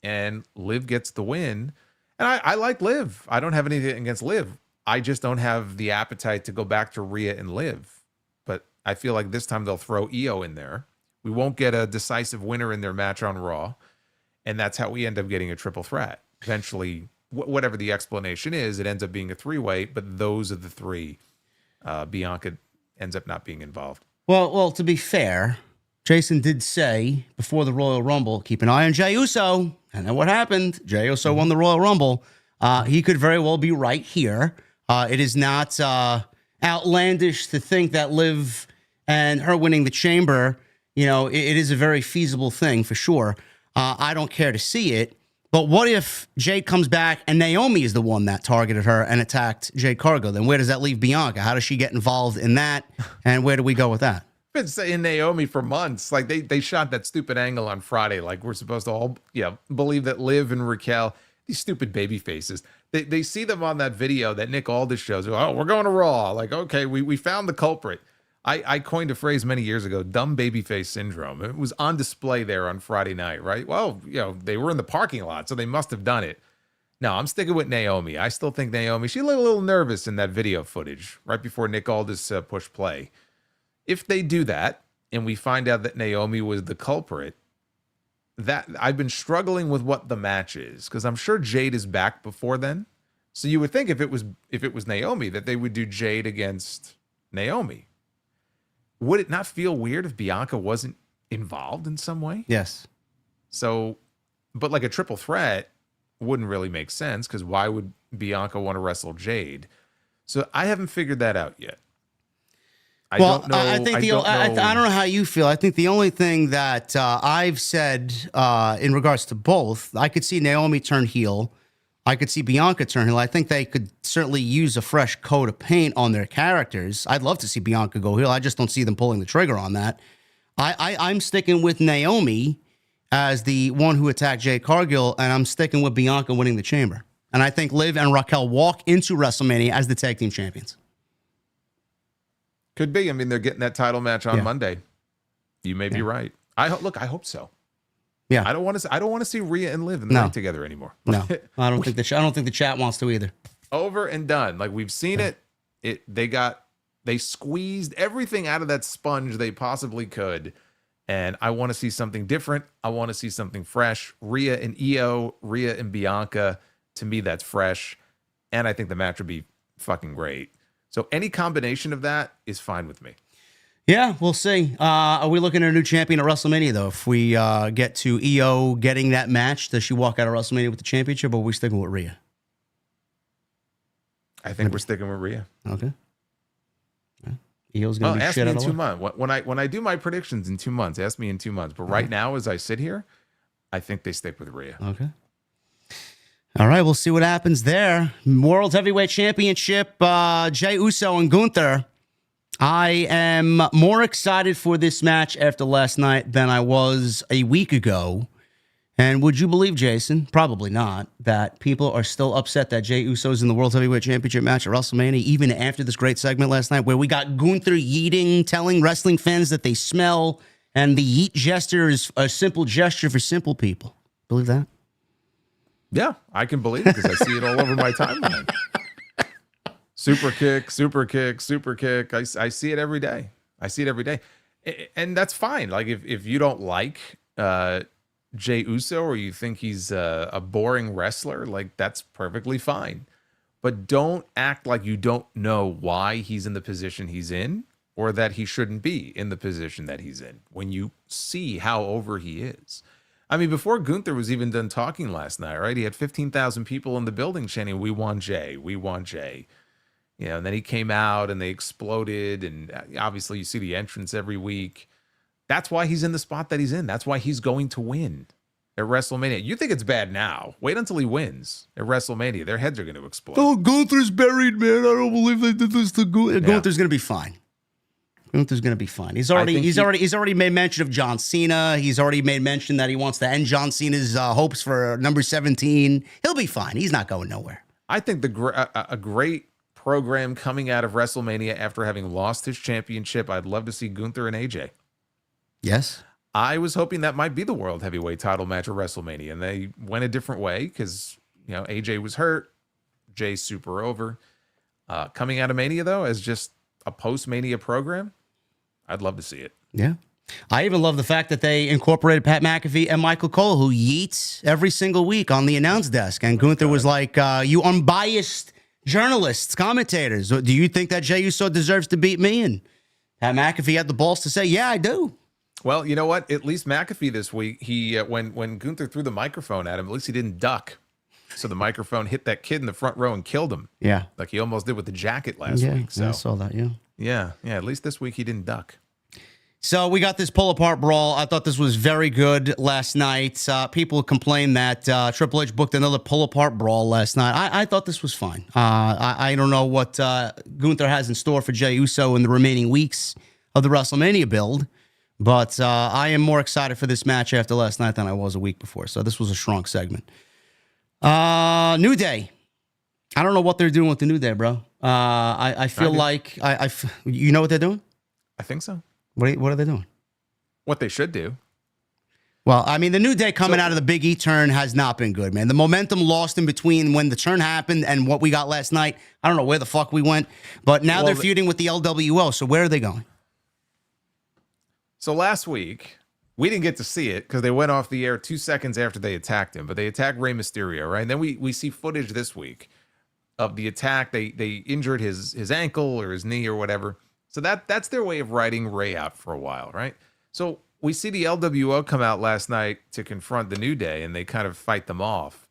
And Liv gets the win. And I like Liv. I don't have anything against Liv. I just don't have the appetite to go back to Rhea and Liv. But I feel like this time they'll throw EO in there. We won't get a decisive winner in their match on Raw. And that's how we end up getting a triple threat. Eventually, whatever the explanation is, it ends up being a three-way. But those are the three. Bianca ends up not being involved. Well, to be fair, Jason did say before the Royal Rumble, keep an eye on Jey Uso. And then what happened? Jey Uso won the Royal Rumble. He could very well be right here. It is not outlandish to think that Liv and her winning the Chamber, it is a very feasible thing for sure. I don't care to see it. But what if Jade comes back and Naomi is the one that targeted her and attacked Jade Cargill? Then where does that leave Bianca? How does she get involved in that? And where do we go with that? I've been saying Naomi for months. Like they shot that stupid angle on Friday. Like we're supposed to all believe that Liv and Raquel, these stupid baby faces, they see them on that video that Nick Aldis shows. Oh, we're going to Raw. Like, okay, we found the culprit. I coined a phrase many years ago, dumb babyface syndrome. It was on display there on Friday night, right? Well, they were in the parking lot, so they must have done it. No, I'm sticking with Naomi. I still think Naomi, she looked a little nervous in that video footage right before Nick Aldis pushed play. If they do that, and we find out that Naomi was the culprit, that I've been struggling with what the match is, because I'm sure Jade is back before then. So you would think if it was Naomi, that they would do Jade against Naomi. Would it not feel weird if Bianca wasn't involved in some way? Yes. So, but like a triple threat wouldn't really make sense, because why would Bianca want to wrestle Jade? So I haven't figured that out yet. I don't know. I don't know how you feel. I think the only thing that I've said in regards to both, I could see Naomi turn heel. I could see Bianca turn heel. I think they could certainly use a fresh coat of paint on their characters. I'd love to see Bianca go heel. I just don't see them pulling the trigger on that. I'm sticking with Naomi as the one who attacked Jade Cargill, and I'm sticking with Bianca winning the Chamber. And I think Liv and Raquel walk into WrestleMania as the tag team champions. Could be. I mean, they're getting that title match on Monday. You may be right. I hope so. Yeah, I don't want to see Rhea and Liv in the ring together anymore. No, I don't think the chat wants to either. Over and done. Like we've seen it. They squeezed everything out of that sponge they possibly could, and I want to see something different. I want to see something fresh. Rhea and Io, Rhea and Bianca. To me, that's fresh, and I think the match would be fucking great. So any combination of that is fine with me. Yeah, we'll see. Are we looking at a new champion at WrestleMania, though? If we get to Io getting that match, does she walk out of WrestleMania with the championship, or are we sticking with Rhea? I think we're sticking with Rhea. Okay. Io's going to be shit out of luck. Ask me in 2 months. When I do my predictions in 2 months, ask me in 2 months. But right now, as I sit here, I think they stick with Rhea. Okay. All right, we'll see what happens there. World Heavyweight Championship, Jey Uso and Gunther. I am more excited for this match after last night than I was a week ago. And would you believe, Jason, probably not, that people are still upset that Jey Uso's in the World Heavyweight Championship match at WrestleMania, even after this great segment last night where we got Gunther yeeting, telling wrestling fans that they smell, and the yeet gesture is a simple gesture for simple people. Believe that? Yeah, I can believe it because I see it all over my timeline. Super kick, super kick, super kick. I see it every day. I see it every day. And that's fine. Like if you don't like Jey Uso or you think he's a boring wrestler, like that's perfectly fine. But don't act like you don't know why he's in the position he's in or that he shouldn't be in the position that he's in when you see how over he is. I mean, before Gunther was even done talking last night, right? He had 15,000 people in the building chanting, "We want Jey, we want Jey." You know, and then he came out and they exploded. And obviously you see the entrance every week. That's why he's in the spot that he's in. That's why he's going to win at WrestleMania. You think it's bad now. Wait until he wins at WrestleMania. Their heads are going to explode. Oh, Gunther's buried, man. I don't believe they did this to Gunther. Yeah. Gunther's going to be fine. Gunther's going to be fine. He's already made mention of John Cena. He's already made mention that he wants to end John Cena's hopes for number 17. He'll be fine. He's not going nowhere. I think a great program coming out of WrestleMania after having lost his championship. I'd love to see Gunther and AJ. Yes. I was hoping that might be the World Heavyweight title match at WrestleMania, and they went a different way because, AJ was hurt. Jay's super over. Coming out of Mania, though, as just a post-Mania program, I'd love to see it. Yeah. I even love the fact that they incorporated Pat McAfee and Michael Cole, who yeets every single week on the announce desk. And Gunther was like, you unbiased journalists, commentators, do you think that Jey Uso deserves to beat me? And Pat McAfee had the balls to say, yeah, I do. Well, you know what? At least McAfee this week, he when Gunther threw the microphone at him, at least he didn't duck. So the microphone hit that kid in the front row and killed him. Yeah. Like he almost did with the jacket last week. So I saw that, yeah. Yeah. At least this week he didn't duck. So we got this pull-apart brawl. I thought this was very good last night. People complained that Triple H booked another pull-apart brawl last night. I thought this was fine. I don't know what Gunther has in store for Jey Uso in the remaining weeks of the WrestleMania build, but I am more excited for this match after last night than I was a week before. So this was a strong segment. New Day. I don't know what they're doing with the New Day, bro. I feel like you know what they're doing? I think so. What are they doing? What they should do. Well, I mean, the New Day coming out of the Big E turn has not been good, man. The momentum lost in between when the turn happened and what we got last night. I don't know where the fuck we went, but now they're feuding with the LWO. So where are they going? So last week, we didn't get to see it because they went off the air 2 seconds after they attacked him, but they attacked Rey Mysterio, right? And then we see footage this week of the attack. They injured his ankle or his knee or whatever. So that's their way of riding Rey out for a while, right? So we see the LWO come out last night to confront the New Day, and they kind of fight them off.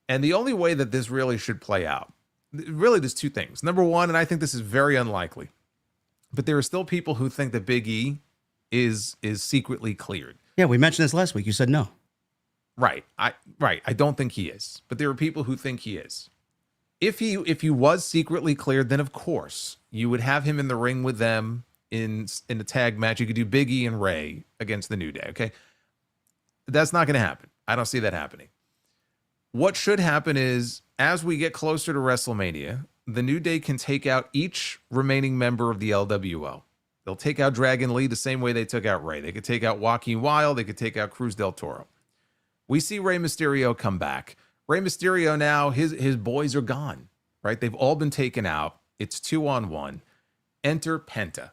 And the only way that this really should play out, really there's two things. Number one, and I think this is very unlikely, but there are still people who think that Big E is secretly cleared. Yeah, we mentioned this last week. You said no. Right. I don't think he is, but there are people who think he is. If he was secretly cleared, then of course you would have him in the ring with them in a tag match. You could do Big E and Rey against the New Day. Okay, that's not going to happen. I don't see that happening. What should happen is, as we get closer to WrestleMania, the New Day can take out each remaining member of the LWO. They'll take out Dragon Lee the same way they took out Rey. They could take out Joaquin Wilde. They could take out Cruz del Toro. We see Rey Mysterio come back. Rey Mysterio now, his boys are gone, right? They've all been taken out. It's 2-on-1. Enter Penta.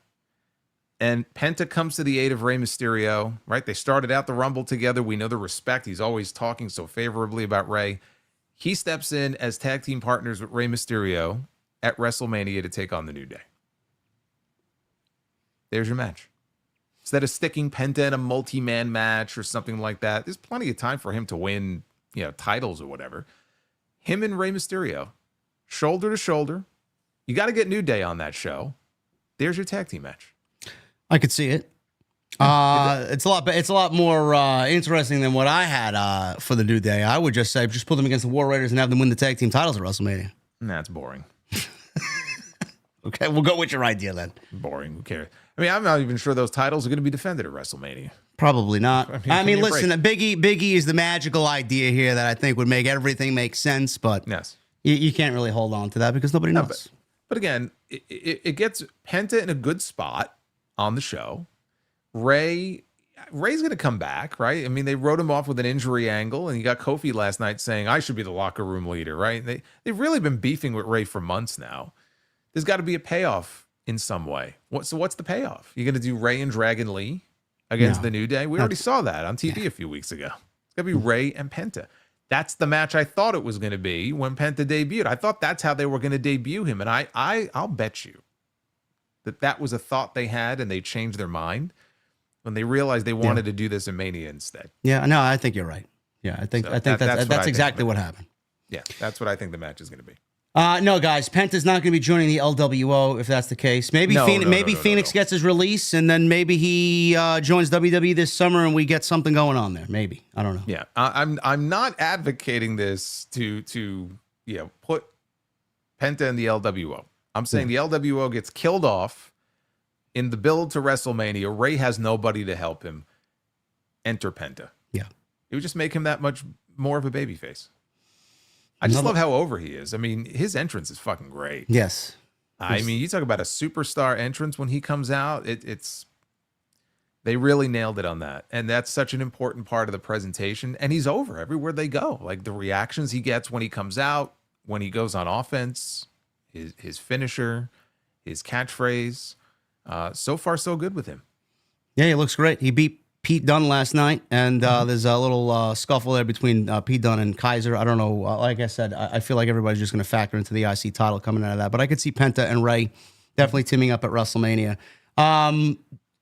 And Penta comes to the aid of Rey Mysterio, right? They started out the Rumble together. We know the respect. He's always talking so favorably about Rey. He steps in as tag team partners with Rey Mysterio at WrestleMania to take on the New Day. There's your match. Instead of sticking Penta in a multi-man match or something like that, there's plenty of time for him to win, titles or whatever. Him and Rey Mysterio, shoulder to shoulder. You got to get New Day on that show. There's your tag team match. I could see it. It's a lot more interesting than what I had for the New Day. I would just say, just put them against the War Raiders and have them win the tag team titles at WrestleMania. That's boring. Okay, we'll go with your idea then. Boring. Who cares? I mean, I'm not even sure those titles are going to be defended at WrestleMania. Probably not. I mean listen, Big E is the magical idea here that I think would make everything make sense, but yes, you can't really hold on to that because nobody knows. But again, it gets Penta in a good spot on the show. Ray's going to come back, right? I mean, they wrote him off with an injury angle, and you got Kofi last night saying, I should be the locker room leader, right? They've really been beefing with Ray for months now. There's got to be a payoff in some way. What's the payoff? You're going to do Ray and Dragon Lee against the New Day? We already saw that on TV a few weeks ago. It's going to be Ray and Penta. That's the match I thought it was going to be when Penta debuted. I thought that's how they were going to debut him, and I'll bet you that was a thought they had, and they changed their mind when they realized they wanted to do this in Mania instead. Yeah, no, I think you're right. Yeah, I think that's exactly what happened. Yeah, that's what I think the match is going to be. No, guys, Penta's not going to be joining the LWO if that's the case. Maybe Phoenix gets his release, and then maybe he joins WWE this summer, and we get something going on there. Maybe, I don't know. Yeah, I'm not advocating this to put Penta in the LWO. I'm saying the LWO gets killed off in the build to WrestleMania. Ray has nobody to help him. Enter Penta. Yeah, it would just make him that much more of a babyface. I just love how over he is. I mean, his entrance is fucking great. Yes. I mean, you talk about a superstar entrance when he comes out. They really nailed it on that. And that's such an important part of the presentation. And he's over everywhere they go. Like the reactions he gets when he comes out, when he goes on offense, his finisher, his catchphrase. So far, so good with him. Yeah, he looks great. He beat Pete Dunne last night, and there's a little scuffle there between Pete Dunne and Kaiser. I don't know. Like I said, I feel like everybody's just going to factor into the IC title coming out of that. But I could see Penta and Ray definitely teaming up at WrestleMania.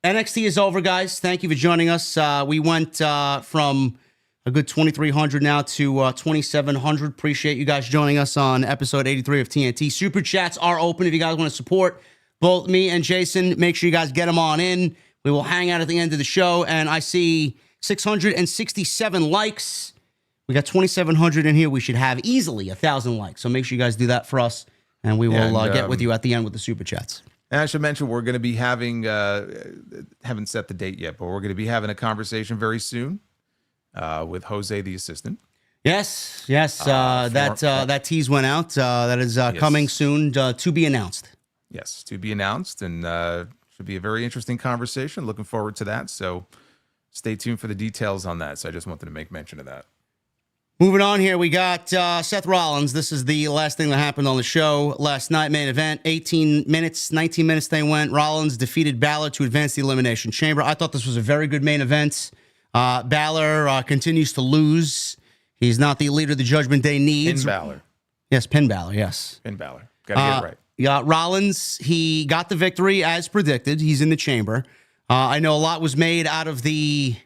NXT is over, guys. Thank you for joining us. We went from a good 2,300 now to 2,700. Appreciate you guys joining us on episode 83 of TNT. Super chats are open if you guys want to support both me and Jason. Make sure you guys get them on in. We will hang out at the end of the show, and I see 667 likes. We got 2,700 in here. We should have easily 1,000 likes. So make sure you guys do that for us, and we will get with you at the end with the super chats. And I should mention we're going to be having, haven't set the date yet, but we're going to be having a conversation very soon with Jose, the assistant. Yes. That tease went out. That is coming soon to be announced. Yes, to be announced, and should be a very interesting conversation. Looking forward to that. So stay tuned for the details on that. So I just wanted to make mention of that. Moving on here, we got Seth Rollins. This is the last thing that happened on the show last night. Main event, 19 minutes they went. Rollins defeated Balor to advance the Elimination Chamber. I thought this was a very good main event. Balor continues to lose. He's not the leader the Judgment Day needs. Finn Balor. Yes, Finn Balor, yes. Finn Balor. Got to get it right. Yeah, Rollins, he got the victory as predicted. He's in the chamber. I know a lot was made out of the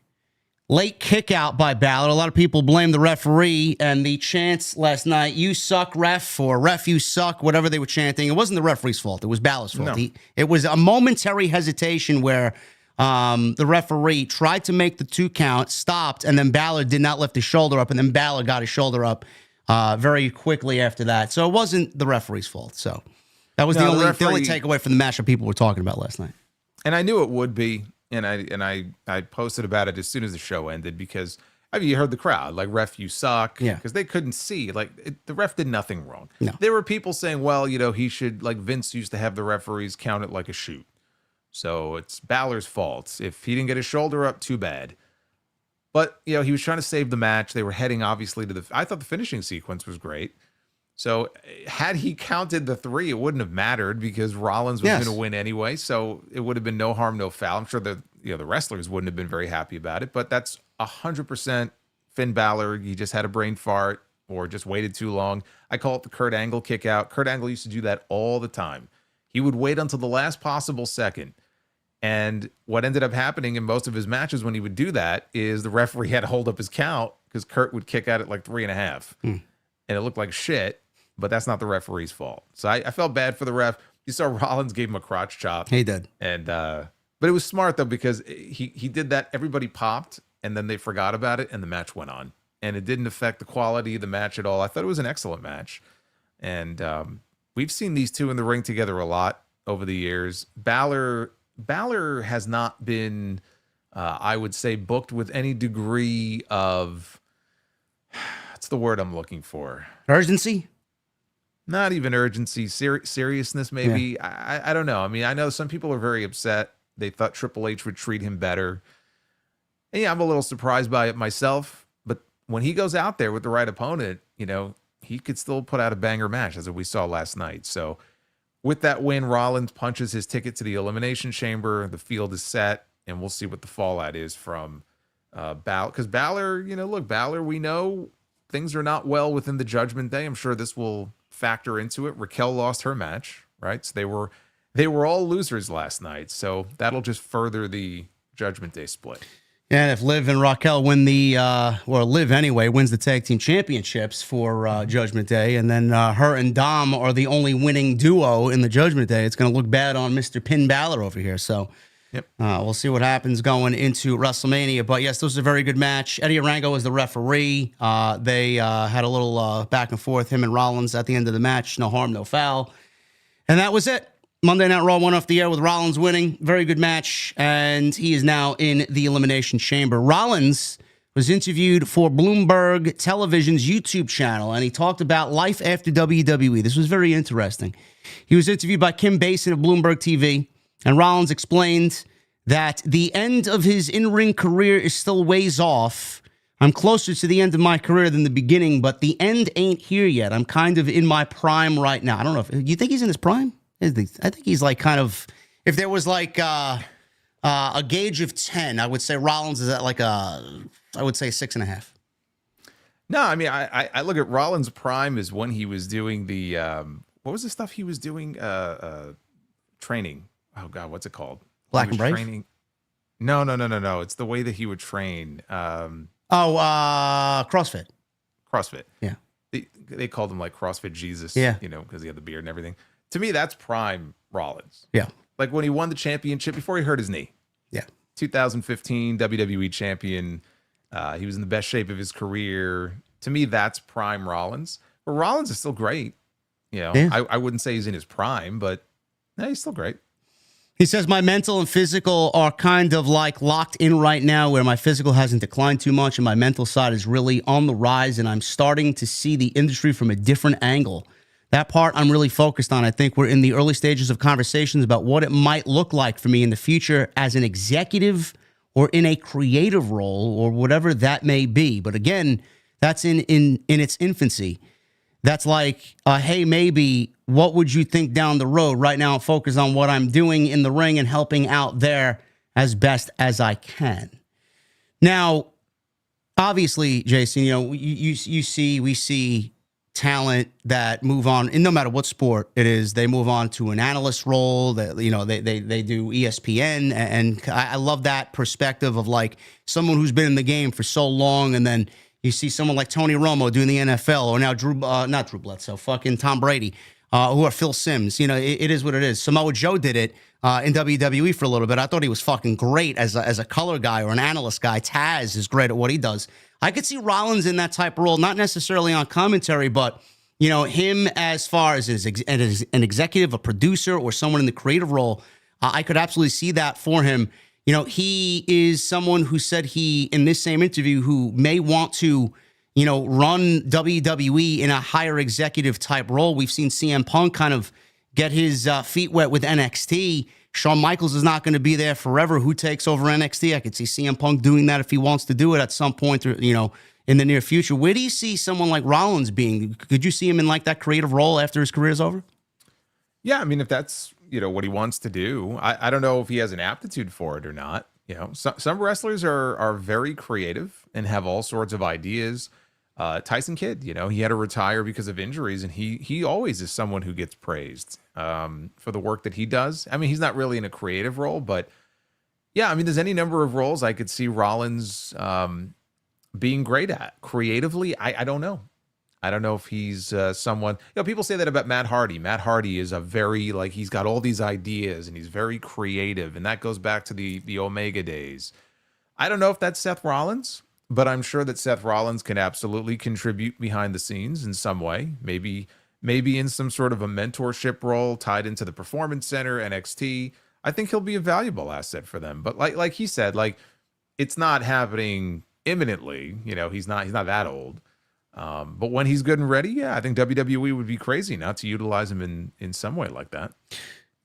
late kick out by Balor. A lot of people blame the referee and the chants last night, "You suck, ref," or "Ref, you suck," whatever they were chanting. It wasn't the referee's fault. It was Balor's fault. No. It was a momentary hesitation where the referee tried to make the 2 count, stopped, and then Balor did not lift his shoulder up, and then Balor got his shoulder up very quickly after that. So it wasn't the referee's fault. So that was the only takeaway from the match that people were talking about last night. And I knew it would be. And I posted about it as soon as the show ended because you heard the crowd like, "Ref, you suck," because they couldn't see the ref did nothing wrong. No. There were people saying, well, he should, like Vince used to have the referees count it like a shoot, so it's Balor's fault if he didn't get his shoulder up. Too bad. But he was trying to save the match. They were heading obviously to I thought the finishing sequence was great. So had he counted the 3, it wouldn't have mattered because Rollins was going to win anyway. So it would have been no harm, no foul. I'm sure the wrestlers wouldn't have been very happy about it, but that's 100% Finn Balor. He just had a brain fart or just waited too long. I call it the Kurt Angle kick out. Kurt Angle used to do that all the time. He would wait until the last possible second. And what ended up happening in most of his matches when he would do that is the referee had to hold up his count because Kurt would kick out at like 3.5. And it looked like shit. But that's not the referee's fault. So I felt bad for the ref. You saw Rollins gave him a crotch chop. He did. And but it was smart though because he did that. Everybody popped and then they forgot about it and the match went on. And it didn't affect the quality of the match at all. I thought it was an excellent match. And we've seen these two in the ring together a lot over the years. Balor has not been, I would say, booked with any degree of, what's the word I'm looking for? Urgency? Not even urgency, seriousness, maybe. Yeah. I don't know. I mean, I know some people are very upset. They thought Triple H would treat him better. And yeah, I'm a little surprised by it myself. But when he goes out there with the right opponent, he could still put out a banger match, as we saw last night. So with that win, Rollins punches his ticket to the Elimination Chamber. The field is set, and we'll see what the fallout is from Balor. Because Balor, Balor, we know things are not well within the Judgment Day. I'm sure this will factor into it. Raquel lost her match, right? So they were all losers last night. So that'll just further the Judgment Day split. Yeah, and if Liv and Raquel win Liv anyway wins the tag team championships for Judgment Day, and then her and Dom are the only winning duo in the Judgment Day, it's going to look bad on Mr. Pin Balor over here. So we'll see what happens going into WrestleMania. But yes, this was a very good match. Eddie Arango was the referee. They had a little back and forth, him and Rollins at the end of the match. No harm, no foul. And that was it. Monday Night Raw went off the air with Rollins winning. Very good match. And he is now in the Elimination Chamber. Rollins was interviewed for Bloomberg Television's YouTube channel, and he talked about life after WWE. This was very interesting. He was interviewed by Kim Basin of Bloomberg TV. And Rollins explained that the end of his in-ring career is still ways off. I'm closer to the end of my career than the beginning, but the end ain't here yet. I'm kind of in my prime right now. I don't know if you think he's in his prime? I think he's like kind of, if there was like a gauge of 10, I would say Rollins is at like I would say 6.5. No, I mean, I look at Rollins' prime is when he was doing the, what was the stuff he was doing? Training. Oh God, what's it called? Black and Brave? Training. No. It's the way that he would train. CrossFit. CrossFit. Yeah. They called him like CrossFit Jesus, Yeah. because he had the beard and everything. To me, that's prime Rollins. Yeah. Like when he won the championship before he hurt his knee. Yeah. 2015 WWE champion. He was in the best shape of his career. To me, that's prime Rollins. But Rollins is still great. I wouldn't say he's in his prime, but he's still great. He says, my mental and physical are kind of like locked in right now, where my physical hasn't declined too much and my mental side is really on the rise, and I'm starting to see the industry from a different angle. That part I'm really focused on. I think we're in the early stages of conversations about what it might look like for me in the future as an executive or in a creative role or whatever that may be. But again, that's in its infancy. That's like, hey, maybe what would you think down the road? Right now, I'm focused on what I'm doing in the ring and helping out there as best as I can. Now, obviously, Jason, we see talent that move on, and no matter what sport it is, they move on to an analyst role. That they do ESPN, and I love that perspective of like someone who's been in the game for so long, and then you see someone like Tony Romo doing the NFL, or now not Drew Bledsoe, fucking Tom Brady, who are Phil Simms. It is what it is. Samoa Joe did it in WWE for a little bit. I thought he was fucking great as a color guy or an analyst guy. Taz is great at what he does. I could see Rollins in that type of role, not necessarily on commentary, but him as far as an executive, a producer, or someone in the creative role. I could absolutely see that for him. He is someone who said in this same interview, who may want to, run WWE in a higher executive type role. We've seen CM Punk kind of get his feet wet with NXT. Shawn Michaels is not going to be there forever. Who takes over NXT? I could see CM Punk doing that if he wants to do it at some point, in the near future. Where do you see someone like Rollins being? Could you see him in like that creative role after his career is over? Yeah, I mean, if that's what he wants to do, I don't know if he has an aptitude for it or not. Some wrestlers are very creative and have all sorts of ideas. Tyson Kidd, he had to retire because of injuries, and he always is someone who gets praised for the work that he does. I mean, he's not really in a creative role, but yeah, I mean, there's any number of roles I could see Rollins being great at. Creatively, I don't know. I don't know if he's someone, people say that about Matt Hardy. Matt Hardy is a very, he's got all these ideas and he's very creative. And that goes back to the Omega days. I don't know if that's Seth Rollins, but I'm sure that Seth Rollins can absolutely contribute behind the scenes in some way. Maybe in some sort of a mentorship role tied into the Performance Center, NXT. I think he'll be a valuable asset for them. But like he said, it's not happening imminently. He's not that old. But when he's good and ready, yeah, I think WWE would be crazy not to utilize him in some way like that.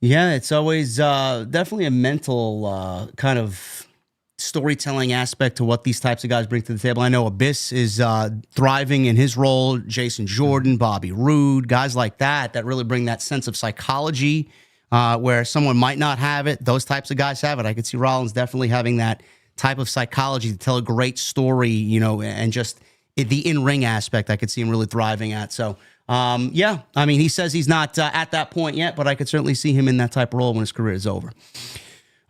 Yeah, it's always definitely a mental kind of storytelling aspect to what these types of guys bring to the table. I know Abyss is thriving in his role, Jason Jordan, Bobby Roode, guys like that really bring that sense of psychology where someone might not have it. Those types of guys have it. I could see Rollins definitely having that type of psychology to tell a great story, and just the in-ring aspect I could see him really thriving at. So, yeah, I mean, he says he's not at that point yet, but I could certainly see him in that type of role when his career is over.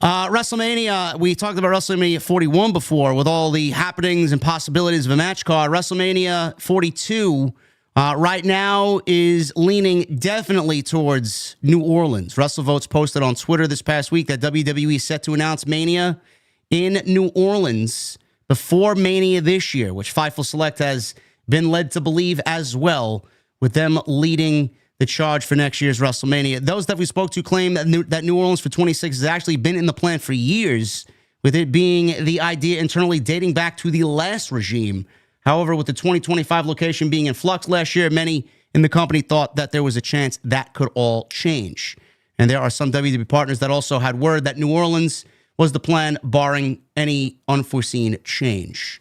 WrestleMania, we talked about WrestleMania 41 before with all the happenings and possibilities of a match card. WrestleMania 42 right now is leaning definitely towards New Orleans. WrestleVotes posted on Twitter this past week that WWE is set to announce Mania in New Orleans before Mania this year, which Fightful Select has been led to believe as well, with them leading the charge for next year's WrestleMania. Those that we spoke to claim that New Orleans for 26 has actually been in the plan for years, with it being the idea internally dating back to the last regime. However, with the 2025 location being in flux last year, many in the company thought that there was a chance that could all change. And there are some WWE partners that also had word that New Orleans was the plan, barring any unforeseen change.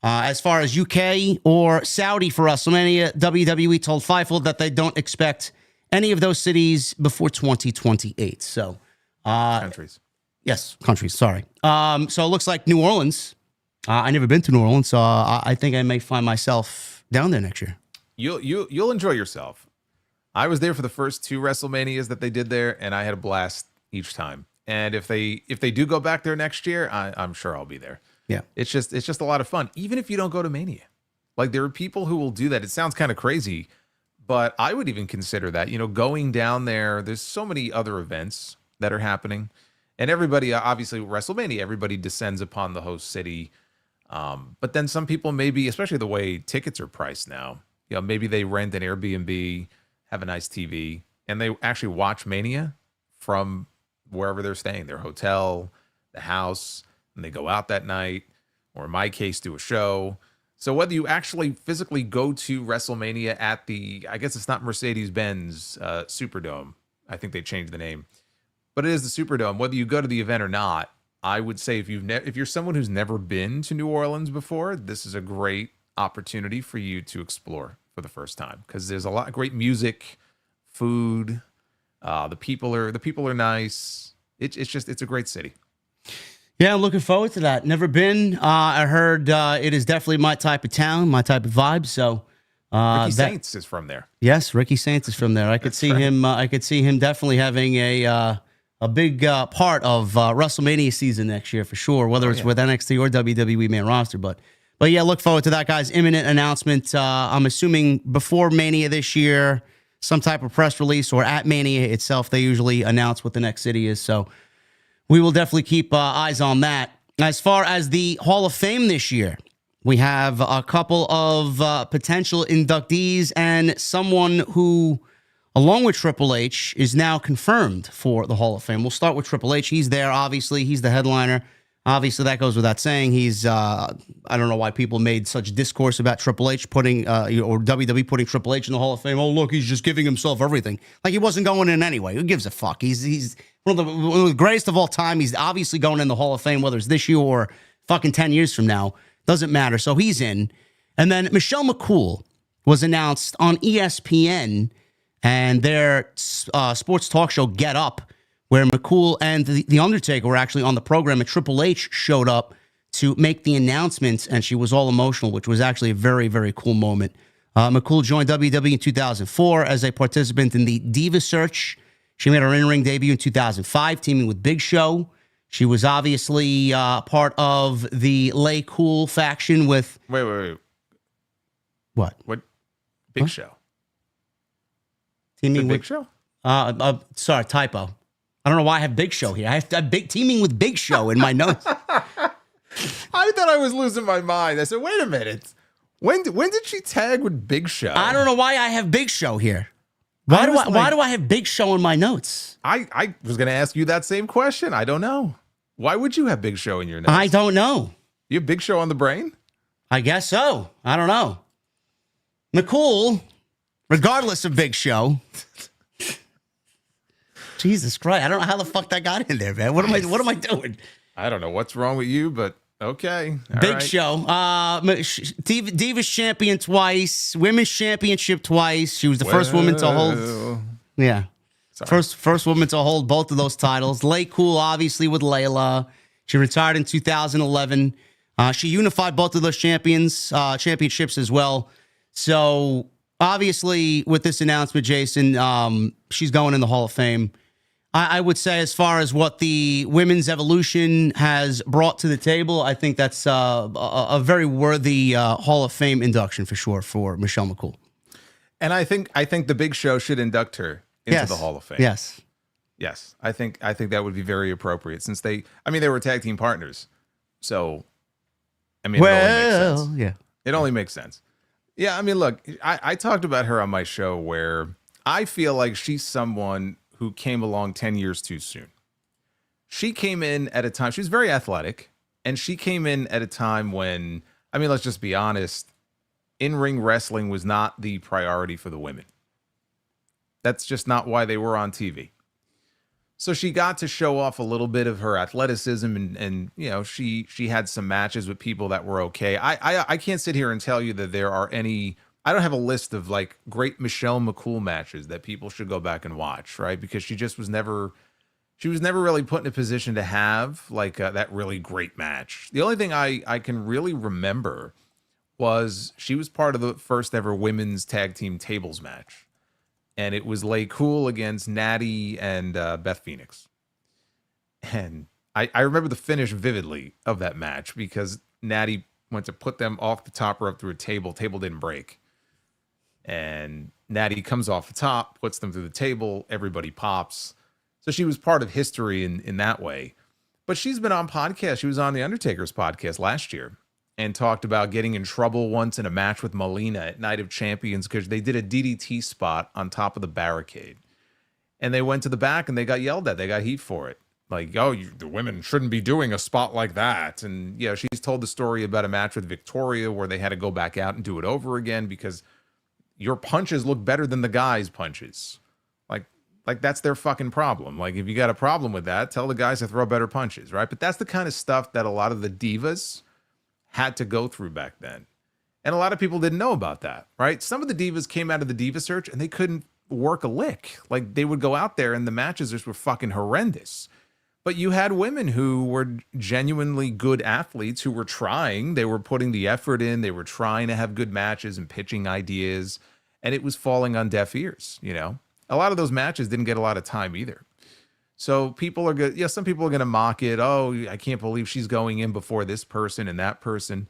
As far as UK or Saudi for WrestleMania, WWE told Fightful that they don't expect any of those cities before 2028. So, countries. Yes, countries. Sorry. So it looks like New Orleans. I never been to New Orleans, so I think I may find myself down there next year. You'll enjoy yourself. I was there for the first two WrestleManias that they did there, and I had a blast each time. And if they do go back there next year, I'm sure I'll be there. Yeah. It's just a lot of fun, even if you don't go to Mania. Like, there are people who will do that. It sounds kind of crazy, but I would even consider that, going down there. There's so many other events that are happening, and everybody, obviously WrestleMania, everybody descends upon the host city. But then some people, maybe, especially the way tickets are priced now, maybe they rent an Airbnb, have a nice TV, and they actually watch Mania from wherever they're staying, their hotel, the house, and they go out that night, or in my case, do a show. So whether you actually physically go to WrestleMania at I guess it's not Mercedes-Benz Superdome. I think they changed the name, but it is the Superdome. Whether you go to the event or not, I would say if you're someone who's never been to New Orleans before, this is a great opportunity for you to explore for the first time, because there's a lot of great music, food. The people are nice. It's a great city. Yeah, I'm looking forward to that. Never been. I heard it is definitely my type of town, my type of vibe. So Ricky Saints is from there. Yes, Ricky Saints is from there. I could see him. I could see him definitely having a big part of WrestleMania season next year for sure. Whether it's with NXT or WWE main roster, but yeah, look forward to that, guys. Imminent announcement. I'm assuming before Mania this year, some type of press release, or at Mania itself, they usually announce what the next city is. So we will definitely keep eyes on that. As far as the Hall of Fame this year, we have a couple of potential inductees and someone who, along with Triple H, is now confirmed for the Hall of Fame. We'll start with Triple H. He's there, obviously. He's the headliner. Obviously, that goes without saying. He's, I don't know why people made such discourse about Triple H putting, or WWE putting Triple H in the Hall of Fame. Oh, look, he's just giving himself everything. Like, he wasn't going in anyway. Who gives a fuck? He's one of the greatest of all time. He's obviously going in the Hall of Fame, whether it's this year or fucking 10 years from now. Doesn't matter. So he's in. And then Michelle McCool was announced on ESPN and their sports talk show Get Up, where McCool and the Undertaker were actually on the program, and Triple H showed up to make the announcements, and she was all emotional, which was actually a very, very cool moment. McCool joined WWE in 2004 as a participant in the Diva Search. She made her in-ring debut in 2005, teaming with Big Show. She was obviously part of the Lay Cool faction with... Wait. What? What? Big Show? Teaming with... Big Show? Sorry, typo. I don't know why I have Big Show here. I have teaming with Big Show in my notes. I thought I was losing my mind. I said, wait a minute. When did she tag with Big Show? I don't know why I have Big Show here. Why do I have Big Show in my notes? I was going to ask you that same question. I don't know. Why would you have Big Show in your notes? I don't know. You have Big Show on the brain? I guess so. I don't know. McCool, regardless of Big Show... Jesus Christ! I don't know how the fuck that got in there, man. What am I doing? I don't know what's wrong with you, but okay. Big Show, Divas champion twice, women's championship twice. She was the first woman to hold. Yeah, sorry. First woman to hold both of those titles. Lay Cool, obviously, with Layla. She retired in 2011. She unified both of those championships as well. So obviously, with this announcement, Jason, she's going in the Hall of Fame. I would say, as far as what the women's evolution has brought to the table, I think that's a very worthy Hall of Fame induction for sure for Michelle McCool. And I think the Big Show should induct her into the Hall of Fame. Yes. I think that would be very appropriate, since they were tag team partners. So, it only makes sense. Yeah. It only makes sense. Yeah, look, I talked about her on my show, where I feel like she's someone who came along 10 years too soon. She came in at a time, she's very athletic, and she came in at a time when, let's just be honest, in-ring wrestling was not the priority for the women. That's just not why they were on TV. So she got to show off a little bit of her athleticism, and she had some matches with people that were okay. I can't sit here and tell you that there are any... I don't have a list of like great Michelle McCool matches that people should go back and watch, right? Because she just was never really put in a position to have like that really great match. The only thing I can really remember was she was part of the first ever women's tag team tables match. And it was Lay Cool against Natty and Beth Phoenix. And I remember the finish vividly of that match because Natty went to put them off the top rope through a table. Table didn't break. And Natty comes off the top, puts them through the table. Everybody pops. So she was part of history in that way. But she's been on podcasts. She was on The Undertaker's podcast last year and talked about getting in trouble once in a match with Melina at Night of Champions because they did a DDT spot on top of the barricade. And they went to the back and they got yelled at. They got heat for it. Like, oh, the women shouldn't be doing a spot like that. And, yeah, she's told the story about a match with Victoria where they had to go back out and do it over again because your punches look better than the guy's punches. Like that's their fucking problem. Like, if you got a problem with that, tell the guys to throw better punches, right? But that's the kind of stuff that a lot of the divas had to go through back then. And a lot of people didn't know about that, right? Some of the divas came out of the diva search and they couldn't work a lick. Like, they would go out there and the matches just were fucking horrendous. But you had women who were genuinely good athletes who were trying. They were putting the effort in. They were trying to have good matches and pitching ideas. And it was falling on deaf ears, you know? A lot of those matches didn't get a lot of time either. So people are good. Yeah, some people are going to mock it. Oh, I can't believe she's going in before this person and that person.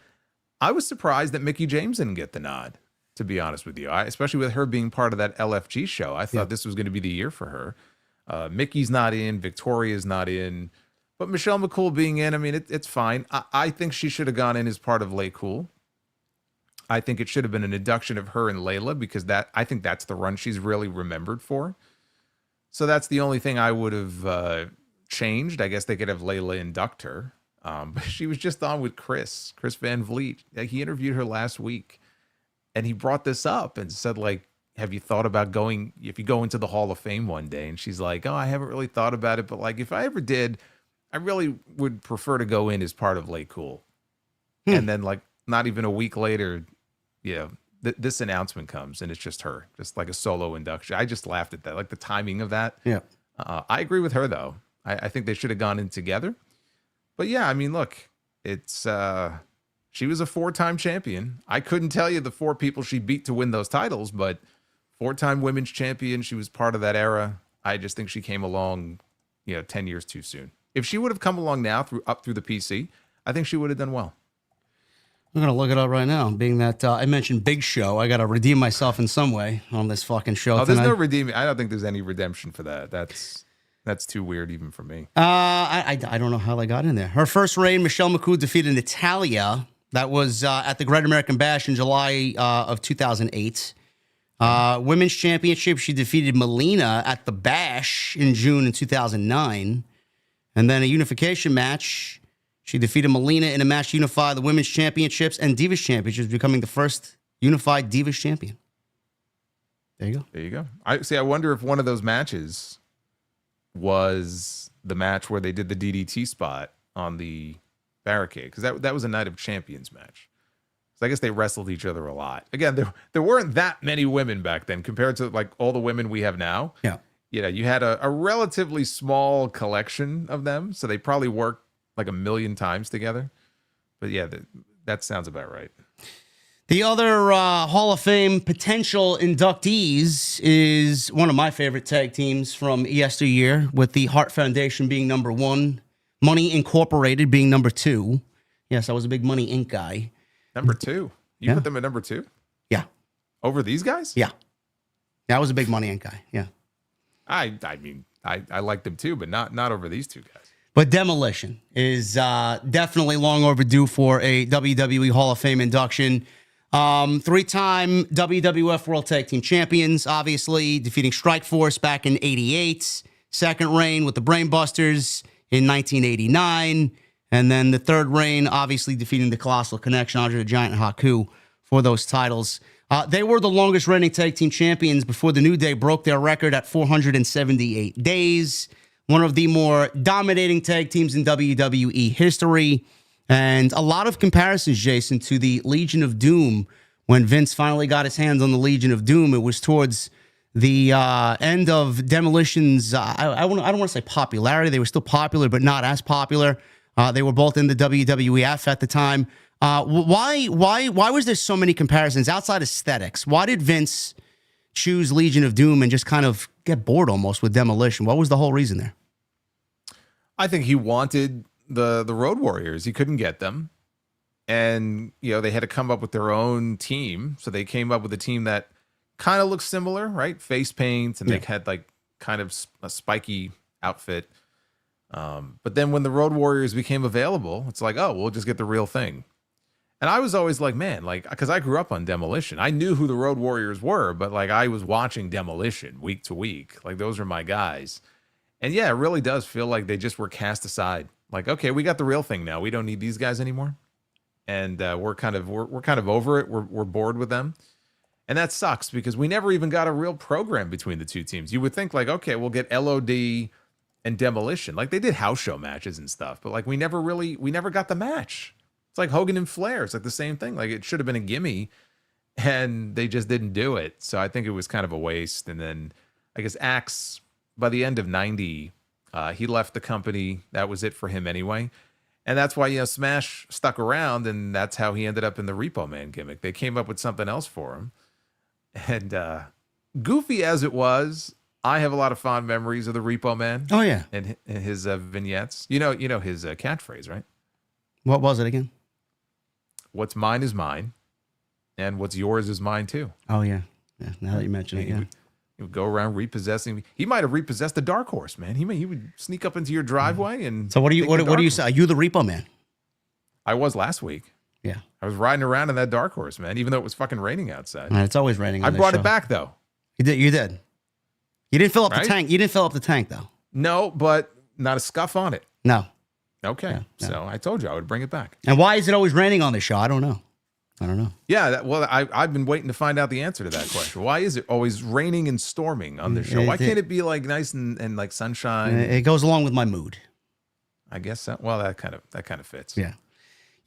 I was surprised that Mickie James didn't get the nod, to be honest with you. Especially with her being part of that LFG show. I thought this was going to be the year for her. Mickey's not in. Victoria's not in. But Michelle McCool being in, I mean, it's fine. I think she should have gone in as part of Lay Cool. I think it should have been an induction of her and Layla because I think that's the run she's really remembered for. So that's the only thing I would have changed. I guess they could have Layla induct her. But she was just on with Chris Van Vliet. He interviewed her last week and he brought this up and said, like, have you thought about going, if you go into the Hall of Fame one day? And she's like, oh, I haven't really thought about it. But like, if I ever did, I really would prefer to go in as part of Lay Cool. And then like, not even a week later, this announcement comes and it's just her, just like a solo induction. I just laughed at that, like the timing of that. Yeah. I agree with her though. I think they should have gone in together. But yeah, I mean, look, it's she was a 4-time champion. I couldn't tell you the 4 people she beat to win those titles, but 4-time women's champion. She was part of that era. I just think she came along, 10 years too soon. If she would have come along now up through the PC, I think she would have done well. I'm going to look it up right now. Being that I mentioned Big Show, I got to redeem myself in some way on this fucking show tonight. There's no redeeming. I don't think there's any redemption for that. That's too weird even for me. I don't know how they got in there. Her first reign, Michelle McCool defeated Natalya. That was at the Great American Bash in July of 2008. Women's Championship, she defeated Melina at the Bash in June in 2009. And then a unification match, she defeated Melina in a match to unify the Women's Championships and Divas Championships, becoming the first unified Divas Champion. There you go. I wonder if one of those matches was the match where they did the DDT spot on the barricade, because that was a Night of Champions match. So I guess they wrestled each other a lot. Again, there weren't that many women back then compared to like all the women we have now. Yeah. You had a relatively small collection of them, so they probably worked like 1 million times together. But yeah, that sounds about right. The other Hall of Fame potential inductees is one of my favorite tag teams from yesteryear, with the Hart Foundation being number 1, Money Incorporated being number 2. Yes, I was a big Money Inc. guy. Number 2? You put them at number 2? Yeah. Over these guys? Yeah. I was a big Money Inc. guy. Yeah. I mean, I like them too, but not over these 2 guys. But Demolition is definitely long overdue for a WWE Hall of Fame induction. 3-time WWF World Tag Team Champions, obviously, defeating Strikeforce back in 88. Second reign with the Brainbusters in 1989. And then the third reign, obviously, defeating the Colossal Connection, Andre the Giant and Haku for those titles. They were the longest reigning tag team champions before the New Day broke their record at 478 days. One of the more dominating tag teams in WWE history. And a lot of comparisons, Jason, to the Legion of Doom. When Vince finally got his hands on the Legion of Doom, it was towards the end of Demolition's, I don't want to say popularity. They were still popular, but not as popular. They were both in the WWF at the time. Why was there so many comparisons outside aesthetics? Why did Vince choose Legion of Doom and just kind of get bored almost with Demolition? What was the whole reason there? I think he wanted the Road Warriors. He couldn't get them. And, they had to come up with their own team. So they came up with a team that kind of looks similar, right? Face paint, and they had like kind of a spiky outfit. But then when the Road Warriors became available, it's like, oh, we'll just get the real thing. And I was always like, man, like, because I grew up on Demolition. I knew who the Road Warriors were, but like I was watching Demolition week to week. Like those are my guys. And yeah, it really does feel like they just were cast aside. Like, okay, we got the real thing now. We don't need these guys anymore. And we're kind of over it. We're bored with them. And that sucks because we never even got a real program between the two teams. You would think like, okay, we'll get LOD and Demolition. Like they did house show matches and stuff, but like we never got the match. It's like Hogan and Flair. It's like the same thing. Like it should have been a gimme and they just didn't do it. So I think it was kind of a waste. And then I guess Axe, by the end of 90, he left the company. That was it for him anyway. And that's why, Smash stuck around, and that's how he ended up in the Repo Man gimmick. They came up with something else for him. And goofy as it was, I have a lot of fond memories of the Repo Man. Oh, yeah. And his vignettes. You know his catchphrase, right? What was it again? What's mine is mine, and what's yours is mine too. Oh, yeah. Yeah. Now that you mention it, yeah. He would go around repossessing. He might have repossessed the Dark Horse, man. He would sneak up into your driveway and. So what do you say? Are you the Repo Man? I was last week. Yeah, I was riding around in that Dark Horse, man. Even though it was fucking raining outside. It's always raining. I brought it back though. You did. You didn't fill up the tank. You didn't fill up the tank though. No, but not a scuff on it. No. Okay, Yeah. So I told you I would bring it back. And why is it always raining on this show? I don't know. Yeah, I've been waiting to find out the answer to that question. Why is it always raining and storming on this show? Why can't it be like nice and like sunshine? It goes along with my mood. I guess so. Well, that kind of fits. Yeah.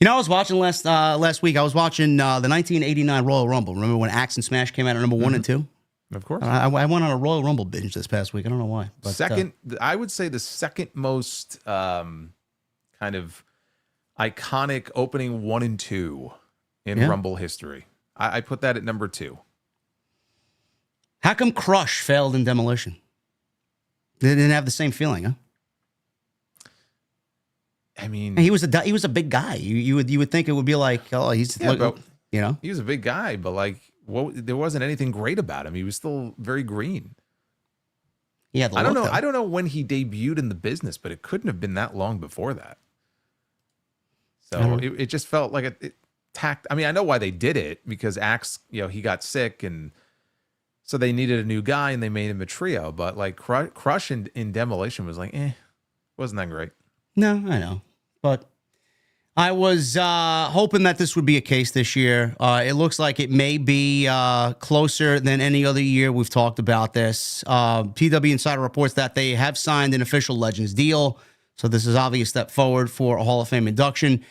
I was watching last week. I was watching the 1989 Royal Rumble. Remember when Axe and Smash came out at number 1 and 2? Of course. I went on a Royal Rumble binge this past week. I don't know why. But, I would say the second most kind of iconic opening 1 and 2 in Rumble history. I put that at number 2. How come Crush failed in Demolition? They didn't have the same feeling, huh? I mean, he was a big guy. You would think it would be like, oh, he's he was a big guy, but like, there wasn't anything great about him. He was still very green. Yeah, I don't know when he debuted in the business, but it couldn't have been that long before that. So it just felt like it tacked. I mean, I know why they did it because Axe, he got sick, and so they needed a new guy, and they made him a trio. But like Crush in Demolition was like, wasn't that great? No, I know, but I was hoping that this would be a case this year. It looks like it may be closer than any other year. We've talked about this. PW Insider reports that they have signed an official Legends deal, so this is obviously a step forward for a Hall of Fame induction.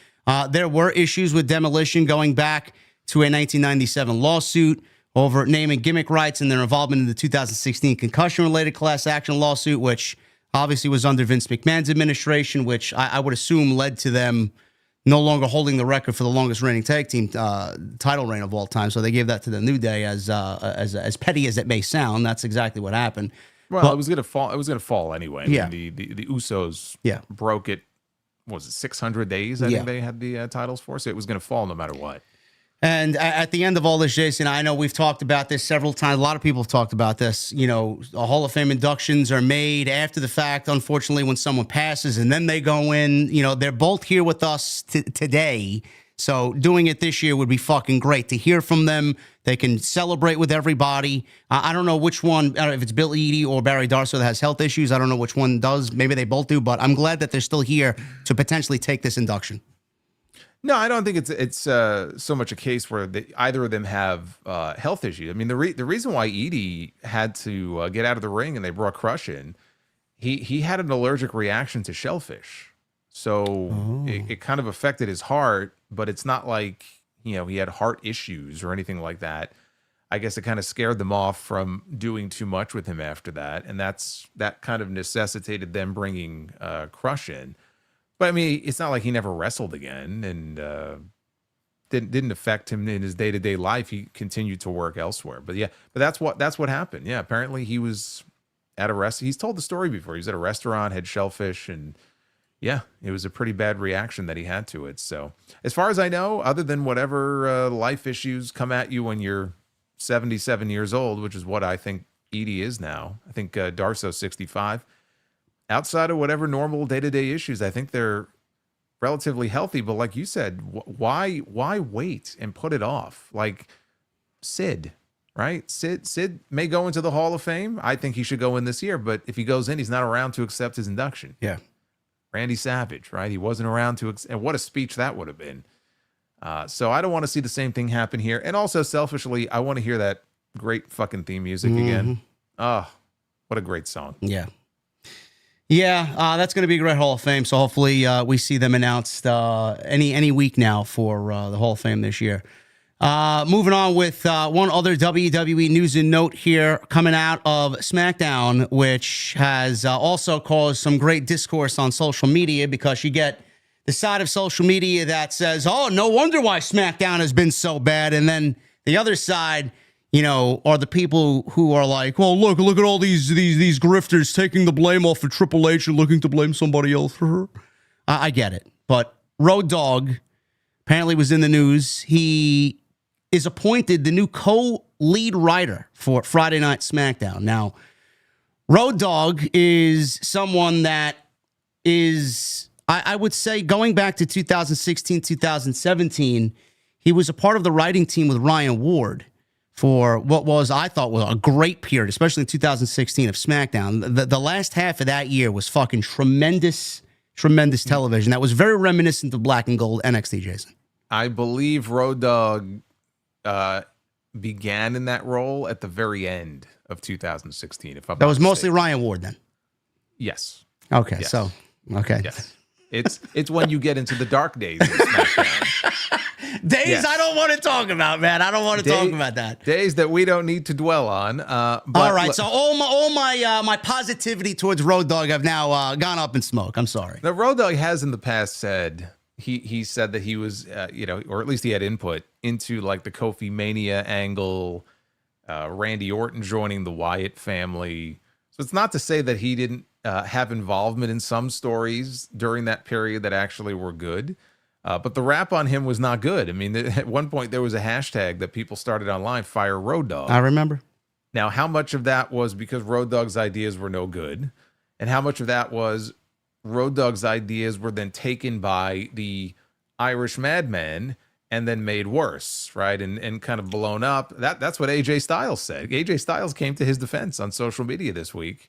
There were issues with Demolition going back to a 1997 lawsuit over name and gimmick rights and their involvement in the 2016 concussion-related class action lawsuit, which obviously was under Vince McMahon's administration, which I would assume led to them no longer holding the record for the longest reigning tag team title reign of all time. So they gave that to the New Day as petty as it may sound. That's exactly what happened. Well, it was gonna fall. It was gonna fall anyway. I mean, the Usos broke it. What was it 600 days? I think they had the titles for. So it was gonna fall no matter what. And at the end of all this, Jason, I know we've talked about this several times. A lot of people have talked about this. Hall of Fame inductions are made after the fact, unfortunately, when someone passes, and then they go in. They're both here with us today. So doing it this year would be fucking great to hear from them. They can celebrate with everybody. I don't know which one, I don't know if it's Bill Eadie or Barry Darsow that has health issues. I don't know which one does. Maybe they both do, but I'm glad that they're still here to potentially take this induction. No, I don't think it's so much a case where either of them have health issues. I mean, the reason why Edie had to get out of the ring and they brought Crush in, he had an allergic reaction to shellfish, so it kind of affected his heart. But it's not like he had heart issues or anything like that. I guess it kind of scared them off from doing too much with him after that, and that kind of necessitated them bringing Crush in. But I mean, it's not like he never wrestled again, and didn't affect him in his day-to-day life. He continued to work elsewhere. But that's what happened. Yeah, apparently he was at a rest. He's told the story before. He was at a restaurant, had shellfish, and Yeah, it was a pretty bad reaction that he had to it. So as far as I know, other than whatever life issues come at you when you're 77 years old, which is what I think Edie is now. I think Darso's 65. Outside of whatever normal day-to-day issues, I think they're relatively healthy. But like you said, why wait and put it off? Like Sid, right? Sid may go into the Hall of Fame. I think he should go in this year. But if he goes in, he's not around to accept his induction. Yeah. Randy Savage, right? He wasn't around to, and what a speech that would have been. So I don't want to see the same thing happen here. And also, selfishly, I want to hear that great fucking theme music again. Oh, what a great song. Yeah. Yeah, that's going to be a great Hall of Fame. So hopefully we see them announced any week now for the Hall of Fame this year. Moving on with one other WWE news and note here coming out of SmackDown, which has also caused some great discourse on social media, because you get the side of social media that says, oh, no wonder why SmackDown has been so bad. And then the other side, you know, are the people who are like, well, look at all these grifters taking the blame off of Triple H and looking to blame somebody else for her. I get it. But Road Dogg apparently was in the news. He is appointed the new co-lead writer for Friday Night SmackDown. Now, Road Dogg is someone that is, I would say, going back to 2016, 2017, he was a part of the writing team with Ryan Ward for what was, I thought, was a great period, especially in 2016 of SmackDown. The last half of that year was fucking tremendous television. That was very reminiscent of Black and Gold NXT, Jason. I believe Road Dogg began in that role at the very end of 2016. If I'm that was not mostly mistaken. Ryan Ward then. Yes. Okay, Yes. so okay. Yes. It's when you get into the dark days of SmackDown. Days Yes. I don't want to talk about, man. I don't want to talk about that. Days that we don't need to dwell on. But All right, so all my positivity towards Road Dogg have now gone up in smoke. I'm sorry. the Road Dogg has in the past said he said that he was or at least he had input into like the Kofi Mania angle, Randy Orton joining the Wyatt family. So it's not to say that he didn't have involvement in some stories during that period that actually were good. But the rap on him was not good. I mean, at one point there was a hashtag that people started online, Fire Road Dogg. I remember. Now, how much of that was because Road Dogg's ideas were no good? And how much of that was Road Dogg's ideas were then taken by the Irish Madman and then made worse, right? And kind of blown up. That's what AJ Styles said. AJ Styles came to his defense on social media this week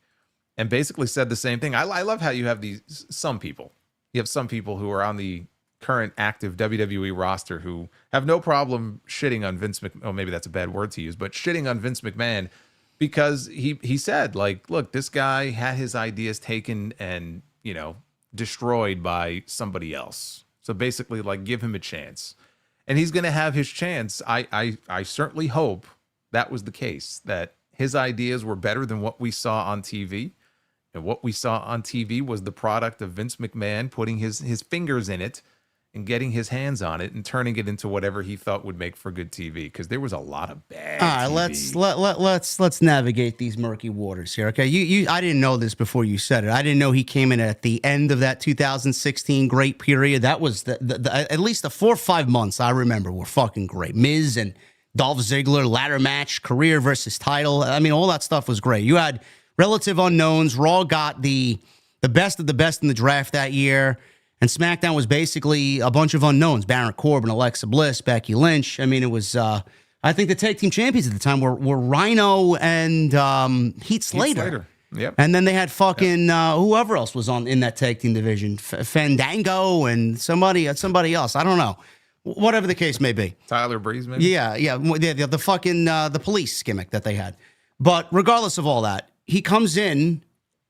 and basically said the same thing. I love how you have some people. You have some people who are on the current active WWE roster who have no problem shitting on Vince McMahon. Oh, maybe that's a bad word to use, but shitting on Vince McMahon because he said, like, look, this guy had his ideas taken and, destroyed by somebody else. So basically, like, give him a chance. And he's going to have his chance. I certainly hope that was the case, that his ideas were better than what we saw on TV. And what we saw on TV was the product of Vince McMahon putting his fingers in it and getting his hands on it and turning it into whatever he thought would make for good TV, because there was a lot of bad All right, TV. let's navigate these murky waters here. Okay, you I didn't know this before you said it. I didn't know he came in at the end of that 2016 great period. That was the at least the 4 or 5 months I remember were fucking great. Miz and Dolph Ziggler ladder match, career versus title. I mean, all that stuff was great. You had relative unknowns. Raw got the best of the best in the draft that year. And SmackDown was basically a bunch of unknowns. Baron Corbin, Alexa Bliss, Becky Lynch. I mean, it was, I think the tag team champions at the time were Rhino and Heath Slater. Yep. And then they had fucking whoever else was in that tag team division. Fandango and somebody else. I don't know. Whatever the case may be. Tyler Breeze, maybe? Yeah. The fucking, the police gimmick that they had. But regardless of all that, he comes in.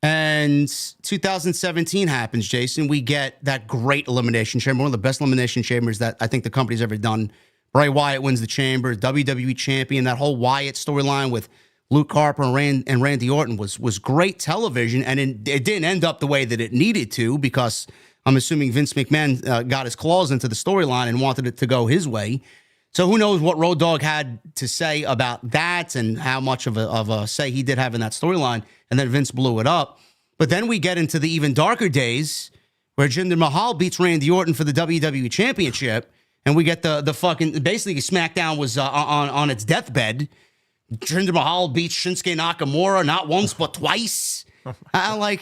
And 2017 happens, Jason. We get that great Elimination Chamber, one of the best Elimination Chambers that I think the company's ever done. Bray Wyatt wins the Chamber, WWE Champion. That whole Wyatt storyline with Luke Harper and Randy Orton was great television, and it didn't end up the way that it needed to, because I'm assuming Vince McMahon got his claws into the storyline and wanted it to go his way. So who knows what Road Dogg had to say about that and how much of a say he did have in that storyline. And then Vince blew it up. But then we get into the even darker days where Jinder Mahal beats Randy Orton for the WWE Championship, and we get the fucking, basically SmackDown was on its deathbed. Jinder Mahal beats Shinsuke Nakamura not once but twice. I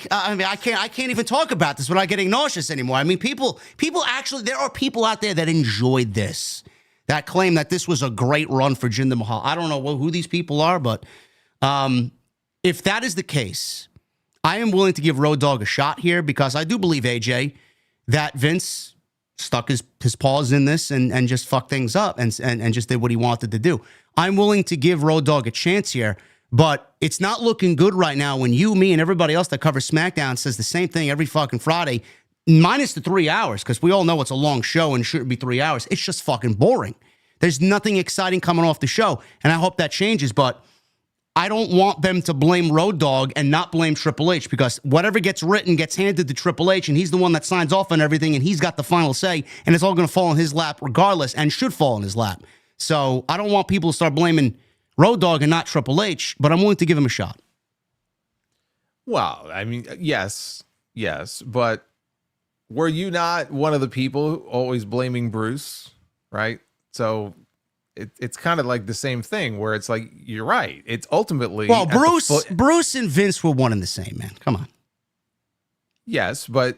can't even talk about this without getting nauseous anymore. I mean, people actually, there are people out there that enjoyed this, that claim that this was a great run for Jinder Mahal. I don't know who these people are, but if that is the case, I am willing to give Road Dogg a shot here, because I do believe, AJ, that Vince stuck his paws in this and just fucked things up and just did what he wanted to do. I'm willing to give Road Dogg a chance here. But it's not looking good right now when you, me, and everybody else that covers SmackDown says the same thing every fucking Friday, minus the 3 hours, because we all know it's a long show and shouldn't be 3 hours. It's just fucking boring. There's nothing exciting coming off the show, and I hope that changes, but I don't want them to blame Road Dogg and not blame Triple H, because whatever gets written gets handed to Triple H, and he's the one that signs off on everything, and he's got the final say, and it's all going to fall in his lap regardless, and should fall in his lap. So I don't want people to start blaming Road Dogg and not Triple H, but I'm willing to give him a shot. Well, I mean, yes, but were you not one of the people always blaming Bruce, right? So it's kind of like the same thing where it's like, you're right. It's ultimately... Well, Bruce and Vince were one and the same, man. Come on. Yes, but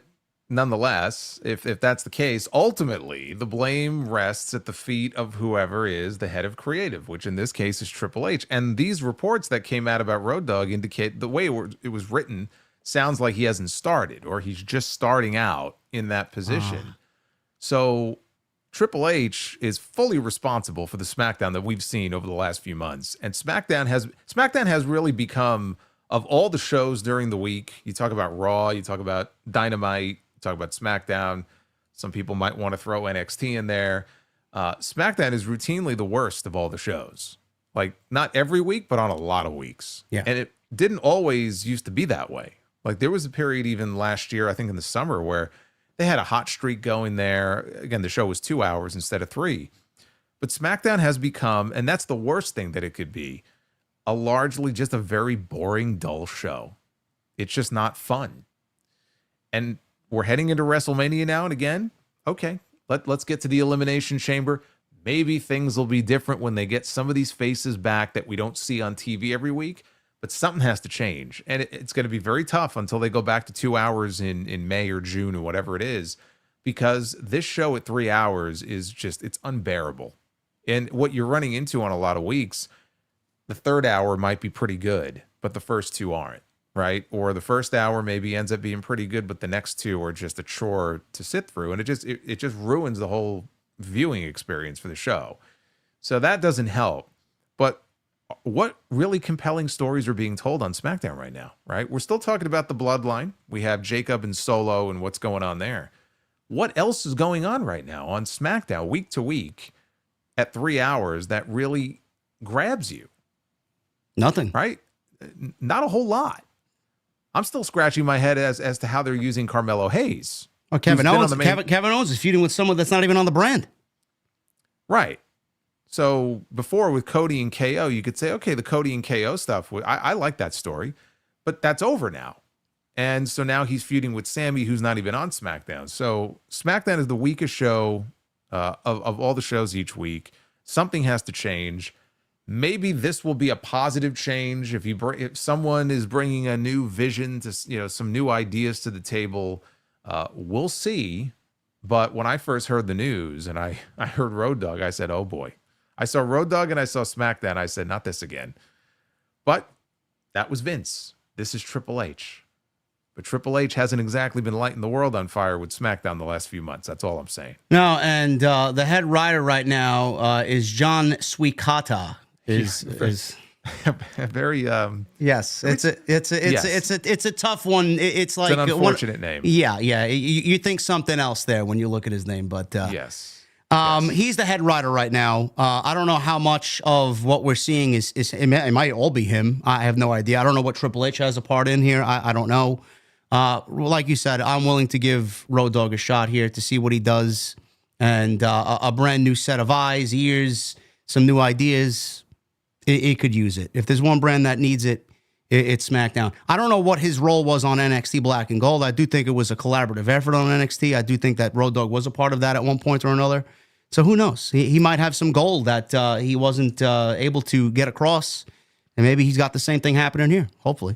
nonetheless, if that's the case, ultimately the blame rests at the feet of whoever is the head of creative, which in this case is Triple H. And these reports that came out about Road Dogg indicate the way it was written sounds like he hasn't started, or he's just starting out in that position. So Triple H is fully responsible for the SmackDown that we've seen over the last few months. And SmackDown has really become, of all the shows during the week, you talk about Raw, you talk about Dynamite, talk about SmackDown. Some people might want to throw NXT in there. SmackDown is routinely the worst of all the shows. Like, not every week, but on a lot of weeks. Yeah. And it didn't always used to be that way. Like, there was a period even last year, I think in the summer, where they had a hot streak going there. Again, the show was 2 hours instead of 3. But SmackDown has become, and that's the worst thing that it could be, a largely just a very boring, dull show. It's just not fun. And we're heading into WrestleMania now, and again, okay, let's get to the Elimination Chamber. Maybe things will be different when they get some of these faces back that we don't see on TV every week, but something has to change. And it's going to be very tough until they go back to 2 hours in May or June or whatever it is, because this show at 3 hours is just, it's unbearable. And what you're running into on a lot of weeks, the third hour might be pretty good, but the first two aren't. Right? Or the first hour maybe ends up being pretty good, but the next two are just a chore to sit through. And it just ruins the whole viewing experience for the show. So that doesn't help. But what really compelling stories are being told on SmackDown right now, right? We're still talking about the bloodline. We have Jacob and Solo and what's going on there. What else is going on right now on SmackDown week to week at 3 hours that really grabs you? Nothing. Right? Not a whole lot. I'm still scratching my head as to how they're using Carmelo Hayes. Oh, Kevin Owens. Kevin Owens is feuding with someone that's not even on the brand. Right. So before with Cody and KO, you could say, okay, the Cody and KO stuff, I like that story, but that's over now. And so now he's feuding with Sami, who's not even on SmackDown. So SmackDown is the weakest show of all the shows each week. Something has to change. Maybe this will be a positive change if someone is bringing a new vision to, some new ideas to the table. We'll see. But when I first heard the news and I heard Road Dogg, I said, oh boy. I saw Road Dogg and I saw SmackDown. I said, not this again. But that was Vince. This is Triple H. But Triple H hasn't exactly been lighting the world on fire with SmackDown the last few months. That's all I'm saying. No, and the head writer right now is John Sweekata. Is very yes, it's a tough one. It's like an unfortunate name. Yeah. You think something else there when you look at his name, but yes. He's the head writer right now. I don't know how much of what we're seeing is it might all be him. I have no idea. I don't know what Triple H has a part in here. I don't know. Like you said, I'm willing to give Road Dogg a shot here to see what he does, and a brand new set of eyes, ears, some new ideas. It could use it. If there's one brand that needs it, it's SmackDown. I don't know what his role was on NXT Black and Gold. I do think it was a collaborative effort on NXT. I do think that Road Dogg was a part of that at one point or another. So who knows? He might have some gold that he wasn't able to get across, and maybe he's got the same thing happening here, hopefully.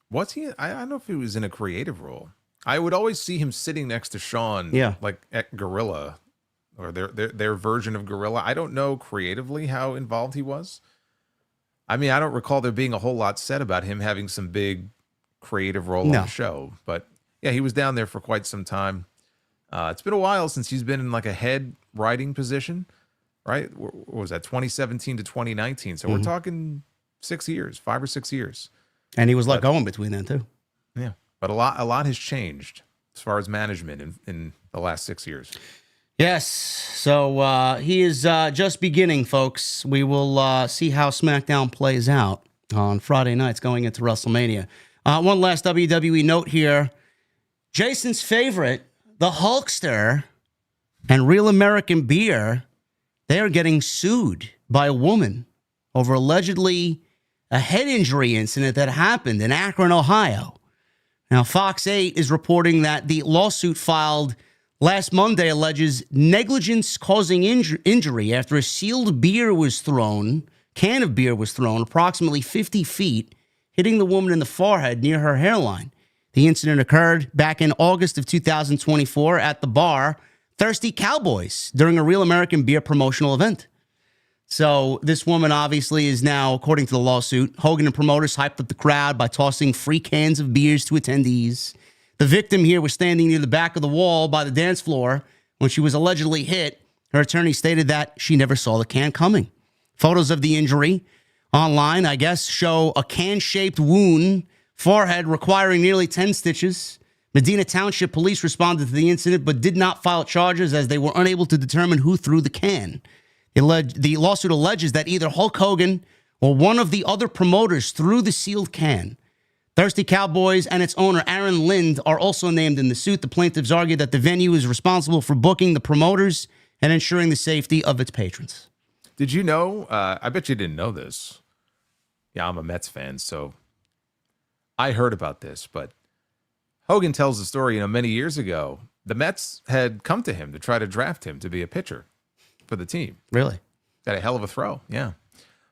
What's he? I don't know if he was in a creative role. I would always see him sitting next to Sean, like at Gorilla, or their version of Gorilla. I don't know creatively how involved he was. I mean, I don't recall there being a whole lot said about him having some big creative role on the show. But yeah, he was down there for quite some time. It's been a while since he's been in like a head writing position, right? What was that, 2017 to 2019? So we're talking 6 years, 5 or 6 years. And he was let go in between then too. Yeah, but a lot has changed as far as management in the last 6 years. Yes, so he is just beginning, folks. We will see how SmackDown plays out on Friday nights going into WrestleMania. One last WWE note here. Jason's favorite, the Hulkster and Real American Beer, they are getting sued by a woman over allegedly a head injury incident that happened in Akron, Ohio. Now, Fox 8 is reporting that the lawsuit filed last Monday alleges negligence causing injury after a sealed can of beer was thrown approximately 50 feet, hitting the woman in the forehead near her hairline. The incident occurred back in August of 2024 at the bar Thirsty Cowboys during a Real American Beer promotional event. So this woman obviously is now, according to the lawsuit, Hogan and promoters hyped up the crowd by tossing free cans of beers to attendees. The victim here was standing near the back of the wall by the dance floor when she was allegedly hit. Her attorney stated that she never saw the can coming. Photos of the injury online, I guess, show a can-shaped wound, forehead requiring nearly 10 stitches. Medina Township police responded to the incident but did not file charges as they were unable to determine who threw the can. The lawsuit alleges that either Hulk Hogan or one of the other promoters threw the sealed can. Thirsty Cowboys and its owner, Aaron Lind, are also named in the suit. The plaintiffs argue that the venue is responsible for booking the promoters and ensuring the safety of its patrons. Did you know, I bet you didn't know this. Yeah, I'm a Mets fan, so I heard about this, but Hogan tells the story, many years ago, the Mets had come to him to try to draft him to be a pitcher for the team. Really? Got a hell of a throw, yeah.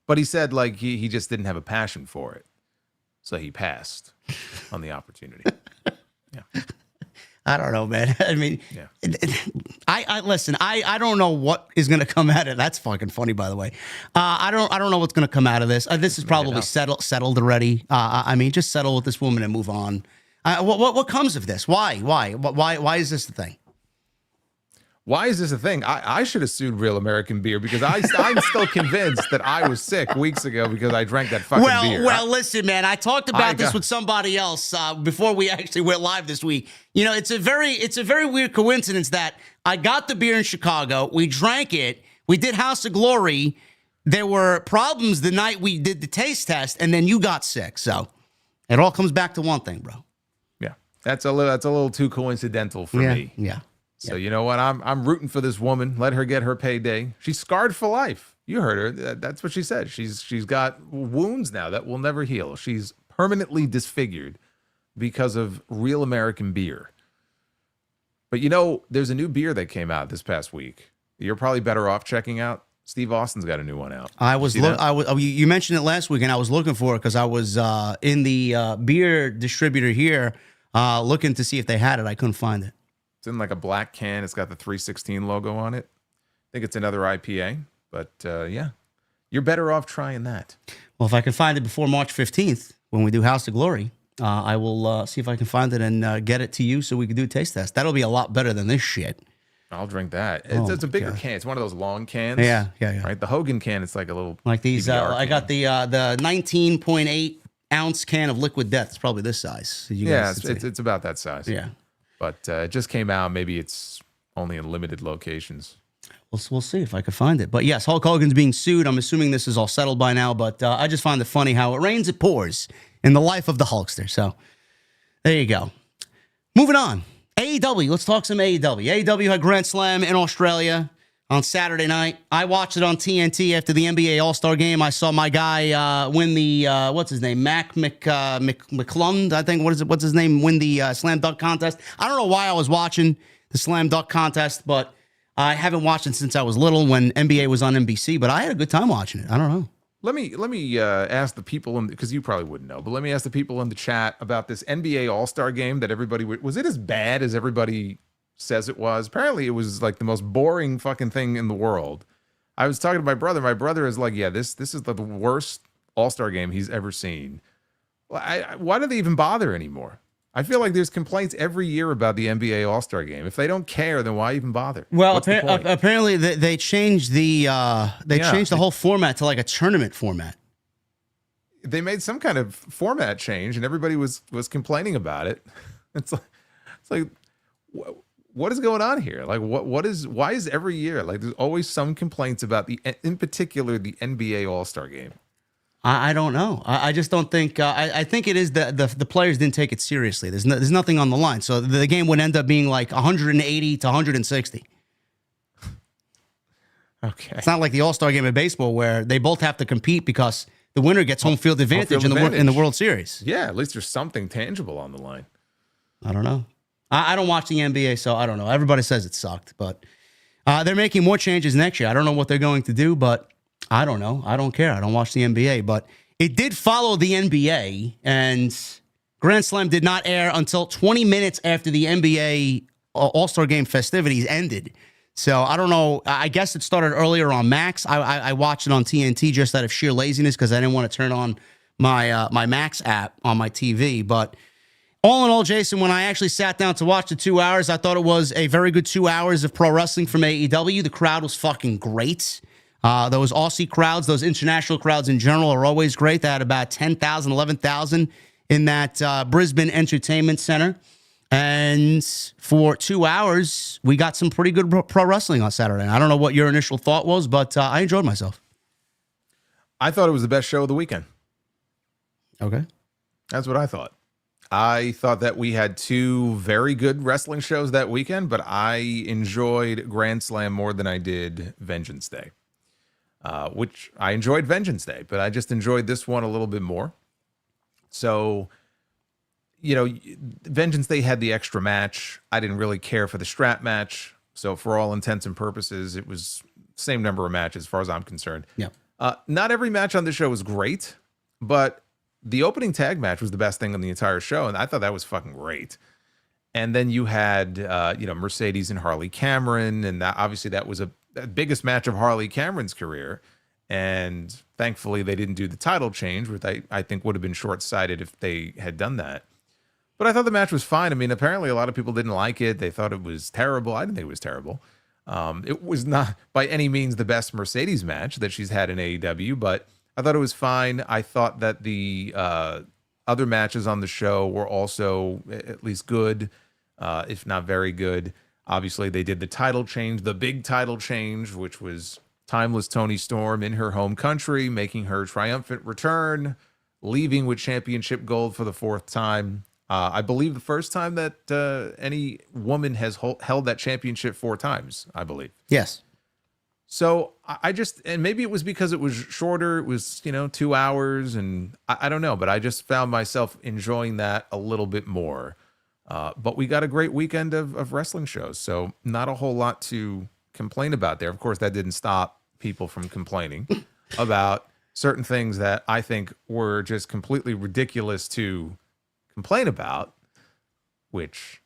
But he said, like, he just didn't have a passion for it. So he passed on the opportunity. Yeah. I don't know, man. I mean, yeah. I listen, I don't know what is going to come out of it. That's fucking funny, by the way. I don't know what's going to come out of this. This is probably settled already. I mean, just settle with this woman and move on. What comes of this? Why is this the thing? Why is this a thing? I should have sued Real American Beer because I'm still convinced that I was sick weeks ago because I drank that fucking beer. Well, listen, man. I talked about this with somebody else before we actually went live this week. It's a very weird coincidence that I got the beer in Chicago. We drank it. We did House of Glory. There were problems the night we did the taste test, and then you got sick. So it all comes back to one thing, bro. Yeah, that's a little too coincidental for me. Yeah. So you know what? I'm rooting for this woman. Let her get her payday. She's scarred for life. You heard her. That's what she said. She's got wounds now that will never heal. She's permanently disfigured because of Real American Beer. But there's a new beer that came out this past week. You're probably better off checking out. Steve Austin's got a new one out. You mentioned it last week, and I was looking for it because I was in the beer distributor here looking to see if they had it. I couldn't find it. It's in like a black can. It's got the 316 logo on it. I think it's another IPA, but yeah, you're better off trying that. Well, if I can find it before March 15th, when we do House of Glory, I will see if I can find it and get it to you so we can do a taste test. That'll be a lot better than this shit. I'll drink that. It's a bigger can. It's one of those long cans. Yeah. Right. The Hogan can, it's like a little like these. I got the 19.8 ounce can of Liquid Death. It's probably this size. So it's about that size. Yeah. But it just came out. Maybe it's only in limited locations. We'll see if I can find it. But yes, Hulk Hogan's being sued. I'm assuming this is all settled by now. But I just find it funny how it rains, it pours in the life of the Hulkster. So there you go. Moving on. AEW. Let's talk some AEW. AEW had Grand Slam in Australia. on Saturday night. I watched it on TNT after the NBA All-Star game. I saw my guy win the, what's his name? McClung, I think. What's his name? Win the slam dunk contest. I don't know why I was watching the slam dunk contest, but I haven't watched it since I was little when NBA was on NBC, but I had a good time watching it. I don't know. Let me ask the people, because you probably wouldn't know, but let me ask the people in the chat about this NBA All-Star game that everybody, was it as bad as everybody says it was? Apparently it was like the most boring fucking thing in the world. I was talking to my brother. My brother is like, yeah, this is the worst All-Star game he's ever seen. Why do they even bother anymore? I feel like there's complaints every year about the NBA All-Star game. If they don't care, then why even bother? Well, apparently they changed the changed the whole format to like a tournament format. They made some kind of format change, and everybody was complaining about it. It's like what is going on here? Like why is every year, like, there's always some complaints about in particular the NBA All-Star game? I don't know. I just don't think. I think it is the players didn't take it seriously. There's nothing on the line, so the game would end up being like 180 to 160. Okay. It's not like the All-Star game in baseball where they both have to compete because the winner gets home field advantage in the World Series. Yeah, at least there's something tangible on the line. I don't know. I don't watch the NBA, so I don't know. Everybody says it sucked, but they're making more changes next year. I don't know what they're going to do, but I don't know. I don't care. I don't watch the NBA, but it did follow the NBA, and Grand Slam did not air until 20 minutes after the NBA All-Star Game festivities ended. So I don't know. I guess it started earlier on Max. I watched it on TNT just out of sheer laziness because I didn't want to turn on my Max app on my TV. But all in all, Jason, when I actually sat down to watch the 2 hours, I thought it was a very good 2 hours of pro wrestling from AEW. The crowd was fucking great. Those Aussie crowds, those international crowds in general are always great. They had about 10,000, 11,000 in that Brisbane Entertainment Center. And for 2 hours, we got some pretty good pro wrestling on Saturday. I don't know what your initial thought was, but I enjoyed myself. I thought it was the best show of the weekend. Okay. That's what I thought. I thought that we had two very good wrestling shows that weekend, but I enjoyed Grand Slam more than I did Vengeance Day. Which I enjoyed Vengeance Day, but I just enjoyed this one a little bit more. So, you know, Vengeance Day had the extra match. I didn't really care for the strap match. So for all intents and purposes, it was same number of matches as far as I'm concerned. Yeah. Not every match on the show was great, but the opening tag match was the best thing on the entire show, and I thought that was fucking great. And then you had, Mercedes and Harley Cameron, and obviously that was the biggest match of Harley Cameron's career. And thankfully they didn't do the title change, which I think would have been short-sighted if they had done that. But I thought the match was fine. I mean, apparently a lot of people didn't like it. They thought it was terrible. I didn't think it was terrible. It was not by any means the best Mercedes match that she's had in AEW, but I thought it was fine. I thought that the other matches on the show were also at least good, if not very good. Obviously, they did the title change, the big title change, which was Timeless Toni Storm in her home country, making her triumphant return, leaving with championship gold for the fourth time. I believe the first time that any woman has held that championship 4 times, I believe. Yes. So and maybe it was because it was shorter. It was, 2 hours, and I don't know, but I just found myself enjoying that a little bit more. But we got a great weekend of wrestling shows, so not a whole lot to complain about there. Of course, that didn't stop people from complaining about certain things that I think were just completely ridiculous to complain about, which,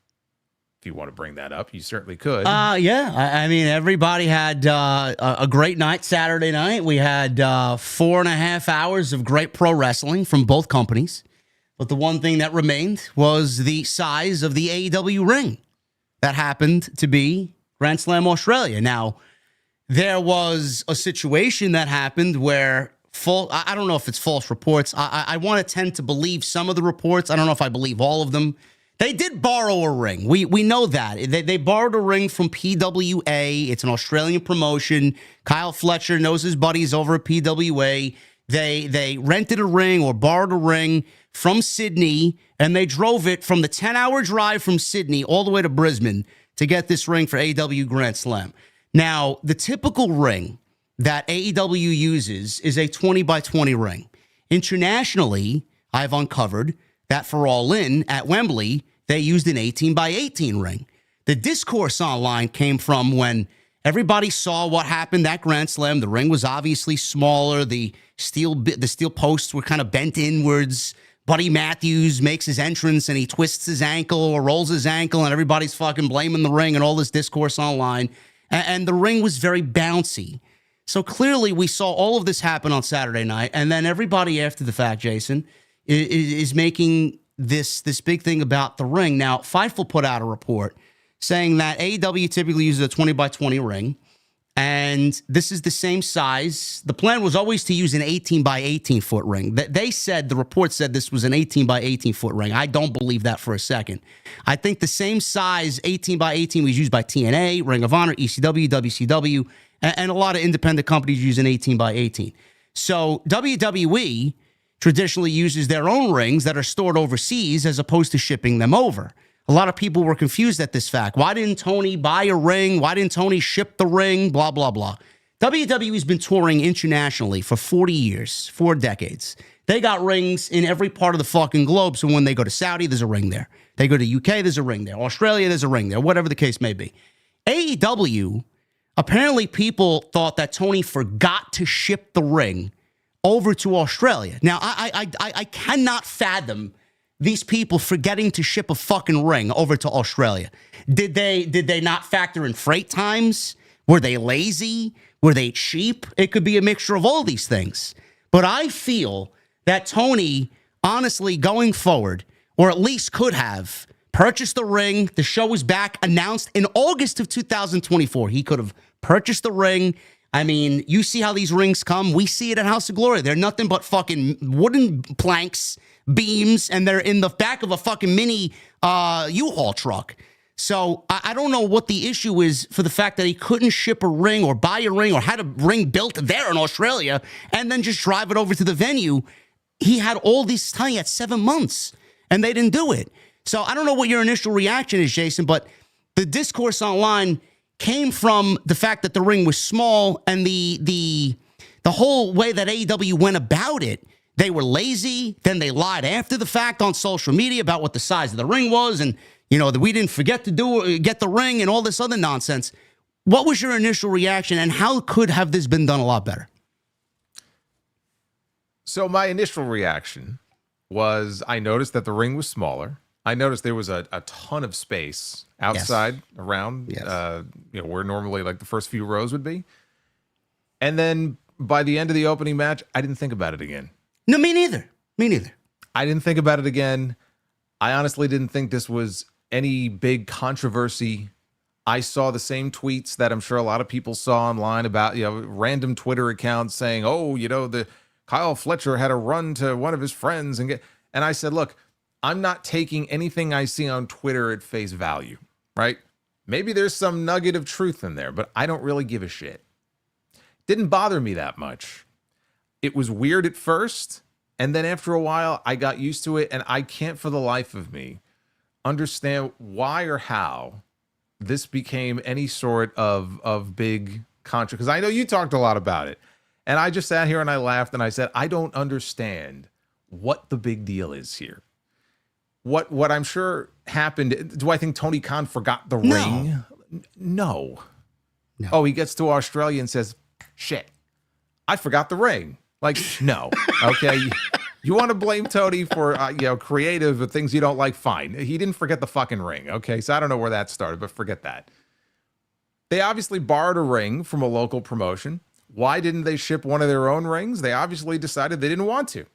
if you want to bring that up, you certainly could. Yeah. I mean, everybody had a great night Saturday night. We had 4.5 hours of great pro wrestling from both companies. But the one thing that remained was the size of the AEW ring that happened to be Grand Slam Australia. Now, there was a situation that happened where I don't know if it's false reports. I want to tend to believe some of the reports. I don't know if I believe all of them. They did borrow a ring. We know that. They borrowed a ring from PWA. It's an Australian promotion. Kyle Fletcher knows his buddies over at PWA. They rented a ring or borrowed a ring from Sydney, and they drove it from the 10-hour drive from Sydney all the way to Brisbane to get this ring for AEW Grand Slam. Now, the typical ring that AEW uses is a 20 by 20 ring. Internationally, I've uncovered that for All In at Wembley, they used an 18 by 18 ring. The discourse online came from when everybody saw what happened at Grand Slam. The ring was obviously smaller. The steel posts were kind of bent inwards. Buddy Matthews makes his entrance and he twists his ankle or rolls his ankle, and everybody's fucking blaming the ring and all this discourse online. And the ring was very bouncy. So clearly we saw all of this happen on Saturday night. And then everybody after the fact, Jason, is making this big thing about the ring. Now, Fightful put out a report saying that AEW typically uses a 20 by 20 ring. And this is the same size. The plan was always to use an 18 by 18 foot ring. They said, the report said this was an 18 by 18 foot ring. I don't believe that for a second. I think the same size 18 by 18 was used by TNA, Ring of Honor, ECW, WCW, and a lot of independent companies use an 18 by 18. So WWE traditionally uses their own rings that are stored overseas as opposed to shipping them over. A lot of people were confused at this fact. Why didn't Tony buy a ring? Why didn't Tony ship the ring? Blah, blah, blah. WWE's been touring internationally for 40 years, 4 decades. They got rings in every part of the fucking globe. So when they go to Saudi, there's a ring there. They go to UK, there's a ring there. Australia, there's a ring there. Whatever the case may be. AEW, apparently people thought that Tony forgot to ship the ring over to Australia. Now, I cannot fathom these people forgetting to ship a fucking ring over to Australia. Did they not factor in freight times? Were they lazy? Were they cheap? It could be a mixture of all these things. But I feel that Tony, honestly, going forward, or at least could have, purchased the ring. The show was back, announced in August of 2024. He could have purchased the ring. I mean, you see how these rings come. We see it at House of Glory. They're nothing but fucking wooden planks, beams, and they're in the back of a fucking mini U-Haul truck. So I don't know what the issue is for the fact that he couldn't ship a ring or buy a ring or had a ring built there in Australia and then just drive it over to the venue. He had all this time. He had 7 months, and they didn't do it. So I don't know what your initial reaction is, Jason, but the discourse online came from the fact that the ring was small and the whole way that AEW went about it. They were lazy. Then they lied after the fact on social media about what the size of the ring was. And, you know, that we didn't forget to get the ring and all this other nonsense. What was your initial reaction and how could have this been done a lot better? So my initial reaction was I noticed that the ring was smaller. I noticed there was a ton of space outside around, where normally like the first few rows would be. And then by the end of the opening match, I didn't think about it again. No, me neither. Me neither. I didn't think about it again. I honestly didn't think this was any big controversy. I saw the same tweets that I'm sure a lot of people saw online about, random Twitter accounts saying, the Kyle Fletcher had a run to one of his friends and I said, look, I'm not taking anything I see on Twitter at face value, right? Maybe there's some nugget of truth in there, but I don't really give a shit. Didn't bother me that much. It was weird at first, and then after a while, I got used to it, and I can't for the life of me understand why or how this became any sort of big contra. Because I know you talked a lot about it, and I just sat here and I laughed, and I said, I don't understand what the big deal is here. What I'm sure happened, do I think Tony Khan forgot the ring? No. Oh, he gets to Australia and says, shit, I forgot the ring. Like, no. Okay. You want to blame Tony for, creative things you don't like? Fine. He didn't forget the fucking ring. Okay. So I don't know where that started, but forget that. They obviously borrowed a ring from a local promotion. Why didn't they ship one of their own rings? They obviously decided they didn't want to.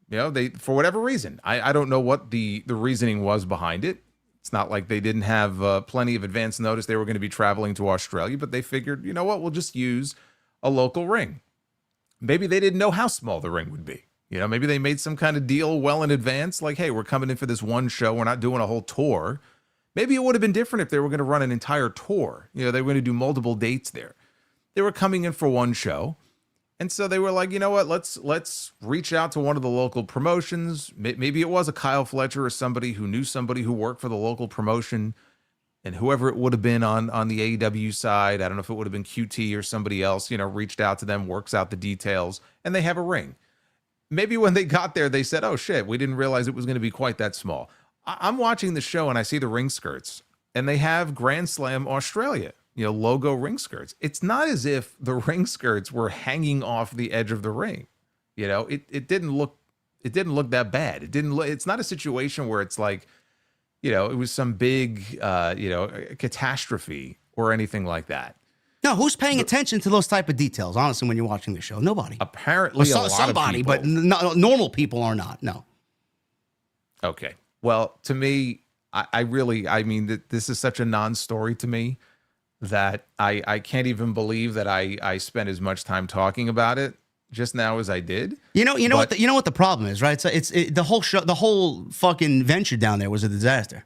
They, for whatever reason, I don't know what the reasoning was behind it. It's not like they didn't have plenty of advance notice they were going to be traveling to Australia, but they figured, you know what, we'll just use a local ring. Maybe they didn't know how small the ring would be. Maybe they made some kind of deal well in advance, like, hey, we're coming in for this one show. We're not doing a whole tour. Maybe it would have been different if they were going to run an entire tour. They were going to do multiple dates there. They were coming in for one show. And so they were like, you know what, let's reach out to one of the local promotions. Maybe it was a Kyle Fletcher or somebody who knew somebody who worked for the local promotion. and whoever it would have been on the AEW side, I don't know if it would have been QT or somebody else, reached out to them, works out the details, and they have a ring. Maybe when they got there, they said, oh shit, we didn't realize it was going to be quite that small. I'm watching the show and I see the ring skirts, and they have Grand Slam Australia, logo ring skirts. It's not as if the ring skirts were hanging off the edge of the ring. It didn't look that bad. It's not a situation where it's like, it was some big, catastrophe or anything like that. No, who's paying attention to those type of details, honestly, when you're watching the show? Nobody. Apparently, somebody, of people. but normal people are not. No. Okay. Well, to me, I mean, this is such a non-story to me that I can't even believe that I spent as much time talking about it just now as I did. You know what the problem is, right? The whole show, the whole fucking venture down there was a disaster.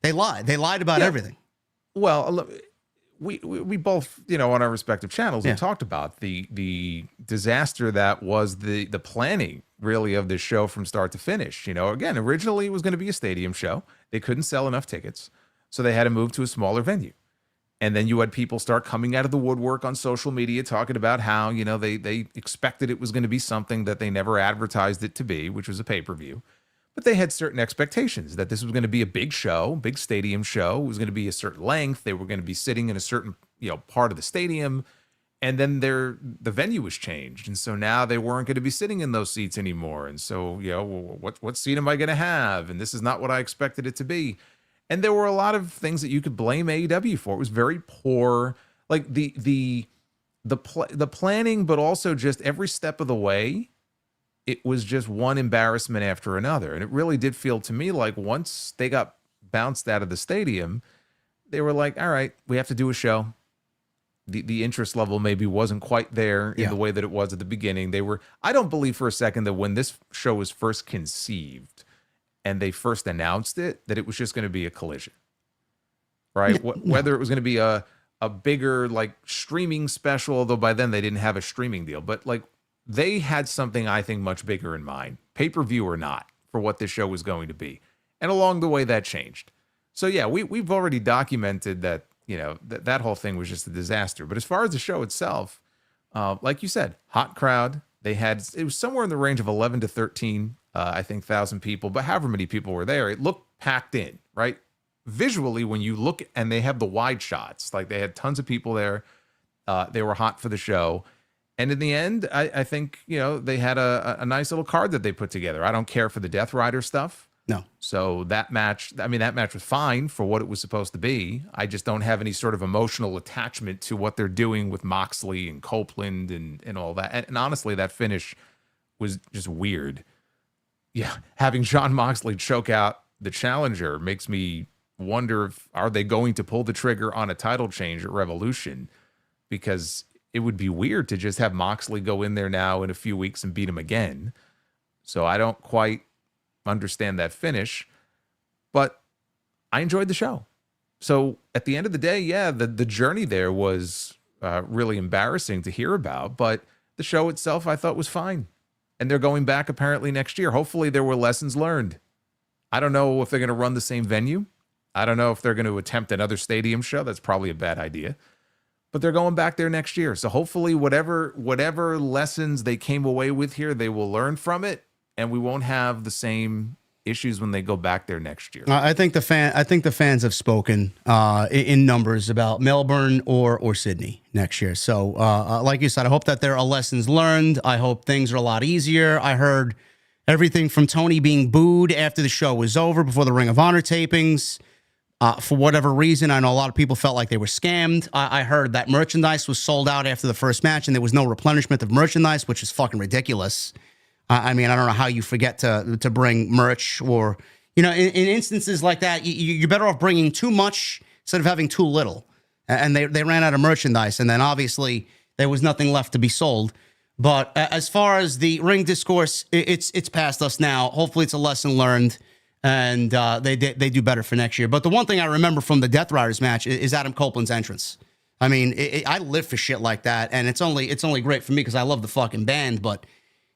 They lied about everything. Well, we both, on our respective channels, we talked about the disaster that was the planning really of this show from start to finish. Again, originally it was going to be a stadium show. They couldn't sell enough tickets, so they had to move to a smaller venue. And then you had people start coming out of the woodwork on social media talking about how, they expected it was going to be something that they never advertised it to be, which was a pay-per-view. But they had certain expectations that this was going to be a big show, big stadium show. It was going to be a certain length. They were going to be sitting in a certain, part of the stadium. And then the venue was changed. And so now they weren't going to be sitting in those seats anymore. And so, what seat am I going to have? And this is not what I expected it to be. And there were a lot of things that you could blame AEW for. It was very poor, like the planning, but also just every step of the way, it was just one embarrassment after another. And it really did feel to me like once they got bounced out of the stadium, they were like, all right, we have to do a show. The interest level maybe wasn't quite there in the way that it was at the beginning. I don't believe for a second that when this show was first conceived and they first announced it, that it was just going to be a collision, right? Whether it was going to be a bigger like streaming special, although by then they didn't have a streaming deal, but like they had something I think much bigger in mind, pay-per-view or not, for what this show was going to be. And along the way that changed. So yeah, we've already documented that, that whole thing was just a disaster. But as far as the show itself, like you said, hot crowd. It was somewhere in the range of 11 to 13, I think, 1,000 people, but however many people were there, it looked packed in, right? Visually, when you look, and they have the wide shots, like they had tons of people there. They were hot for the show. And in the end, I think, they had a nice little card that they put together. I don't care for the Death Rider stuff. No. So that match was fine for what it was supposed to be. I just don't have any sort of emotional attachment to what they're doing with Moxley and Copeland and all that. And honestly, that finish was just weird. Yeah, having Jon Moxley choke out the challenger makes me wonder are they going to pull the trigger on a title change at Revolution? Because it would be weird to just have Moxley go in there now in a few weeks and beat him again. So I don't quite understand that finish, but I enjoyed the show. So at the end of the day, the journey there was really embarrassing to hear about, but the show itself I thought was fine. And they're going back apparently next year. Hopefully there were lessons learned. I don't know if they're going to run the same venue. I don't know if they're going to attempt another stadium show. That's probably a bad idea. But they're going back there next year. So hopefully whatever lessons they came away with here, they will learn from it, and we won't have the same issues when they go back there next year. I think the fans have spoken in numbers about Melbourne or Sydney next year. So like you said, I hope that there are lessons learned. I hope things are a lot easier. I heard everything from Tony being booed after the show was over before the Ring of Honor tapings. For whatever reason, I know a lot of people felt like they were scammed. I heard that merchandise was sold out after the first match and there was no replenishment of merchandise, which is fucking ridiculous. I mean, I don't know how you forget to bring merch or, in instances like that, you're better off bringing too much instead of having too little. And they ran out of merchandise, and then obviously there was nothing left to be sold. But as far as the ring discourse, it's past us now. Hopefully it's a lesson learned, and they do better for next year. But the one thing I remember from the Death Riders match is Adam Copeland's entrance. I mean, I live for shit like that, and it's only great for me because I love the fucking band, but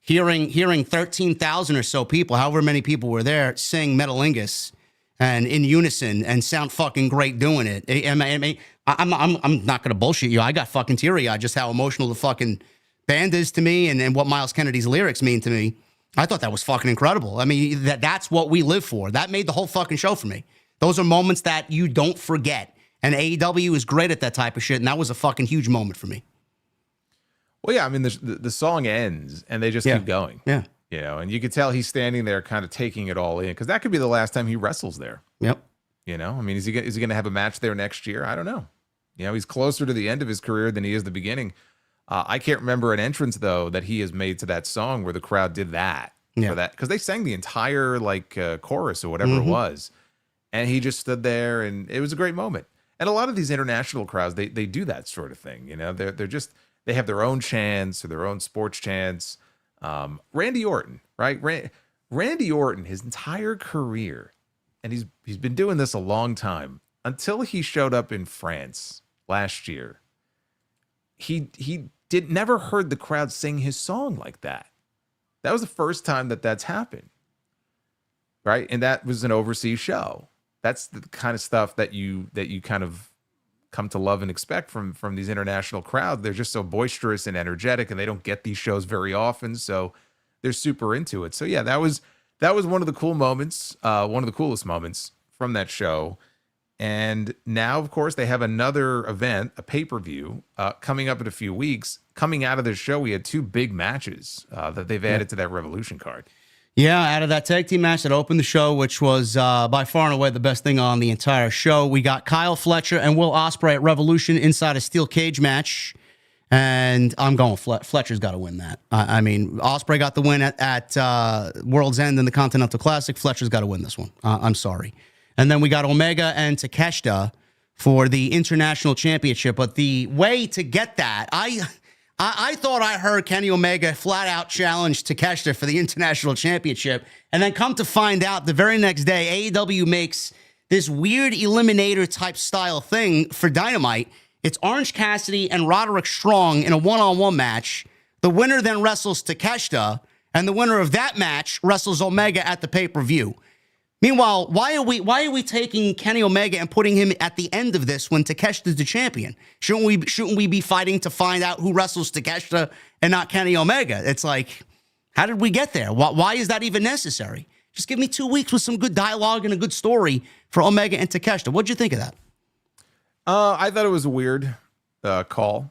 hearing 13,000 or so people, however many people were there, sing Metalingus, and in unison and sound fucking great doing it. I'm not going to bullshit you. I got fucking teary-eyed just how emotional the fucking band is to me and what Miles Kennedy's lyrics mean to me. I thought that was fucking incredible. I mean, that's what we live for. That made the whole fucking show for me. Those are moments that you don't forget. And AEW is great at that type of shit, and that was a fucking huge moment for me. Well, yeah, I mean, the song ends, and they just keep going. Yeah. You know, and you could tell he's standing there kind of taking it all in, because that could be the last time he wrestles there. Yep. You know, I mean, is he going to have a match there next year? I don't know. You know, he's closer to the end of his career than he is the beginning. I can't remember an entrance, though, that he has made to that song where the crowd did that. For that, because they sang the entire chorus or whatever it was. And he just stood there, and it was a great moment. And a lot of these international crowds, they do that sort of thing. You know, they have their own chants or their own sports chants. Randy Orton, right? Randy Orton, his entire career, and he's been doing this a long time, until he showed up in France last year. He never heard the crowd sing his song like that. That was the first time that's happened, right? And that was an overseas show. That's the kind of stuff that you kind of come to love and expect from these international crowds. They're just so boisterous and energetic, and they don't get these shows very often, so they're super into it. So yeah, that was one of the cool moments, one of the coolest moments from that show. And now, of course, they have another event, a pay-per-view, coming up in a few weeks. Coming out of this show, we had 2 big matches that they've added to that Revolution card. Yeah, out of that tag team match that opened the show, which was by far and away the best thing on the entire show, we got Kyle Fletcher and Will Ospreay at Revolution inside a steel cage match. And I'm going Fletcher's got to win that. I mean, Ospreay got the win at World's End in the Continental Classic. Fletcher's got to win this one. I'm sorry. And then we got Omega and Takeshita for the International Championship. But the way to get that, I thought I heard Kenny Omega flat out challenge Takeshita for the International Championship. And then come to find out the very next day, AEW makes this weird eliminator type style thing for Dynamite. It's Orange Cassidy and Roderick Strong in a one-on-one match. The winner then wrestles Takeshita, and the winner of that match wrestles Omega at the pay-per-view. Meanwhile, why are we taking Kenny Omega and putting him at the end of this when Takeshita's the champion? Shouldn't we be fighting to find out who wrestles Takeshita and not Kenny Omega? It's like, how did we get there? Why is that even necessary? Just give me 2 weeks with some good dialogue and a good story for Omega and Takeshita. What'd you think of that? I thought it was a weird call,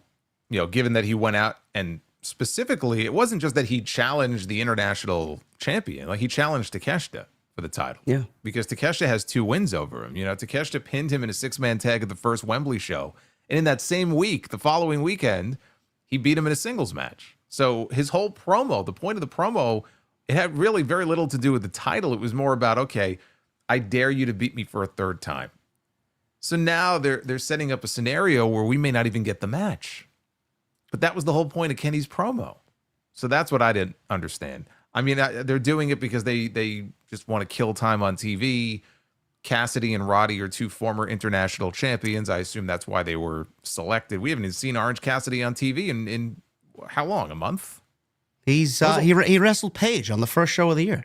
you know, given that he went out and specifically, it wasn't just that he challenged the international champion, like he challenged Takeshita for the title. Yeah. Because Takeshita has 2 wins over him. You know, Takeshita pinned him in a 6-man tag at the first Wembley show. And in that same week, the following weekend, he beat him in a singles match. So his whole promo, the point of the promo, it had really very little to do with the title. It was more about, okay, I dare you to beat me for a 3rd time. So now they're setting up a scenario where we may not even get the match. But that was the whole point of Kenny's promo. So that's what I didn't understand. I mean, they're doing it because they just want to kill time on TV. Cassidy and Roddy are 2 former international champions. I assume that's why they were selected. We haven't even seen Orange Cassidy on TV in how long? A month? He wrestled Paige on the first show of the year.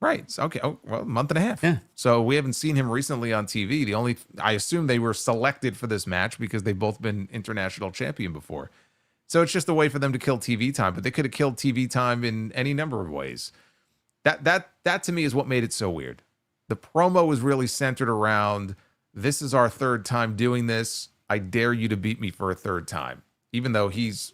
Right. So, okay. Oh, well, a month and a half. Yeah. So we haven't seen him recently on TV. I assume they were selected for this match because they've both been international champion before. So it's just a way for them to kill TV time, but they could have killed TV time in any number of ways. That to me is what made it so weird. The promo was really centered around, this is our 3rd time doing this. I dare you to beat me for a 3rd time, even though he's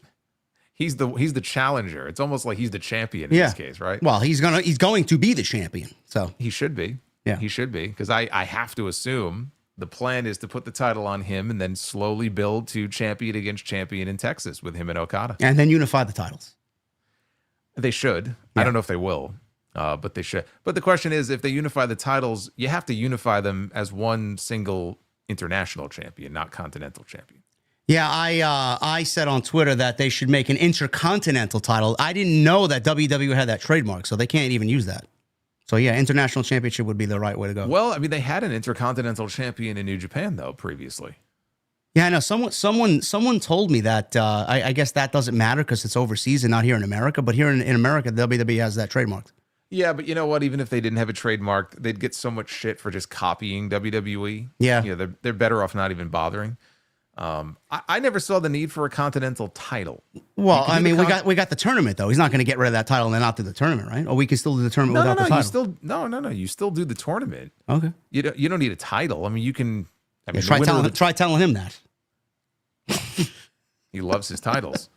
the challenger. It's almost like he's the champion in this case, right? Well, he's going to be the champion. So he should be. Yeah. He should be. Because I have to assume the plan is to put the title on him and then slowly build to champion against champion in Texas with him and Okada. And then unify the titles. They should. Yeah. I don't know if they will, but they should. But the question is, if they unify the titles, you have to unify them as one single international champion, not continental champion. Yeah, I said on Twitter that they should make an intercontinental title. I didn't know that WWE had that trademark, so they can't even use that. So yeah, international championship would be the right way to go. Well, I mean, they had an intercontinental champion in New Japan though previously. Yeah, I know. Someone told me that. I guess that doesn't matter because it's overseas and not here in America. But here in America, WWE has that trademarked. Yeah, but you know what? Even if they didn't have a trademark, they'd get so much shit for just copying WWE. Yeah. You know, they're better off not even bothering. I never saw the need for a continental title. Well, I mean, we got the tournament though. He's not going to get rid of that title and then not do the tournament, right? Or we can still do the tournament without the title. You still do the tournament. Okay. You don't need a title. I mean, you can. I mean, try telling him that. He loves his titles.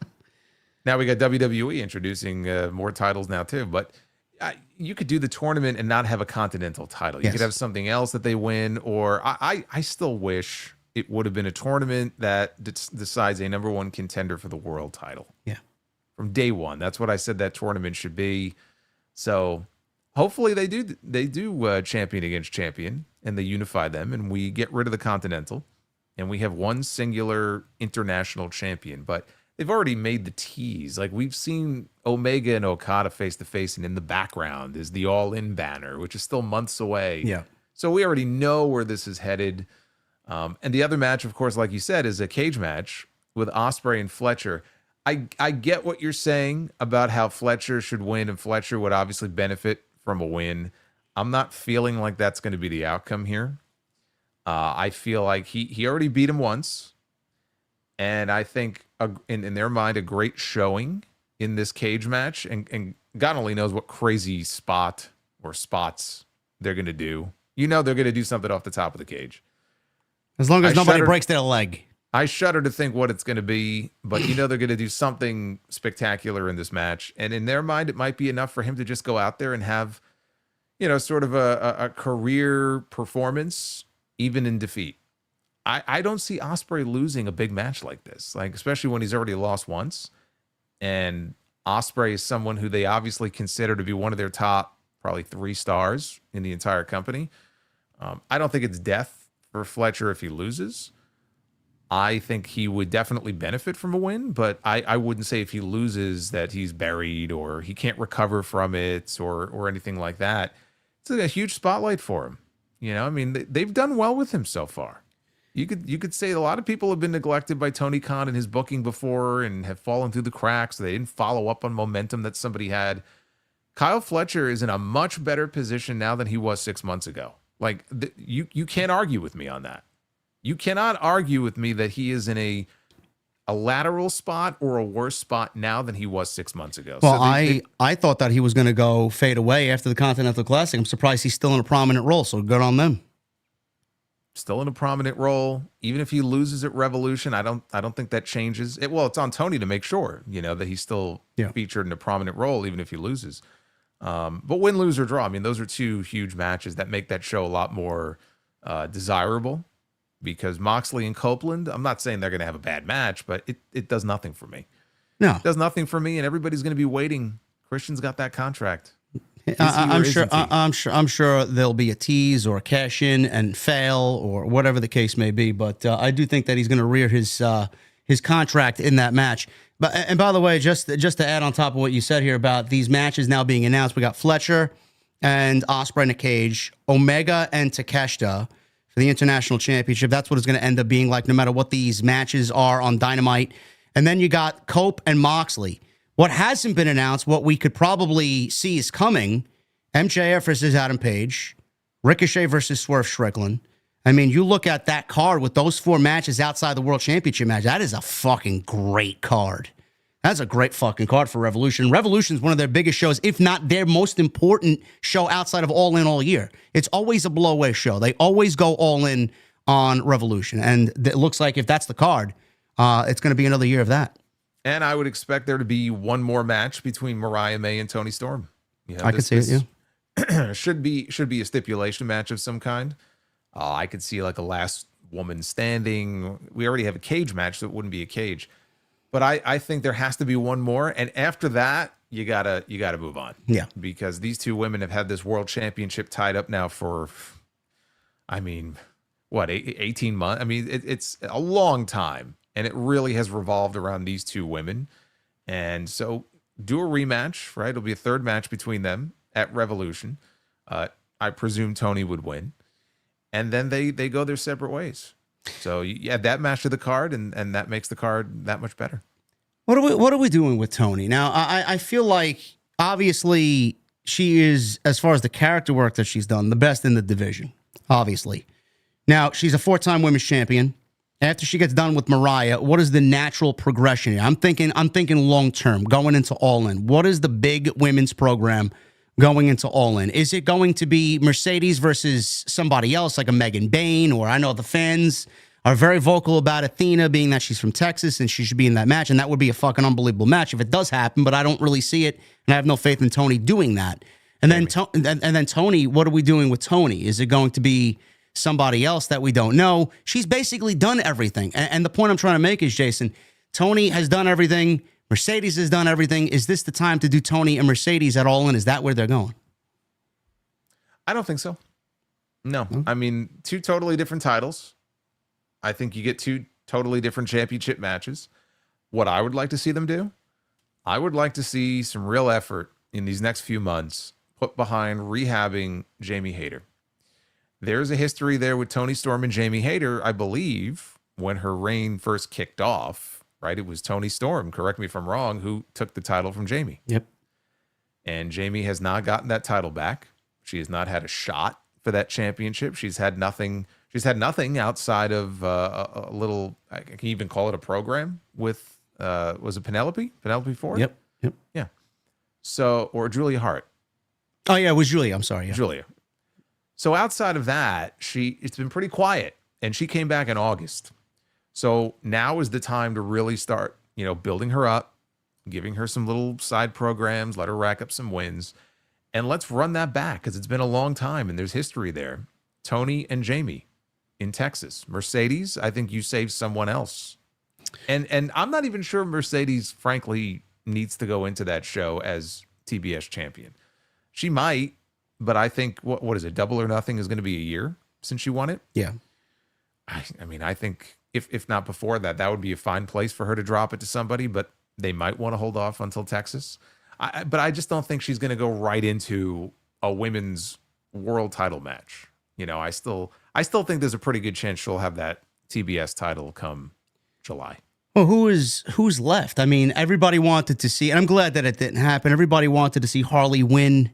Now we got WWE introducing more titles now too, but you could do the tournament and not have a continental title. You could have something else that they win, or I still wish it would have been a tournament that decides a number one contender for the world title. Yeah. From day one. That's what I said that tournament should be. So hopefully they do champion against champion and they unify them and we get rid of the continental and we have one singular international champion. But they've already made the tease. Like we've seen Omega and Okada face to face, and in the background is the All In banner, which is still months away. Yeah. So we already know where this is headed. And the other match, of course, like you said, is a cage match with Ospreay and Fletcher. I get what you're saying about how Fletcher should win, and Fletcher would obviously benefit from a win. I'm not feeling like that's going to be the outcome here. I feel like he already beat him once. And I think in their mind, a great showing in this cage match. And God only knows what crazy spot or spots they're going to do. You know they're going to do something off the top of the cage. As long as nobody breaks their leg. I shudder to think what it's going to be, but you know they're going to do something spectacular in this match. And in their mind, it might be enough for him to just go out there and have, you know, sort of a career performance, even in defeat. I don't see Ospreay losing a big match like this, like especially when he's already lost once. And Ospreay is someone who they obviously consider to be one of their top probably 3 stars in the entire company. I don't think it's death for Fletcher if he loses. I think he would definitely benefit from a win, but I wouldn't say if he loses that he's buried or he can't recover from it or anything like that. It's like a huge spotlight for him. You know, I mean, they've done well with him so far. You could say a lot of people have been neglected by Tony Khan and his booking before and have fallen through the cracks. They didn't follow up on momentum that somebody had. Kyle Fletcher is in a much better position now than he was 6 months ago. Like you can't argue with me on that. You cannot argue with me that he is in a lateral spot or a worse spot now than he was 6 months ago. Well, so I thought that he was going to go fade away after the Continental Classic. I'm surprised he's still in a prominent role, so good on them. Still in a prominent role. Even if he loses at Revolution, I don't think that changes. It's on Tony to make sure, you know, that he's still featured in a prominent role, even if he loses. But win, lose, or draw, I mean, those are 2 huge matches that make that show a lot more desirable. Because Moxley and Copeland, I'm not saying they're going to have a bad match, but it does nothing for me. No, it does nothing for me, and everybody's going to be waiting. Christian's got that contract. I'm sure there'll be a tease or a cash in and fail or whatever the case may be. But I do think that he's going to rear his contract in that match. But and by the way, just to add on top of what you said here about these matches now being announced, we got Fletcher and Ospreay in a cage, Omega and Takeshita for the International Championship. That's what it's going to end up being like, no matter what these matches are on Dynamite. And then you got Cope and Moxley. What hasn't been announced, what we could probably see is coming, MJF versus Adam Page, Ricochet versus Swerve Strickland. I mean, you look at that card with those 4 matches outside the World Championship match, that is a fucking great card. That's a great fucking card for Revolution. Revolution is one of their biggest shows, if not their most important show outside of All In all year. It's always a blow-away show. They always go all in on Revolution. And it looks like if that's the card, it's going to be another year of that. And I would expect there to be one more match between Mariah May and Tony Storm. I could see it, yeah. should be a stipulation match of some kind. I could see like a last woman standing. We already have a cage match, so it wouldn't be a cage. But I think there has to be one more. And after that, you gotta move on. Yeah. Because these 2 women have had this world championship tied up now for, I mean, what, 18 months? I mean, it's a long time. And it really has revolved around these 2 women. And so do a rematch, right? It'll be a 3rd match between them at Revolution. I presume Tony would win. And then they go their separate ways. So you add that match to the card, and that makes the card that much better. What are we doing with Tony? Now, I feel like, obviously, she is, as far as the character work that she's done, the best in the division, obviously. Now, she's a 4-time women's champion. After she gets done with Mariah, what is the natural progression here? I'm thinking long term, going into All In. What is the big women's program going into All In? Is it going to be Mercedes versus somebody else like a Megan Bain? Or I know the fans are very vocal about Athena, being that she's from Texas and she should be in that match, and that would be a fucking unbelievable match if it does happen, but I don't really see it, and I have no faith in Tony doing that. And then Tony, what are we doing with Tony? Is it going to be somebody else that we don't know? She's basically done everything. And the point I'm trying to make is, Jason, Tony has done everything. Mercedes has done everything. Is this the time to do Tony and Mercedes at All In? Is that where they're going? I don't think so. No. I mean, 2 totally different titles. I think you get 2 totally different championship matches. What I would like to see them do, I would like to see some real effort in these next few months put behind rehabbing Jamie Hayter. There's a history there with Toni Storm and Jamie Hayter, I believe, when her reign first kicked off, right? It was Toni Storm, correct me if I'm wrong, who took the title from Jamie. Yep. And Jamie has not gotten that title back. She has not had a shot for that championship. She's had nothing outside of a little, I can even call it a program with, was it Penelope Ford? Yep. Yeah. So, or Julia Hart. Oh, yeah, it was Julia. I'm sorry. Yeah. Julia. So outside of that, it's been pretty quiet, and she came back in August. So now is the time to really start, building her up, giving her some little side programs, let her rack up some wins, and let's run that back because it's been a long time and there's history there. Tony and Jamie in Texas. Mercedes, I think you saved someone else. And I'm not even sure Mercedes, frankly, needs to go into that show as TBS champion. She might. But I think, what is it, Double or Nothing is going to be a year since she won it? Yeah. I mean, I think if not before that, that would be a fine place for her to drop it to somebody, but they might want to hold off until Texas. But I just don't think she's going to go right into a women's world title match. I still think there's a pretty good chance she'll have that TBS title come July. Well, who's left? I mean, everybody wanted to see, and I'm glad that it didn't happen. Everybody wanted to see Harley win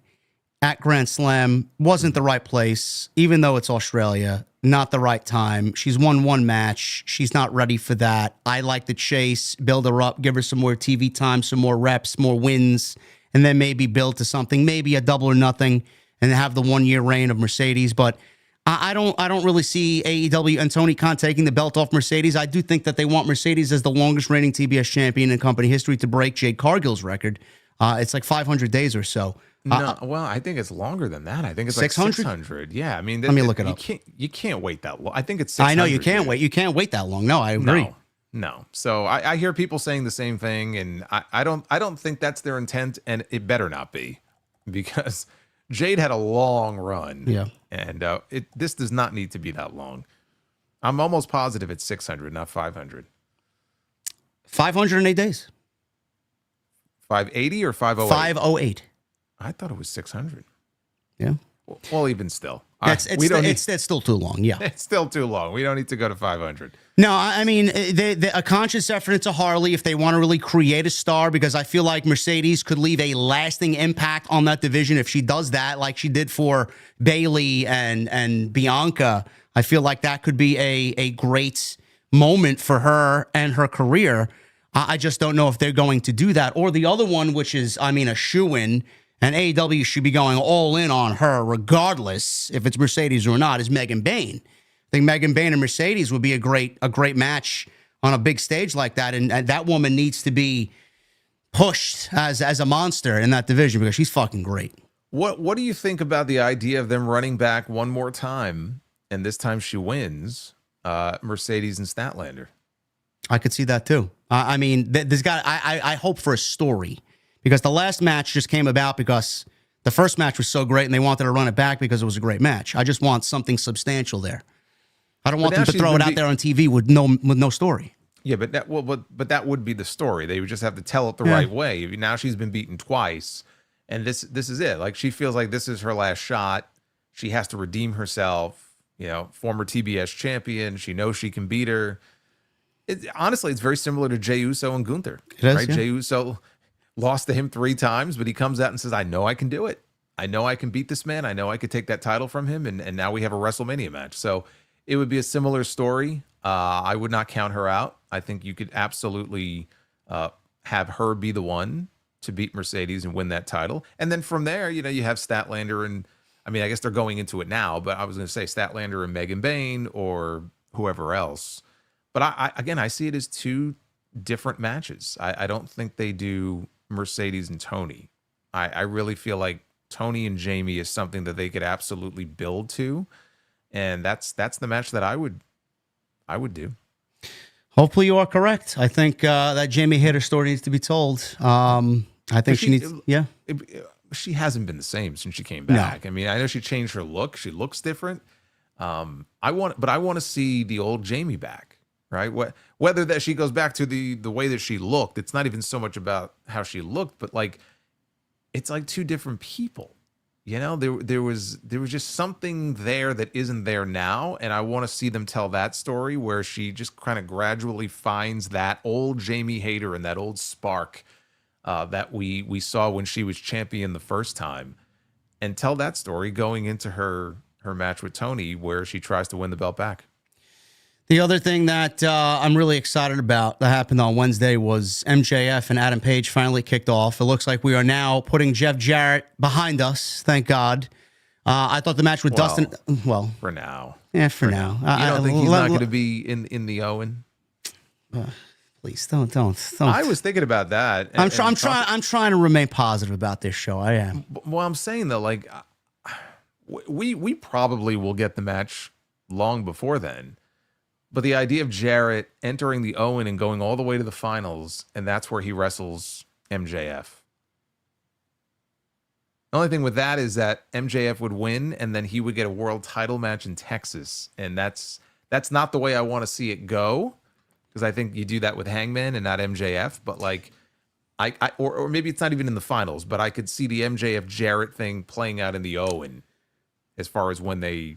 at Grand Slam. Wasn't the right place, even though it's Australia, not the right time. She's won 1 match. She's not ready for that. I like the chase, build her up, give her some more TV time, some more reps, more wins, and then maybe build to something, maybe a Double or Nothing, and have the 1-year reign of Mercedes. But I don't really see AEW and Tony Khan taking the belt off Mercedes. I do think that they want Mercedes as the longest reigning TBS champion in company history to break Jade Cargill's record. It's like 500 days or so. No, well, I think it's longer than that. I think it's 600? Like 600. Yeah, I mean, let me look it up. You can't wait that long. I think it's 600. I know you can't wait. You can't wait that long. No, I agree. No. So I hear people saying the same thing, and I don't think that's their intent, and it better not be, because Jade had a long run. Yeah, and this does not need to be that long. I'm almost positive it's 600, not 500. 508 days. 580 or 508? 508. I thought it was 600. Yeah. Well, even still. It's still too long. Yeah. It's still too long. We don't need to go to 500. No, I mean, a conscious effort into Harley if they want to really create a star, because I feel like Mercedes could leave a lasting impact on that division if she does that, like she did for Bayley and Bianca. I feel like that could be a great moment for her and her career. I just don't know if they're going to do that. Or the other one, which is, a shoo-in, and AEW should be going all in on her regardless if it's Mercedes or not, is Megan Bain. I think Megan Bain and Mercedes would be a great match on a big stage like that, and that woman needs to be pushed as a monster in that division because she's fucking great. What do you think about the idea of them running back one more time, and this time she wins, Mercedes and Statlander? I could see that too. I hope for a story, because the last match just came about because the first match was so great and they wanted to run it back because it was a great match. I just want something substantial there. I don't want them to throw it out there on TV with no story. Yeah, but that would be the story. They would just have to tell it the right way. Now she's been beaten twice, and this is it. Like, she feels like this is her last shot. She has to redeem herself. Former TBS champion. She knows she can beat her. Honestly, it's very similar to Jey Uso and Gunther. It is, right? Yeah. Jey Uso lost to him 3 times, but he comes out and says, I know I can do it. I know I can beat this man. I know I could take that title from him, and now we have a WrestleMania match. So it would be a similar story. I would not count her out. I think you could absolutely have her be the one to beat Mercedes and win that title. And then from there, you have Statlander and, I mean, I guess they're going into it now, but I was going to say Statlander and Megan Bayne or whoever else. But I see it as two different matches. I don't think they do Mercedes and Tony. I really feel like Tony and Jamie is something that they could absolutely build to. And that's the match that I would do. Hopefully you are correct. I think that Jamie Hayter story needs to be told. I think she needs, yeah. She hasn't been the same since she came back. No. I mean, I know she changed her look. She looks different. I want to see the old Jamie back, right? Whether that she goes back to the way that she looked, it's not even so much about how she looked, but like, it's like two different people. There was just something there that isn't there now, and I want to see them tell that story where she just kind of gradually finds that old Jamie Hayter and that old spark that we saw when she was champion the first time, and tell that story going into her match with Tony, where she tries to win the belt back. The other thing that I'm really excited about that happened on Wednesday was MJF and Adam Page finally kicked off. It looks like we are now putting Jeff Jarrett behind us. Thank God. I thought the match with Dustin. Well, for now. Yeah, for now. You don't think he's not going to be in the Owen? Please don't. I was thinking about that. I'm trying to remain positive about this show. I am. Well, I'm saying though, like, we probably will get the match long before then. But the idea of Jarrett entering the Owen and going all the way to the finals, and that's where he wrestles MJF. The only thing with that is that MJF would win, and then he would get a world title match in Texas. And that's not the way I want to see it go, because I think you do that with Hangman and not MJF. But like, or maybe it's not even in the finals, but I could see the MJF Jarrett thing playing out in the Owen as far as when they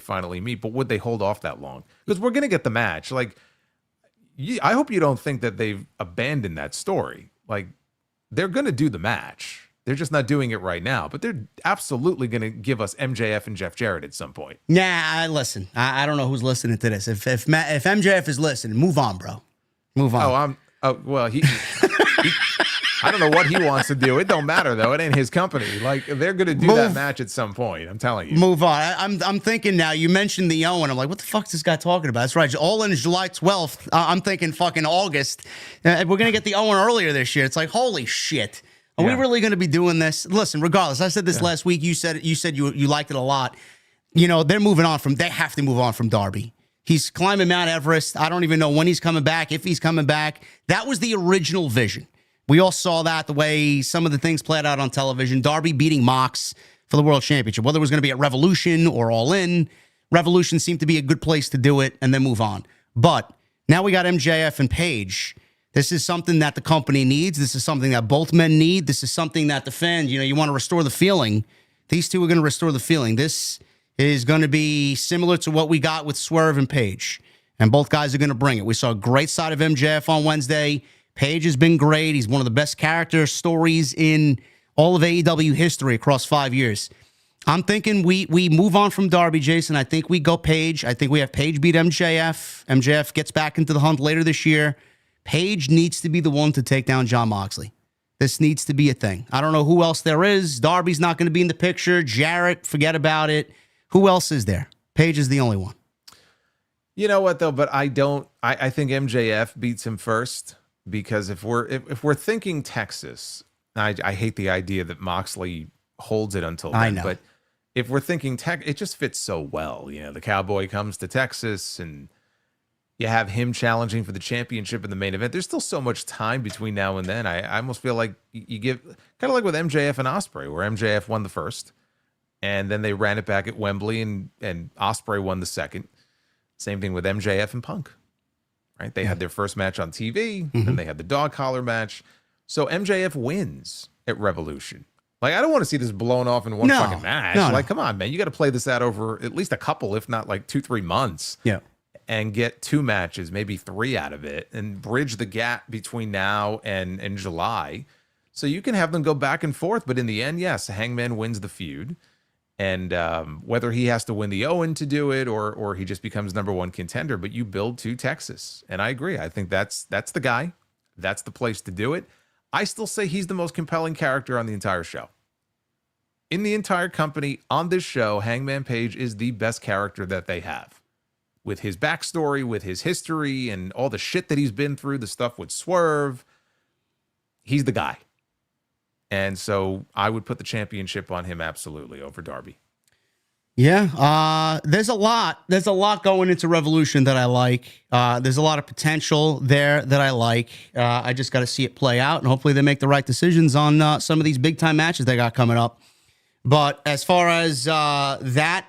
finally meet. But would they hold off that long? Because we're going to get the match. Like, I hope you don't think that they've abandoned that story. Like, they're going to do the match. They're just not doing it right now. But they're absolutely going to give us MJF and Jeff Jarrett at some point. Listen. I don't know who's listening to this. If MJF is listening, move on, bro. Move on. He I don't know what he wants to do. It don't matter though. It ain't his company. Like, they're gonna do that match at some point. I'm telling you. Move on. I'm thinking now. You mentioned the Owen. I'm like, what the fuck is this guy talking about? That's right. All in July 12th. I'm thinking fucking August. We're gonna get the Owen earlier this year. It's like, holy shit. Are we really gonna be doing this? Listen, regardless. I said this last week. You said you liked it a lot. They're moving on from. They have to move on from Darby. He's climbing Mount Everest. I don't even know when he's coming back. If he's coming back. That was the original vision. We all saw that, the way some of the things played out on television. Darby beating Mox for the World Championship. Whether it was going to be at Revolution or All In, Revolution seemed to be a good place to do it and then move on. But now we got MJF and Page. This is something that the company needs. This is something that both men need. This is something that the fans, you want to restore the feeling. These two are going to restore the feeling. This is going to be similar to what we got with Swerve and Page. And both guys are going to bring it. We saw a great side of MJF on Wednesday. Page has been great. He's one of the best character stories in all of AEW history across 5 years. I'm thinking we move on from Darby, Jason. I think we go Page. I think we have Page beat MJF. MJF gets back into the hunt later this year. Page needs to be the one to take down Jon Moxley. This needs to be a thing. I don't know who else there is. Darby's not going to be in the picture. Jarrett, forget about it. Who else is there? Page is the only one. You know what, though? But I think MJF beats him first. Because if we're thinking Texas, I hate the idea that Moxley holds it until then. I know. But if we're thinking it just fits so well. The Cowboy comes to Texas and you have him challenging for the championship in the main event. There's still so much time between now and then. I almost feel like you give, kind of like with MJF and Ospreay, where MJF won the first and then they ran it back at Wembley and Ospreay won the second. Same thing with MJF and Punk. Right? They had their first match on TV, and they had the dog collar match. So MJF wins at Revolution. Like, I don't want to see this blown off in one fucking match. No. Come on, man. You got to play this out over at least a couple, if not like 2-3 months. Yeah. And get 2 matches, maybe 3 out of it, and bridge the gap between now and July So you can have them go back and forth, but in the end, yes, Hangman wins the feud. And whether he has to win the Owen to do it or he just becomes number one contender, but you build to Texas. And I agree. I think that's the guy. That's the place to do it. I still say he's the most compelling character on the entire show. In the entire company, on this show, Hangman Page is the best character that they have. With his backstory, with his history, and all the shit that he's been through, the stuff with Swerve, he's the guy. And so I would put the championship on him absolutely over Darby. Yeah, there's a lot going into Revolution that I like. There's a lot of potential there that I like. I just got to see it play out, and hopefully they make the right decisions on some of these big-time matches they got coming up. But as far as that,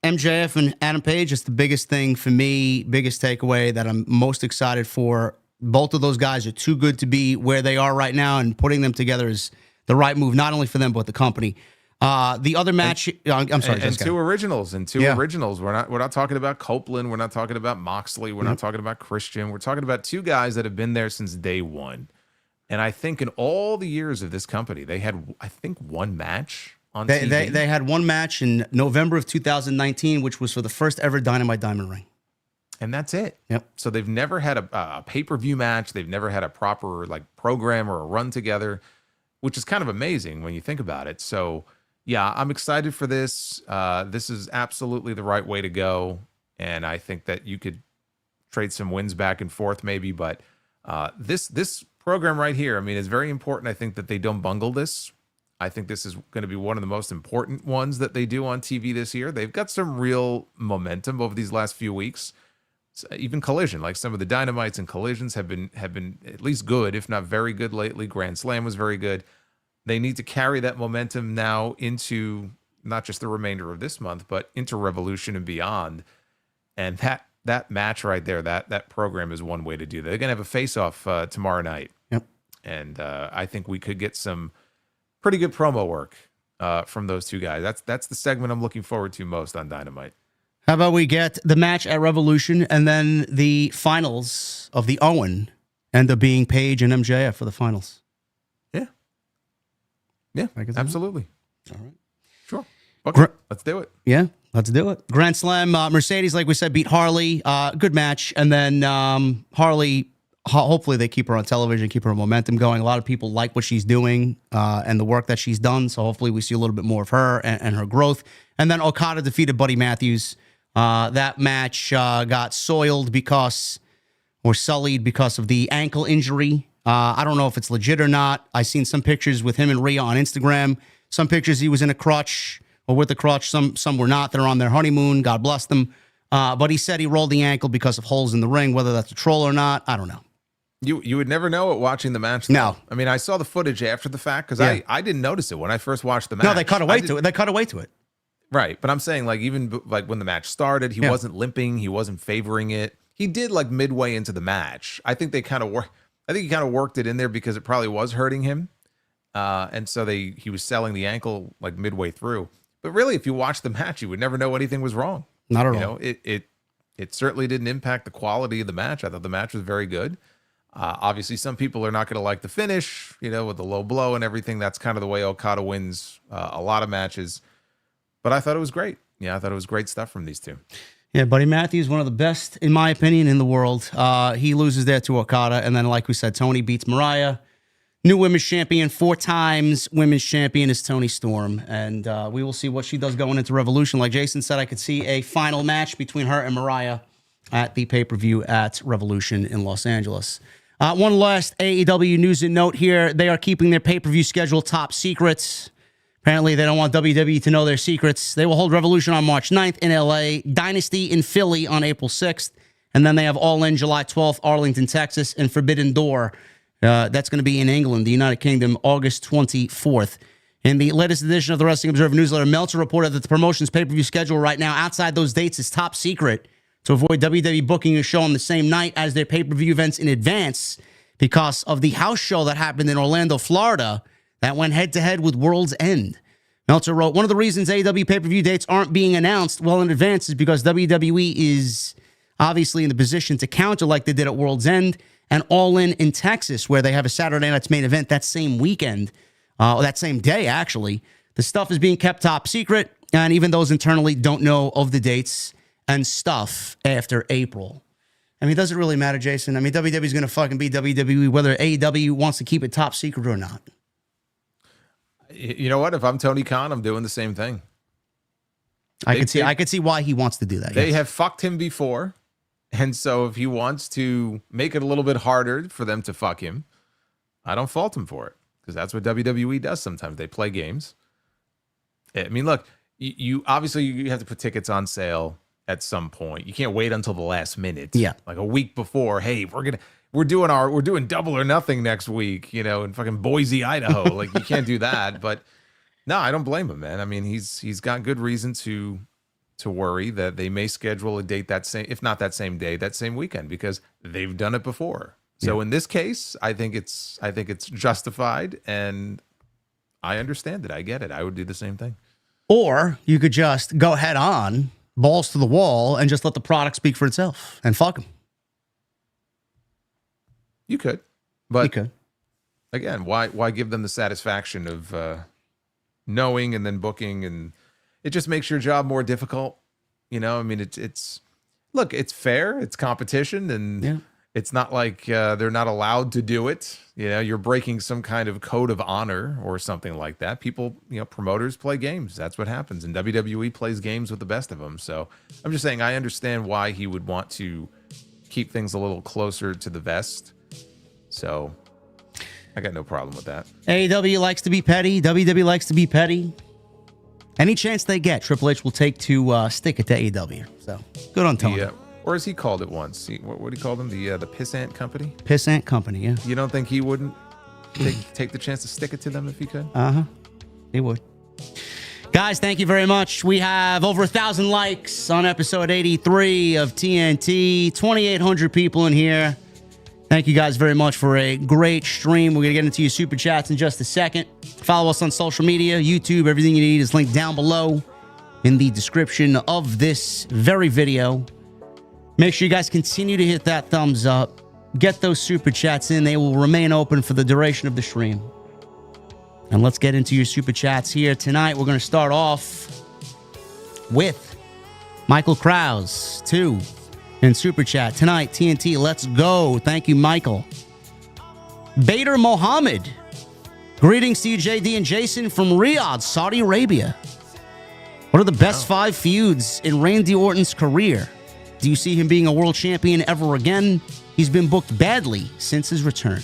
MJF and Adam Page is the biggest thing for me, biggest takeaway that I'm most excited for. Both of those guys are too good to be where they are right now, and putting them together is the right move, not only for them, but the company. The other match, I'm sorry, and two originals. We're not talking about Copeland. We're not talking about Moxley. We're not talking about Christian. We're talking about two guys that have been there since day one. And I think in all the years of this company, they had, I think, one match on TV. They had one match in November of 2019, which was for the first ever Dynamite Diamond Ring. And that's it. Yep. So they've never had a pay-per-view match. They've never had a proper program or a run together, which is kind of amazing when you think about it. So yeah, I'm excited for this. This is absolutely the right way to go. And I think that you could trade some wins back and forth maybe, but this program right here, I mean, it's very important. I think that they don't bungle this. I think this is going to be one of the most important ones that they do on TV this year. They've got some real momentum over these last few weeks. Even Collision, like some of the Dynamites and Collisions have been at least good, if not very good lately. Grand Slam was very good. They need to carry that momentum now into not just the remainder of this month, but into Revolution and beyond. And that match right there, that program is one way to do that. They're going to have a face-off tomorrow night. Yep. And I think we could get some pretty good promo work from those two guys. That's the segment I'm looking forward to most on Dynamite. How about we get the match at Revolution and then the finals of the Owen end up being Page and MJF for the finals? Yeah, absolutely. All right. Sure. Okay, let's do it. Yeah, let's do it. Grand Slam, Mercedes, like we said, beat Harley. Good match. And then Harley, hopefully they keep her on television, keep her momentum going. A lot of people like what she's doing and the work that she's done. So hopefully we see a little bit more of her and her growth. And then Okada defeated Buddy Matthews. That match got sullied because of the ankle injury. I don't know if it's legit or not. I seen some pictures with him and Rhea on Instagram. Some pictures he was in a crutch or with a crutch. Some were not. They're on their honeymoon. God bless them. But he said he rolled the ankle because of holes in the ring. Whether that's a troll or not, I don't know. You would never know it watching the match, though. No. I mean, I saw the footage after the fact because I didn't notice it when I first watched the match. No, they cut away to it. They cut away to it. Right. But I'm saying, even when the match started, he wasn't limping. He wasn't favoring it. He did midway into the match. I think he kind of worked it in there because it probably was hurting him. And so he was selling the ankle midway through. But really, if you watch the match, you would never know anything was wrong. Not at all. It certainly didn't impact the quality of the match. I thought the match was very good. Obviously, some people are not going to like the finish, with the low blow and everything. That's kind of the way Okada wins a lot of matches. But I thought it was great. Yeah, I thought it was great stuff from these two. Yeah, Buddy Matthews, one of the best, in my opinion, in the world. He loses there to Okada. And then, like we said, Tony beats Mariah. New women's champion, 4 times women's champion is Toni Storm. And we will see what she does going into Revolution. Like Jason said, I could see a final match between her and Mariah at the pay-per-view at Revolution in Los Angeles. One last AEW news and note here. They are keeping their pay-per-view schedule top secret. Apparently, they don't want WWE to know their secrets. They will hold Revolution on March 9th in LA, Dynasty in Philly on April 6th, and then they have All In July 12th, Arlington, Texas, and Forbidden Door. That's going to be in England, the United Kingdom, August 24th. In the latest edition of the Wrestling Observer newsletter, Meltzer reported that the promotion's pay-per-view schedule right now outside those dates is top secret to avoid WWE booking a show on the same night as their pay-per-view events in advance because of the house show that happened in Orlando, Florida, that went head-to-head with World's End. Meltzer wrote, one of the reasons AEW pay-per-view dates aren't being announced well in advance is because WWE is obviously in the position to counter like they did at World's End, and All In Texas, where they have a Saturday Night's Main Event that same weekend, or that same day, actually. The stuff is being kept top secret, and even those internally don't know of the dates and stuff after April. I mean, does it really matter, Jason? I mean, WWE's going to fucking be WWE, whether AEW wants to keep it top secret or not. You know what? If I'm Tony Khan, I'm doing the same thing. I could see why he wants to do that. They have fucked him before, and so if he wants to make it a little bit harder for them to fuck him, I don't fault him for it, because that's what WWE does sometimes. They play games. I mean, look, you obviously you have to put tickets on sale at some point. You can't wait until the last minute. Yeah. Like a week before, hey, we're doing Double or Nothing next week, you know, in fucking Boise, Idaho. Like, you can't do that. But no, I don't blame him, man. I mean, he's got good reason to worry that they may schedule a date that same, if not that same day, that same weekend, because they've done it before. So in this case, I think it's justified, and I understand it. I get it. I would do the same thing. Or you could just go head on, balls to the wall, and just let the product speak for itself and fuck them. You could, but you could. Again, why give them the satisfaction of knowing and then booking, and it just makes your job more difficult. You know, I mean, it's look, it's fair, it's competition, and it's not like they're not allowed to do it. You know, you're breaking some kind of code of honor or something like that. People, you know, promoters play games. That's what happens. And WWE plays games with the best of them. So I'm just saying, I understand why he would want to keep things a little closer to the vest. So I got no problem with that. AEW likes to be petty. WWE likes to be petty. Any chance they get, Triple H will take to stick it to AEW. So good on Tony. Or as he called it once, what did he call them? The Pissant Company? Pissant Company, yeah. You don't think he wouldn't take the chance to stick it to them if he could? Uh-huh. He would. Guys, thank you very much. We have over 1,000 likes on episode 83 of TNT. 2,800 people in here. Thank you guys very much for a great stream. We're going to get into your super chats in just a second. Follow us on social media, YouTube. Everything you need is linked down below in the description of this very video. Make sure you guys continue to hit that thumbs up. Get those super chats in. They will remain open for the duration of the stream. And let's get into your super chats here. Tonight, we're going to start off with Michael Krause, 2 in super chat. Tonight, TNT, let's go. Thank you, Michael. Bader Mohammed. Greetings to you, JD and Jason from Riyadh, Saudi Arabia. What are the best 5 feuds in Randy Orton's career? Do you see him being a world champion ever again? He's been booked badly since his return.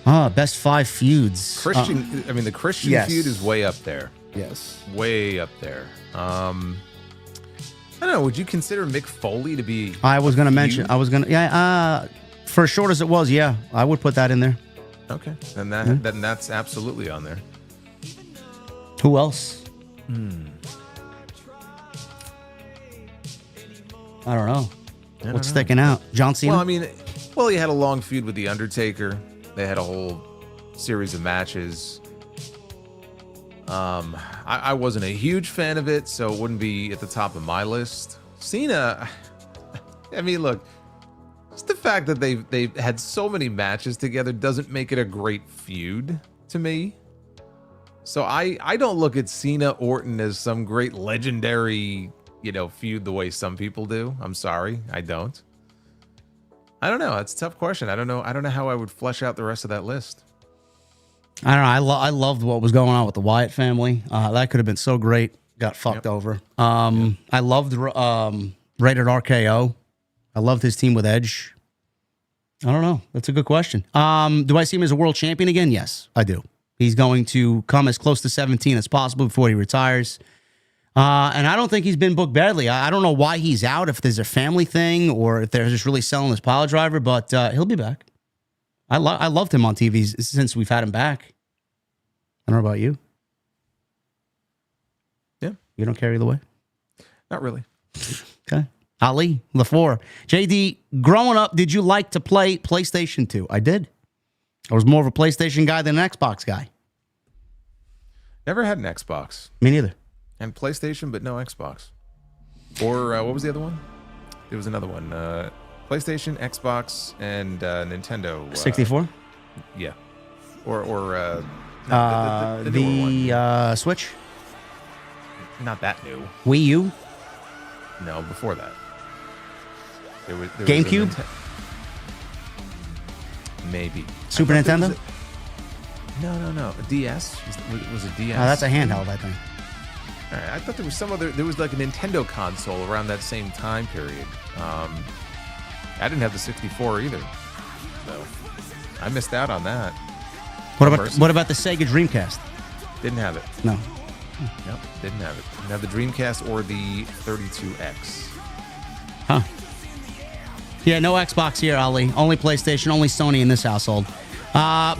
Best 5 feuds. Christian, I mean, the Christian feud is way up there. Yes. Way up there. I don't know. Would you consider Mick Foley to be? I was going to mention. For as short as it was, yeah, I would put that in there. Okay, then that's absolutely on there. Who else? I don't know. What's sticking out? John Cena? Well, I mean, he had a long feud with The Undertaker. They had a whole series of matches. I wasn't a huge fan of it, so it wouldn't be at the top of my list. Cena, I mean, look, just the fact that they've had so many matches together doesn't make it a great feud to me. So I don't look at Cena Orton as some great legendary, feud the way some people do. I'm sorry, I don't. I don't know. It's a tough question. I don't know how I would flesh out the rest of that list. I don't know. I loved what was going on with the Wyatt family. That could have been so great. Got fucked over. I loved Rated RKO. I loved his team with Edge. I don't know. That's a good question. Do I see him as a world champion again? Yes, I do. He's going to come as close to 17 as possible before he retires. And I don't think he's been booked badly. I don't know why he's out, if there's a family thing or if they're just really selling his pile driver, but he'll be back. I loved him on TV since we've had him back. I don't know about you. Yeah. You don't carry the way? Not really. Okay. Ali, LaFour. JD, growing up, did you like to play PlayStation 2? I did. I was more of a PlayStation guy than an Xbox guy. Never had an Xbox. Me neither. And PlayStation, but no Xbox. Or what was the other one? There was another one. PlayStation, Xbox, and Nintendo. 64? Yeah. Or no, the newer one. Switch? Not that new. Wii U? No, before that. There was GameCube? Maybe. Super Nintendo? No. A DS? Was it DS? Oh, that's a handheld, I think. All right, I thought there was there was like a Nintendo console around that same time period. I didn't have the 64 either. So I missed out on that. What about the Sega Dreamcast? Didn't have it. No. Nope, didn't have it. Didn't have the Dreamcast or the 32X. Huh. Yeah, no Xbox here, Ali. Only PlayStation, only Sony in this household.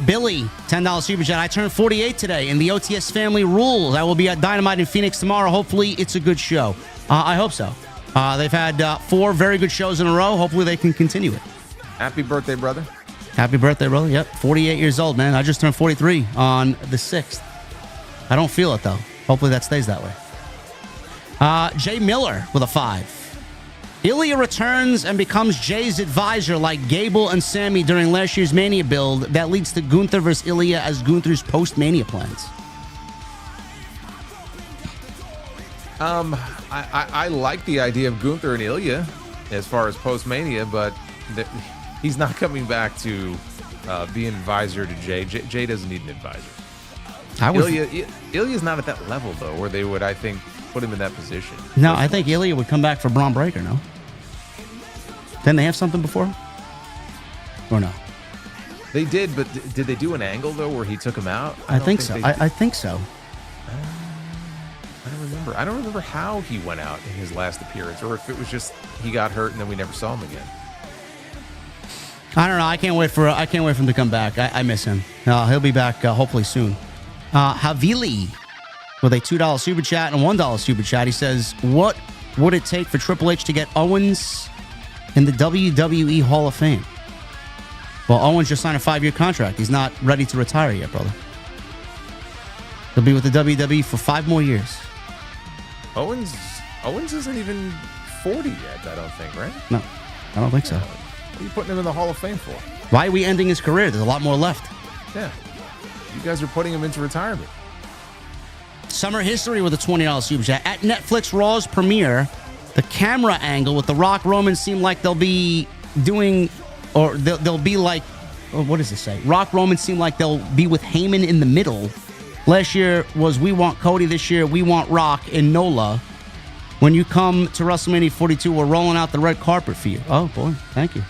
Billy, $10 Super Chat. I turned 48 today, and the OTS family rules. I will be at Dynamite in Phoenix tomorrow. Hopefully, it's a good show. I hope so. They've had 4 very good shows in a row. Hopefully, they can continue it. Happy birthday, brother. Happy birthday, brother. Yep, 48 years old, man. I just turned 43 on the 6th. I don't feel it, though. Hopefully, that stays that way. Jay Miller with a 5. Ilya returns and becomes Jay's advisor like Gable and Sami during last year's Mania build that leads to Gunther versus Ilya as Gunther's post-Mania plans. I like the idea of Gunther and Ilya as far as post-Mania, but he's not coming back to be an advisor to Jay. Jay doesn't need an advisor. Ilya's not at that level, though, where they would, I think, put him in that position. No, I think Ilya would come back for Braun Breaker, no? Didn't they have something before? Or no? They did, but did they do an angle, though, where he took him out? I think so. I think so. I don't remember. I don't remember how he went out in his last appearance, or if it was just he got hurt and then we never saw him again. I don't know. I can't wait for him to come back. I miss him. He'll be back hopefully soon. Havili with a $2 Super Chat and a $1 Super Chat. He says, what would it take for Triple H to get Owens in the WWE Hall of Fame? Well, Owens just signed a 5-year contract. He's not ready to retire yet, brother. He'll be with the WWE for 5 more years. Owens isn't even 40 yet, I don't think, right? No, I don't think so. What are you putting him in the Hall of Fame for? Why are we ending his career? There's a lot more left. Yeah. You guys are putting him into retirement. Summer History with a $20 Super Chat. At Netflix Raw's premiere, the camera angle with The Rock Roman seemed like they'll be doing, or they'll be like, what does it say? Rock Roman seemed like they'll be with Heyman in the middle. Last year was We Want Cody. This year, We Want Rock in NOLA. When you come to WrestleMania 42, we're rolling out the red carpet for you. Oh, boy. Thank you.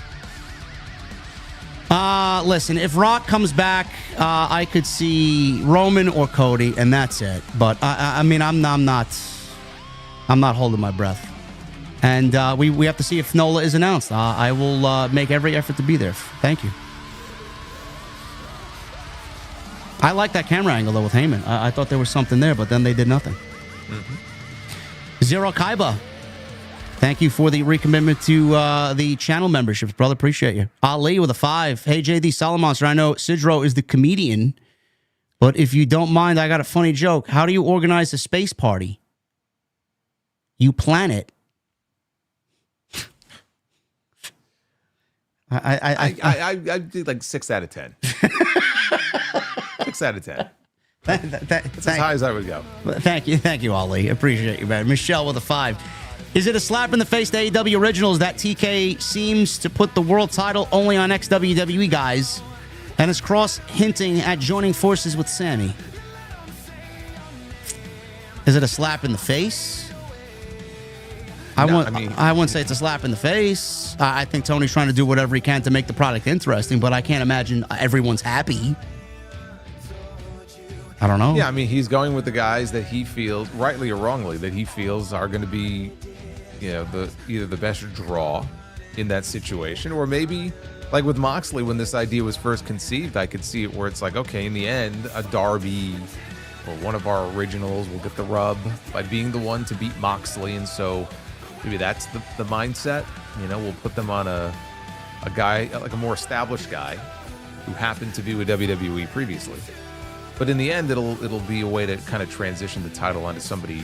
Listen, if Rock comes back, I could see Roman or Cody, and that's it. But I mean, I'm not holding my breath. And we have to see if NOLA is announced. I will make every effort to be there. Thank you. I like that camera angle though with Heyman. I thought there was something there, but then they did nothing. Mm-hmm. Zero Kaiba. Thank you for the recommitment to the channel memberships, brother. Appreciate you. Ali with a 5. Hey, JD Salamonster, I know Sidro is the comedian, but if you don't mind, I got a funny joke. How do you organize a space party? You plan it. I did like 6 out of 10. 6 out of 10. That's as high as I would go. Thank you, Ali. Appreciate you, man. Michelle with a 5. Is it a slap in the face to AEW Originals that TK seems to put the world title only on ex-WWE guys and is cross hinting at joining forces with Sami? Is it a slap in the face? I wouldn't say it's a slap in the face. I think Tony's trying to do whatever he can to make the product interesting, but I can't imagine everyone's happy. I don't know. Yeah, I mean, he's going with the guys that he feels, rightly or wrongly, that he feels are going to be, you know, either the best draw in that situation, or maybe like with Moxley when this idea was first conceived, I could see it where it's like, okay, in the end, a Darby or one of our originals will get the rub by being the one to beat Moxley, and so maybe that's the mindset. You know, we'll put them on a guy, like a more established guy who happened to be with WWE previously. But in the end, it'll be a way to kind of transition the title onto somebody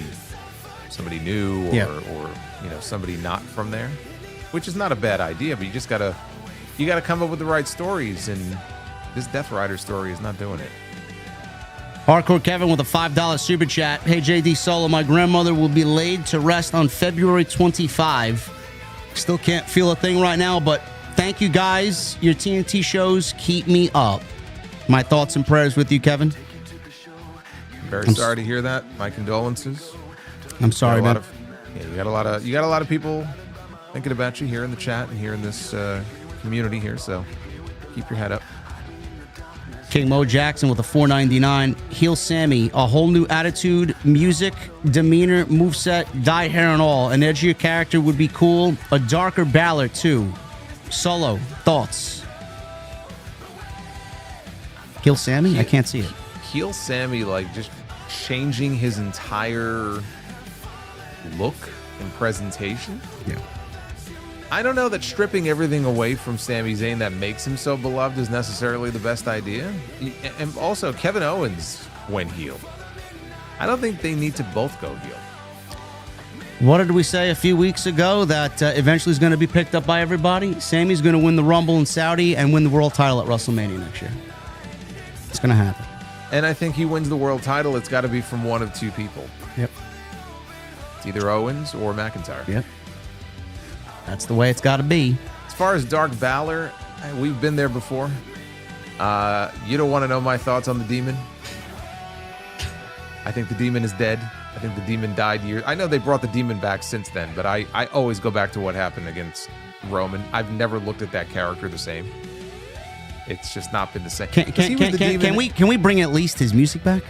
new, or you know, somebody not from there. which is not a bad idea, but you gotta come up with the right stories, and this Death Rider story is not doing it. Hardcore Kevin with a $5 super chat. Hey, JD Solo, my grandmother will be laid to rest on February 25. Still can't feel a thing right now, but thank you guys. Your TNT shows keep me up. My thoughts and prayers with you, Kevin. Very sorry to hear that. My condolences. I'm sorry, man. You got a lot of people thinking about you here in the chat and here in this community here, so keep your head up. King Mo Jackson with a $4.99. Heel Sammy, a whole new attitude, music, demeanor, moveset, dyed hair and all. An edgier character would be cool. A darker Balor, too. Solo, thoughts? Heel Sammy? I can't see it. Heel Sammy, like, just changing his entire look and presentation. Yeah. I don't know that stripping everything away from Sami Zayn that makes him so beloved is necessarily the best idea. And also, Kevin Owens went heel. I don't think they need to both go heel. What did we say a few weeks ago? That eventually is going to be picked up by everybody? Sammy's going to win the Rumble in Saudi and win the world title at WrestleMania next year. It's going to happen. And I think he wins the world title. It's got to be from one of two people. Yep. It's either Owens or McIntyre. Yep. That's the way it's got to be. As far as Dark Valor, we've been there before. You don't want to know my thoughts on the Demon. I think the Demon is dead. I think the Demon died years. I know they brought the Demon back since then, but I always go back to what happened against Roman. I've never looked at that character the same. It's just not been the same. Can we bring at least his music back?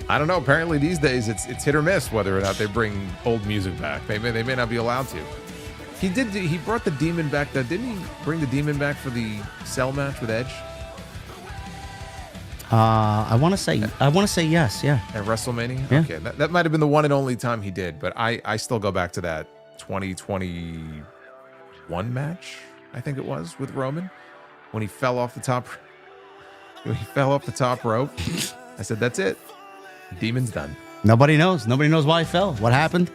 I don't know. Apparently these days it's hit or miss whether or not they bring old music back. They may not be allowed to. He brought the Demon back though. Didn't he bring the Demon back for the Cell match with Edge? I want to say yes. Yeah. At WrestleMania. Yeah. Okay, that might have been the one and only time he did. But I still go back to that 2021 match. I think it was with Roman when he fell off the top. When he fell off the top rope. I said, "That's it. Demon's done." Nobody knows. Nobody knows why he fell. What happened?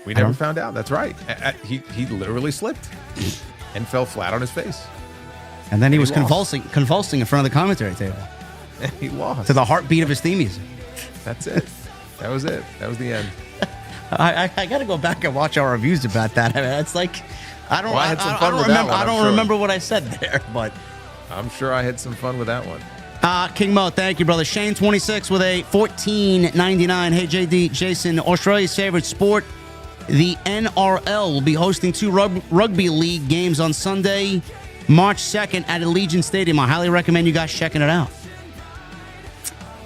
We never found out. That's right. He literally slipped and fell flat on his face. And then he was convulsing in front of the commentary table. And he lost. To the heartbeat of his theme music. That's it. That was it. That was the end. I got to go back and watch our reviews about that. I mean, it's like, I don't remember what I said there, but I'm sure I had some fun with that one. King Mo, thank you, brother. Shane26 with a $14.99. Hey, JD, Jason, Australia's favorite sport, the NRL, will be hosting 2 rugby league games on Sunday, March 2nd at Allegiant Stadium. I highly recommend you guys checking it out.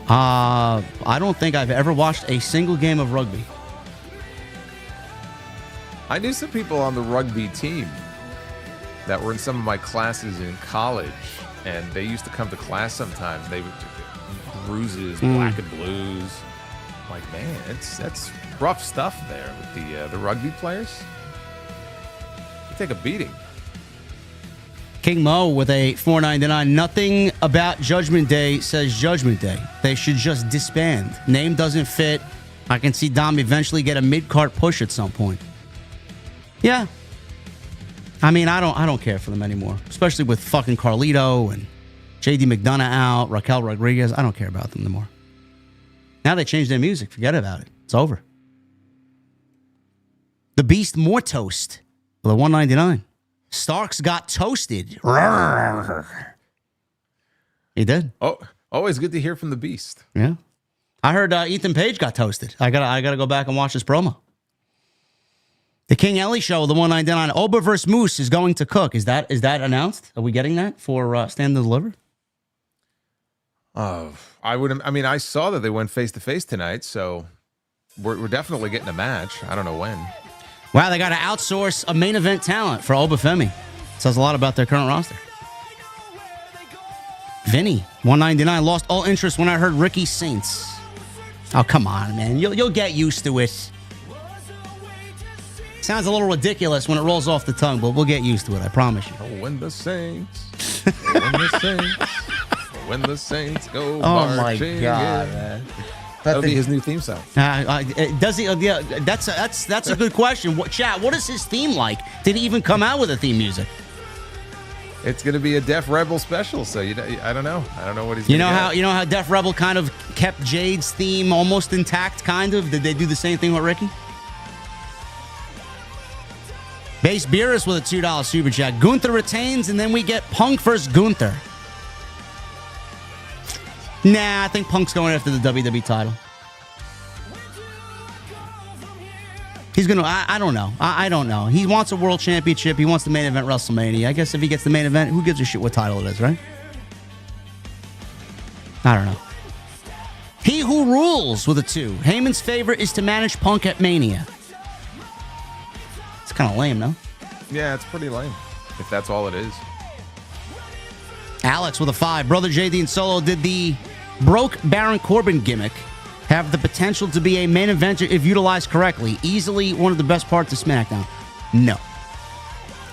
I don't think I've ever watched a single game of rugby. I knew some people on the rugby team that were in some of my classes in college, and they used to come to class sometimes. They would bruises, black and blues. I'm like, man, that's rough stuff there with the rugby players. You take a beating. King Mo with a $4.99. Nothing about Judgment Day says Judgment Day. They should just disband. Name doesn't fit. I can see Dom eventually get a mid-card push at some point. Yeah. I mean, I don't care for them anymore, especially with fucking Carlito and JD McDonough out, Raquel Rodriguez. I don't care about them anymore. Now they changed their music. Forget about it. It's over. The Beast more toast with a $1.99. Starks got toasted. He did. Oh, always good to hear from the Beast. Yeah. I heard Ethan Page got toasted. I gotta go back and watch this promo. The King Ellie show, the $1.99. Oba versus Moose is going to cook. Is that announced? Are we getting that for Stand and Deliver? I mean, I saw that they went face to face tonight, so we're definitely getting a match. I don't know when. Wow, they got to outsource a main event talent for Obafemi. Says a lot about their current roster. Vinny, $1.99. Lost all interest when I heard Ricky Saints. Oh, come on, man. You'll get used to it. Sounds a little ridiculous when it rolls off the tongue, but we'll get used to it, I promise you. When the Saints, when the Saints go oh my marching God, in. man. That'll be his new theme song. Does he? Yeah, that's a good question. What is his theme like? Did he even come out with a theme music? It's going to be a Def Rebel special, so I don't know. I don't know what he's. You know how Def Rebel kind of kept Jade's theme almost intact, kind of. Did they do the same thing with Ricky? Base Beerus with a $2 super chat. Gunther retains, and then we get Punk versus Gunther. Nah, I think Punk's going after the WWE title. He's going to, I don't know. I don't know. He wants a world championship. He wants the main event WrestleMania. I guess if he gets the main event, who gives a shit what title it is, right? I don't know. He Who Rules with a 2. Heyman's favorite is to manage Punk at Mania. It's kind of lame, no? Yeah, it's pretty lame, if that's all it is. Alex with a 5. Brother JD and Solo, did the broke Baron Corbin gimmick have the potential to be a main eventer if utilized correctly? Easily one of the best parts of SmackDown. No.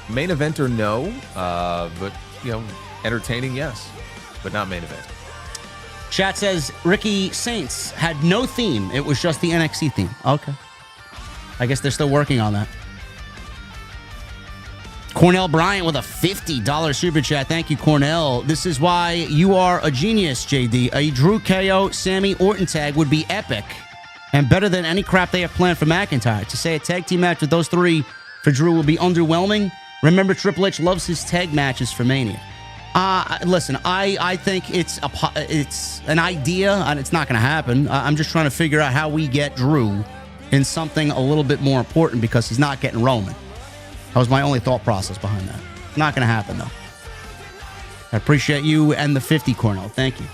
Main eventer, no. But, entertaining, yes. But not main event. Chat says Ricky Saints had no theme. It was just the NXT theme. Okay. I guess they're still working on that. Cornell Bryant with a $50 super chat. Thank you, Cornell. This is why you are a genius, JD. A Drew KO Sammy Orton tag would be epic and better than any crap they have planned for McIntyre. To say a tag team match with those three for Drew will be underwhelming. Remember, Triple H loves his tag matches for Mania. Listen, I think it's an idea, and it's not going to happen. I'm just trying to figure out how we get Drew in something a little bit more important because he's not getting Roman. That was my only thought process behind that. Not going to happen, though. I appreciate you and the 50, Cornell. Thank you.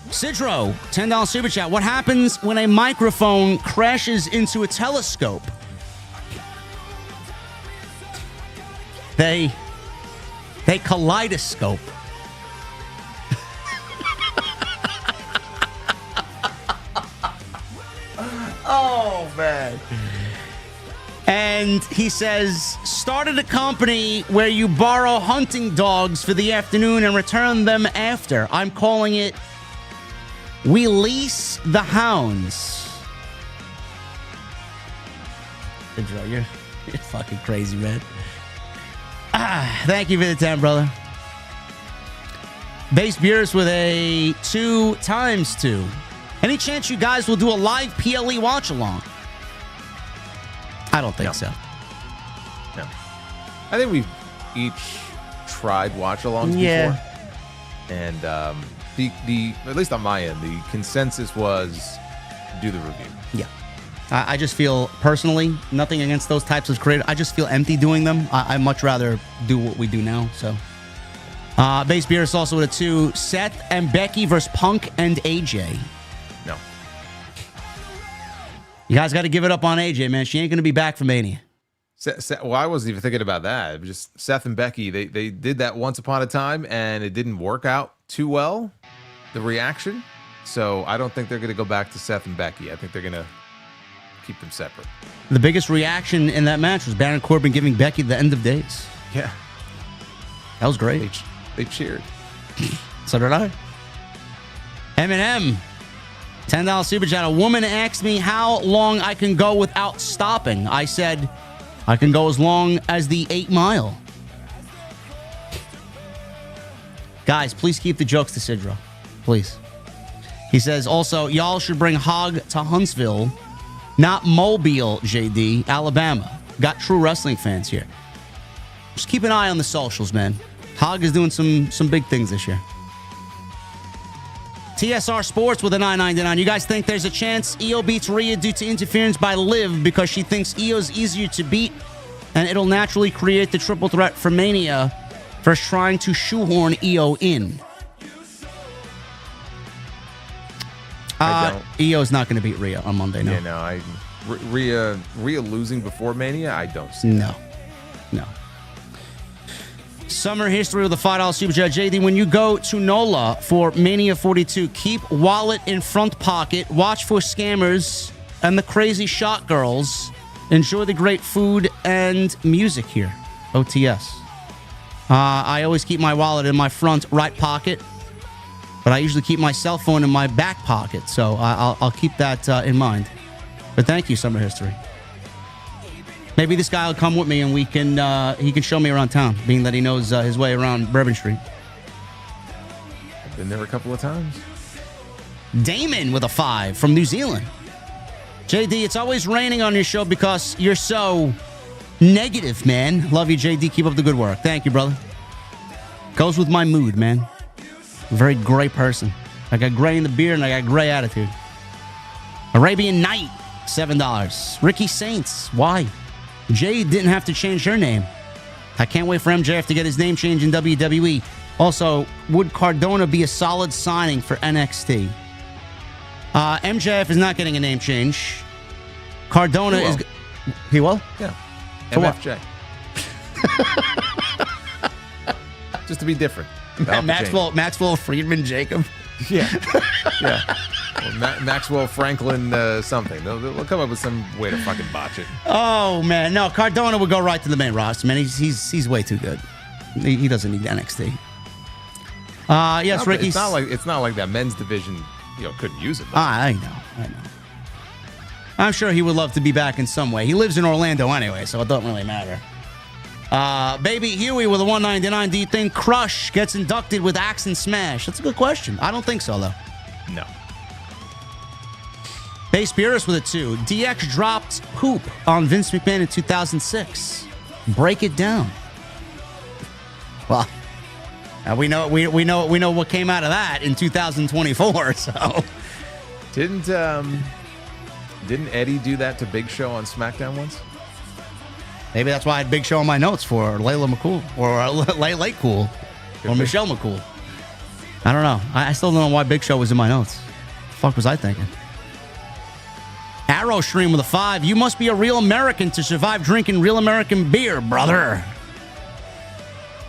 Sidro, $10 super chat. What happens when a microphone crashes into a telescope? They kaleidoscope. Oh, man. And he says, started a company where you borrow hunting dogs for the afternoon and return them after. I'm calling it We Lease the Hounds. You're fucking crazy, man. Thank you for the 10, brother. Base Beerus with a 2 times 2. Any chance you guys will do a live PLE watch along? I don't think so. No. I think we've each tried watch-alongs before. And the at least on my end, the consensus was do the review. Yeah. I just feel, personally, nothing against those types of creators. I just feel empty doing them. I'd much rather do what we do now. So, Base Beerus also with a 2. Seth and Becky versus Punk and AJ. No. You guys got to give it up on AJ, man. She ain't going to be back for Mania. Well, I wasn't even thinking about that. It was just Seth and Becky. They did that once upon a time, and it didn't work out too well, the reaction. So I don't think they're going to go back to Seth and Becky. I think they're going to keep them separate. The biggest reaction in that match was Baron Corbin giving Becky the end of days. Yeah. That was great. They cheered. So did I. Eminem. $10 super chat. A woman asked me how long I can go without stopping. I said, I can go as long as the 8 Mile. Guys, please keep the jokes to Sidra. Please. He says, also, y'all should bring Hog to Huntsville, not Mobile, JD, Alabama. Got true wrestling fans here. Just keep an eye on the socials, man. Hog is doing some big things this year. TSR Sports with a $9.99. You guys think there's a chance Io beats Rhea due to interference by Liv because she thinks Io's easier to beat and it'll naturally create the triple threat for Mania versus trying to shoehorn Io in? Io's not going to beat Rhea on Monday, no. Yeah, no. Rhea losing before Mania, I don't see No. Summer history with a $5 super chat. JD, when you go to NOLA for Mania 42, keep wallet in front pocket, watch for scammers and the crazy shot girls. Enjoy the great food and music here. OTS. I always keep my wallet in my front right pocket. But I usually keep my cell phone in my back pocket, so I'll keep that in mind. But thank you, Summer History. Maybe this guy will come with me and he can show me around town, being that he knows his way around Bourbon Street. I've been there a couple of times. Damon with a 5 from New Zealand. JD, it's always raining on your show because you're so negative, man. Love you, JD. Keep up the good work. Thank you, brother. Goes with my mood, man. A very gray person. I got gray in the beard and I got gray attitude. Arabian Night, $7. Ricky Saints, why? Jade didn't have to change her name. I can't wait for MJF to get his name changed in WWE. Also, would Cardona be a solid signing for NXT? MJF is not getting a name change. Cardona is... He will? Yeah. For MFJ. Just to be different. Maxwell Friedman Jacob. Yeah. Yeah. Well, Maxwell Franklin something. They'll come up with some way to fucking botch it. Oh, man. No, Cardona would go right to the main roster, man. He's way too good. He doesn't need NXT. Yes, Ricky. It's not like that men's division, couldn't use it. I know. I'm sure he would love to be back in some way. He lives in Orlando anyway, so it doesn't really matter. Baby Huey with a 199. Do you think Crush gets inducted with Axe and Smash? That's a good question. I don't think so, though. No. Base Beerus with a 2. DX dropped poop on Vince McMahon in 2006. Break it down. Well, we know what came out of that in 2024. So didn't Eddie do that to Big Show on SmackDown once? Maybe that's why I had Big Show on my notes for Layla McCool or Late Cool or Michelle McCool. I don't know. I still don't know why Big Show was in my notes. The fuck was I thinking? Arrow Stream with a 5. You must be a real American to survive drinking real American beer, brother.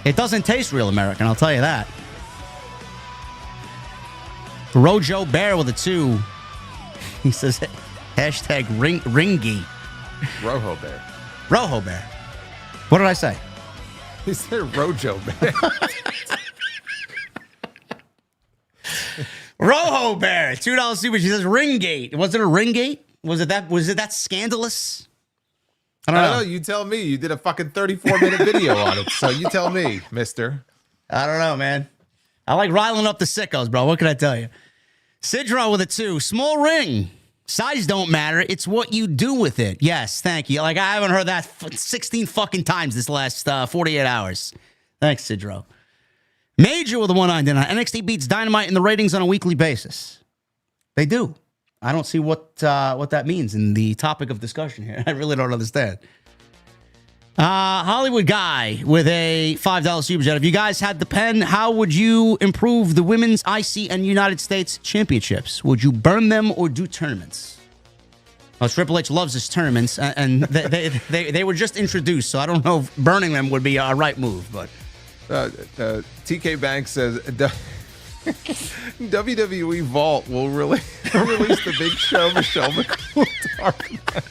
It doesn't taste real American, I'll tell you that. Rojo Bear with a 2. He says, hashtag ringy. Rojo Bear. Rojo Bear. What did I say? He said Rojo Bear. Rojo Bear, $2 super. She says Ring Gate. Was it a Ring Gate? Was it that scandalous? I don't know. You tell me. You did a fucking 34-minute video on it. So you tell me, mister. I don't know, man. I like riling up the sickos, bro. What can I tell you? Sidro with a 2. Small ring. Size don't matter. It's what you do with it. Yes, thank you. Like, I haven't heard that 16 fucking times this last 48 hours. Thanks, Sidro. Major with a 199. NXT beats Dynamite in the ratings on a weekly basis. They do. I don't see what that means in the topic of discussion here. I really don't understand. Hollywood Guy with a $5 super chat. If you guys had the pen, how would you improve the women's IC and United States championships? Would you burn them or do tournaments? Well, Triple H loves his tournaments, and they were just introduced, so I don't know if burning them would be a right move. But TK Banks says WWE Vault will release the Big Show Michelle McCool tournament.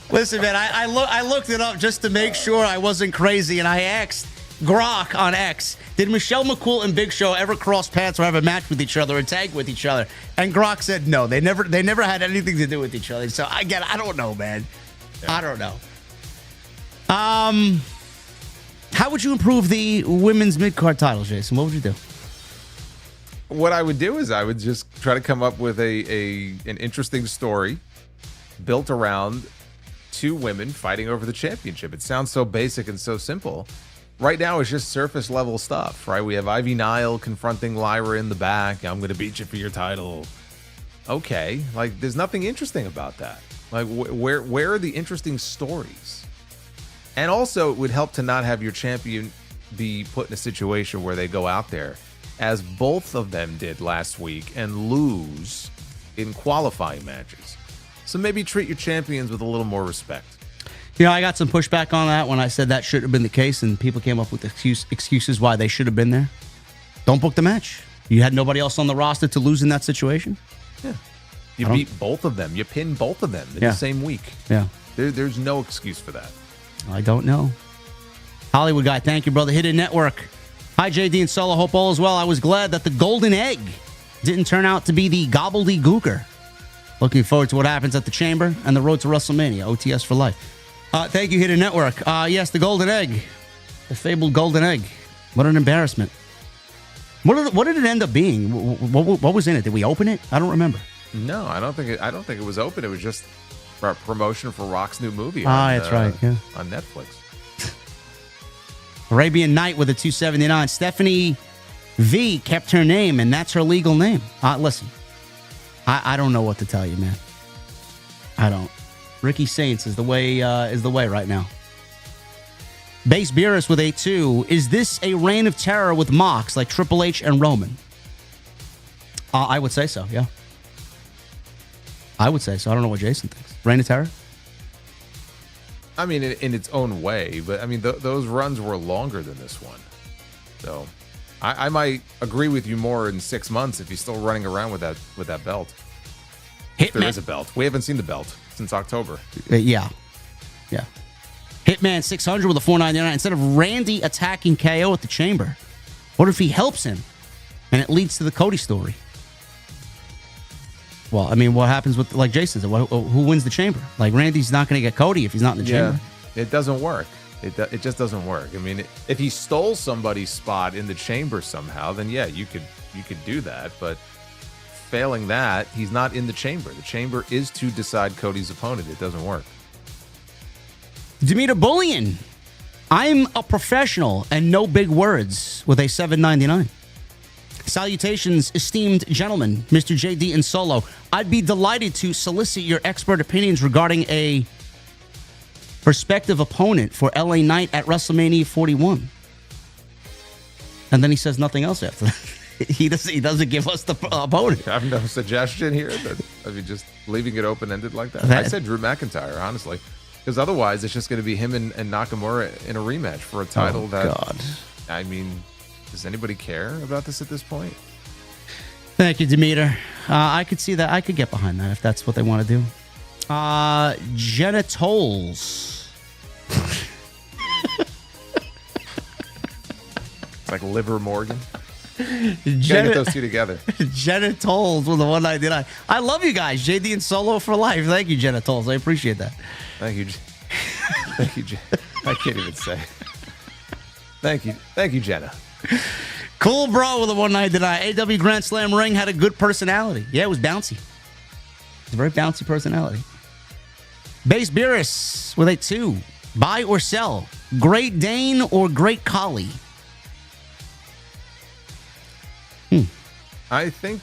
Listen, man, I looked it up just to make sure I wasn't crazy, and I asked Grok on X, did Michelle McCool and Big Show ever cross paths or have a match with each other or tag with each other? And Grok said no, they never had anything to do with each other. So I don't know, man. Yeah. I don't know. How would you improve the women's mid-card title, Jason? What would you do? What I would do is I would just try to come up with an interesting story built around two women fighting over the championship. It sounds so basic and so simple. Right now, it's just surface level stuff, right? We have Ivy Nile confronting Lyra in the back. I'm going to beat you for your title. Okay, like there's nothing interesting about that. Like where are the interesting stories? And also, it would help to not have your champion be put in a situation where they go out there, as both of them did last week, and lose in qualifying matches. So maybe treat your champions with a little more respect. You know, I got some pushback on that when I said that should have been the case, and people came up with excuses why they should have been there. Don't book the match. You had nobody else on the roster to lose in that situation? Yeah. You beat both of them. You pinned both of them in the same week. Yeah. There's no excuse for that. I don't know. Hollywood Guy, thank you, brother. Hidden Network Hi, JD and Solo. Hope all is well. I was glad that the golden egg didn't turn out to be the gobbledygooker. Looking forward to what happens at the Chamber and the road to WrestleMania. OTS for life. Thank you, Hidden Network. Yes, the golden egg. The fabled golden egg. What an embarrassment. What did it end up being? What was in it? Did we open it? I don't remember. No, I don't think it was open. It was just a promotion for Rock's new movie. That's right. Yeah. On Netflix. Arabian Night with a 279. Stephanie V kept her name, and that's her legal name. Listen, I don't know what to tell you, man. I don't. Ricky Saints is the way right now. Base Beerus with a 2. Is this a reign of terror with Mox like Triple H and Roman? I would say so, yeah. I would say so. I don't know what Jason thinks. Reign of terror? I mean, in its own way, but I mean, those runs were longer than this one. So I might agree with you more in 6 months if he's still running around with that belt. If there is a belt. We haven't seen the belt since October. Yeah. Hitman 600 with a 499. Instead of Randy attacking KO at the Chamber, what if he helps him and it leads to the Cody story? Well, I mean, what happens with, like Jason said, who wins the Chamber? Like, Randy's not going to get Cody if he's not in the Chamber. It doesn't work. It just doesn't work. I mean, if he stole somebody's spot in the Chamber somehow, then yeah, you could do that. But failing that, he's not in the Chamber. The Chamber is to decide Cody's opponent. It doesn't work. Demeter Bullion. I'm a professional and no big words with a 799. Salutations, esteemed gentlemen, Mr. JD and Solo. I'd be delighted to solicit your expert opinions regarding a prospective opponent for LA Knight at WrestleMania 41. And then he says nothing else after that. He doesn't give us the opponent. I have no suggestion here. I mean, just leaving it open-ended like that. I said Drew McIntyre, honestly. Because otherwise, it's just going to be him and Nakamura in a rematch for a title God. I mean, does anybody care about this at this point? Thank you, Demeter. I could see that. I could get behind that if that's what they want to do. Genitals. It's like Liver Morgan. Get those two together. Genitals with the 199. I love you guys. JD and Solo for life. Thank you, Genitals. I appreciate that. Thank you. Thank you, I can't even say. Thank you, Jenna. Cool, bro, with a 199. AEW Grand Slam ring had a good personality. Yeah, it was bouncy. It's a very bouncy personality. Base Beerus with a 2. Buy or sell. Great Dane or Great Collie? I think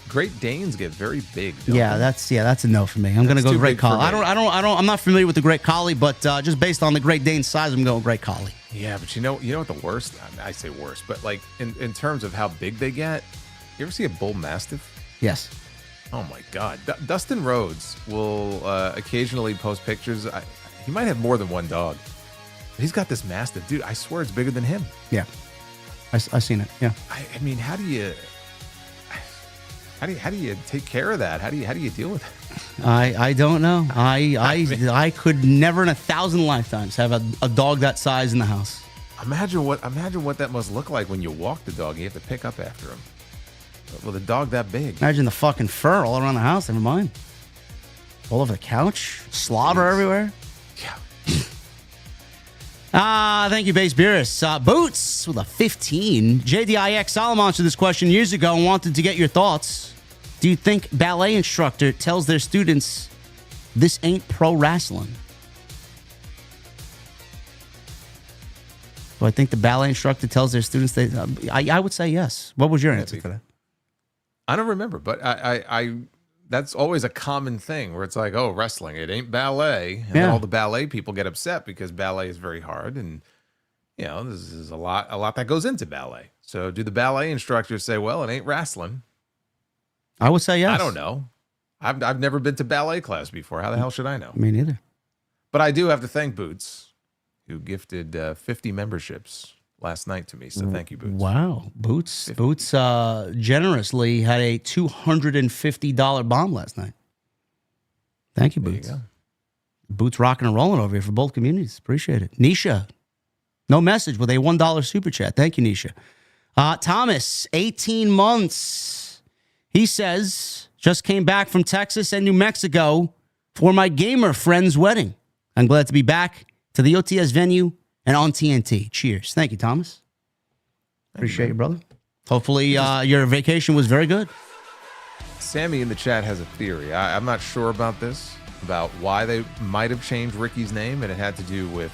Great Danes get very big. Yeah, that's a no for me. I'm going to go Great Collie. I'm not familiar with the Great Collie, but just based on the Great Dane size, I'm going Great Collie. Yeah, but you know what the worst? I say worst, but like in terms of how big they get, you ever see a bull mastiff? Yes. Oh my God, Dustin Rhodes will occasionally post pictures. He might have more than one dog. But he's got this mastiff, dude. I swear it's bigger than him. Yeah, I've seen it. Yeah. I mean, how do you take care of that? How do you deal with it? I don't know. I could never in 1,000 lifetimes have a dog that size in the house. Imagine what that must look like when you walk the dog. You have to pick up after him. With a dog that big. Imagine the fucking fur all around the house. Never mind. All over the couch. Slobber everywhere. Yeah. Thank you, Base Beerus. Boots with a 15. JDIX Solomon answered this question years ago and wanted to get your thoughts. Do you think ballet instructor tells their students this ain't pro wrestling? Do I think the ballet instructor tells their students I would say yes. What was your answer for that? I don't remember, but I that's always a common thing where it's like, oh, wrestling, it ain't ballet. And then all the ballet people get upset because ballet is very hard. And, you know, this is a lot that goes into ballet. So do the ballet instructors say, well, it ain't wrestling? I would say yes. I don't know. I've never been to ballet class before. How the hell should I know? Me neither. But I do have to thank Boots, who gifted 50 memberships last night to me. So thank you, Boots. Wow. Boots generously had a $250 bomb last night. Thank you, Boots. There you go. Boots rocking and rolling over here for both communities. Appreciate it. Nisha No message with a $1 super chat. Thank you, Nisha. Thomas, 18 months. He says, just came back from Texas and New Mexico for my gamer friend's wedding. I'm glad to be back to the OTS venue and on TNT. Cheers. Thank you, Thomas. Appreciate you, brother. Hopefully your vacation was very good. Sammy in the chat has a theory. I'm not sure about this, about why they might have changed Ricky's name, and it had to do with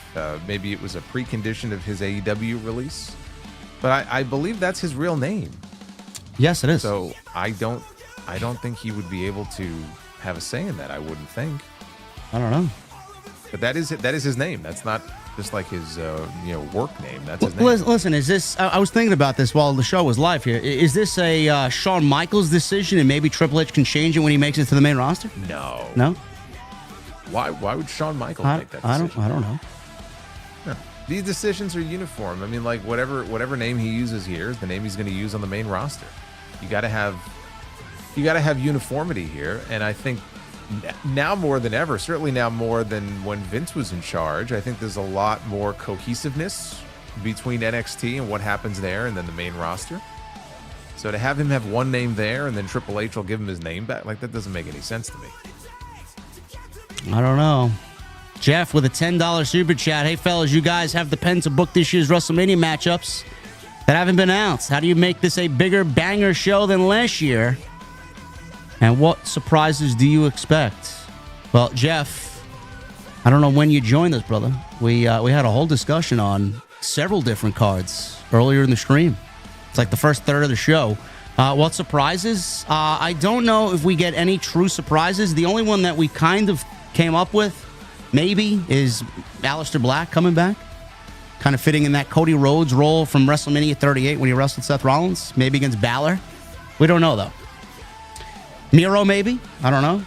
maybe it was a precondition of his AEW release. But I believe that's his real name. Yes, it is. So I don't think he would be able to have a say in that. I wouldn't think. I don't know. But that is his name. That's not just like his work name. That's his name. Listen, is this? I was thinking about this while the show was live here. Is this a Shawn Michaels decision, and maybe Triple H can change it when he makes it to the main roster? No. No. Why would Shawn Michaels make that decision? I don't know. No. These decisions are uniform. I mean, like whatever name he uses here is the name he's going to use on the main roster. You got to have uniformity here, and I think now more than ever, certainly now more than when Vince was in charge, I think there's a lot more cohesiveness between NXT and what happens there and then the main roster. So to have him have one name there and then Triple H will give him his name back, like that doesn't make any sense to me. I don't know. Jeff with a $10 super chat. Hey, fellas, you guys have the pen to book this year's WrestleMania matchups that haven't been announced. How do you make this a bigger banger show than last year? And what surprises do you expect? Well, Jeff, I don't know when you joined us, brother. We had a whole discussion on several different cards earlier in the stream. It's like the first third of the show. What surprises? I don't know if we get any true surprises. The only one that we kind of came up with, maybe, is Aleister Black coming back. Kind of fitting in that Cody Rhodes role from WrestleMania 38 when he wrestled Seth Rollins. Maybe against Balor. We don't know, though. Miro, maybe? I don't know.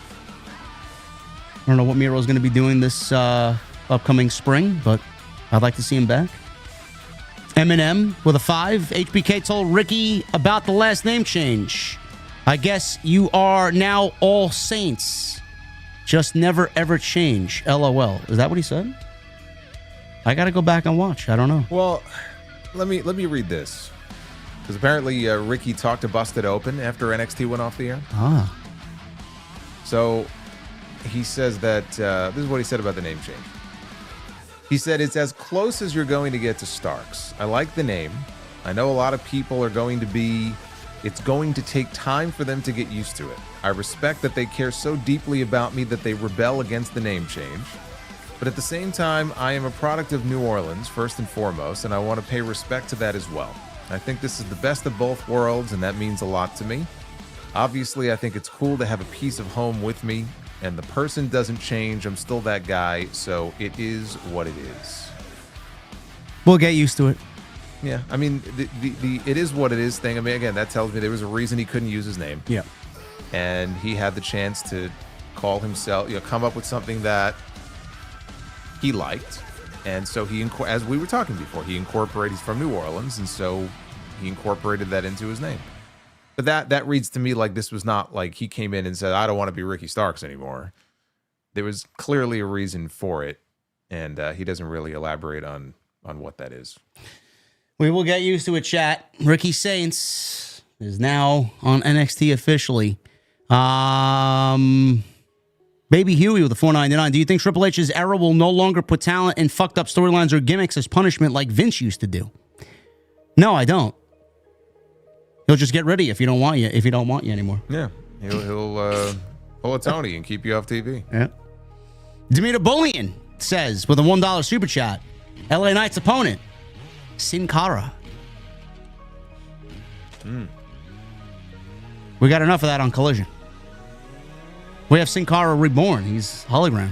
I don't know what Miro's going to be doing this upcoming spring, but I'd like to see him back. Eminem with a 5. HBK told Ricky about the last name change. I guess you are now All Saints. Just never, ever change. LOL. Is that what he said? I got to go back and watch. I don't know. Well, let me read this. Because apparently Ricky talked to Busted Open after NXT went off the air. Ah. So he says that this is what he said about the name change. He said, it's as close as you're going to get to Starks. I like the name. I know a lot of people are going to be... It's going to take time for them to get used to it. I respect that they care so deeply about me that they rebel against the name change. But at the same time, I am a product of New Orleans, first and foremost, and I want to pay respect to that as well. I think this is the best of both worlds, and that means a lot to me. Obviously, I think it's cool to have a piece of home with me, and the person doesn't change. I'm still that guy, so it is what it is. We'll get used to it. Yeah, I mean, the it is what it is thing. I mean, again, that tells me there was a reason he couldn't use his name. Yeah. And he had the chance to call himself, come up with something that he liked. And so as we were talking before, he incorporated, he's from New Orleans, and so he incorporated that into his name. But that reads to me like this was not like he came in and said, I don't want to be Ricky Starks anymore. There was clearly a reason for it, and he doesn't really elaborate on what that is. We will get used to it, chat. Ricky Saints is now on NXT officially. Baby Huey with a $4.99. Do you think Triple H's era will no longer put talent in fucked up storylines or gimmicks as punishment like Vince used to do? No, I don't. He'll just get rid of you if he don't want you anymore. Yeah, he'll pull a Tony and keep you off TV. Yeah. Demeter Bullion says with a $1 super chat, LA Knight's opponent, Sin Cara. We got enough of that on Collision. We have Sin Cara reborn. He's hologram.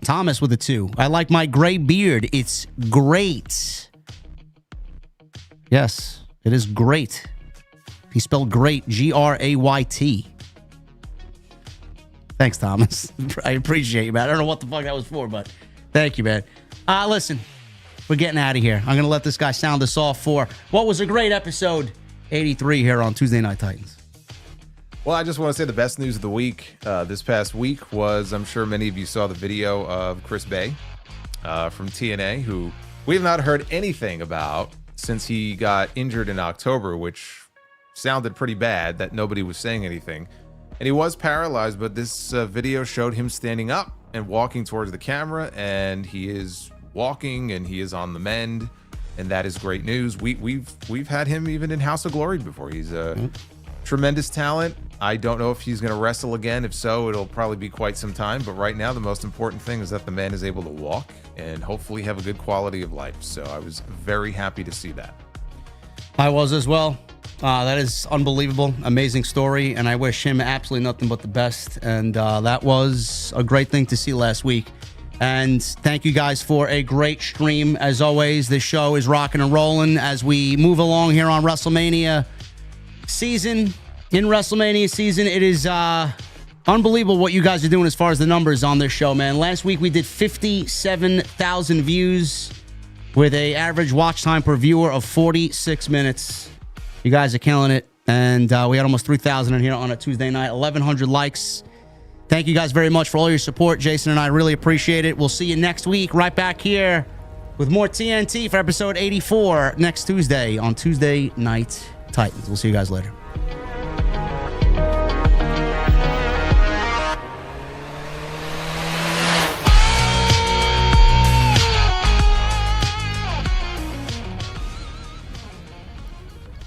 Thomas with a 2. I like my gray beard. It's great. Yes, it is great. He spelled great, Grayt. Thanks, Thomas. I appreciate you, man. I don't know what the fuck that was for, but thank you, man. Listen, we're getting out of here. I'm going to let this guy sound us off for what was a great episode 83 here on Tuesday Night Titans. Well, I just want to say the best news of the week this past week was, I'm sure many of you saw the video of Chris Bay from TNA, who we have not heard anything about since he got injured in October, which sounded pretty bad that nobody was saying anything. And he was paralyzed, but this video showed him standing up and walking towards the camera, and he is walking and he is on the mend, and that is great news. We've had him even in House of Glory before. He's a tremendous talent. I don't know if he's going to wrestle again. If so, it'll probably be quite some time. But right now, the most important thing is that the man is able to walk and hopefully have a good quality of life. So I was very happy to see that. I was as well. That is unbelievable. Amazing story. And I wish him absolutely nothing but the best. And that was a great thing to see last week. And thank you guys for a great stream. As always, this show is rocking and rolling as we move along here on WrestleMania season. In WrestleMania season, it is unbelievable what you guys are doing as far as the numbers on this show, man. Last week, we did 57,000 views with an average watch time per viewer of 46 minutes. You guys are killing it. And we had almost 3,000 in here on a Tuesday night, 1,100 likes. Thank you guys very much for all your support. Jason and I really appreciate it. We'll see you next week right back here with more TNT for episode 84 next Tuesday on Tuesday Night Titans. We'll see you guys later.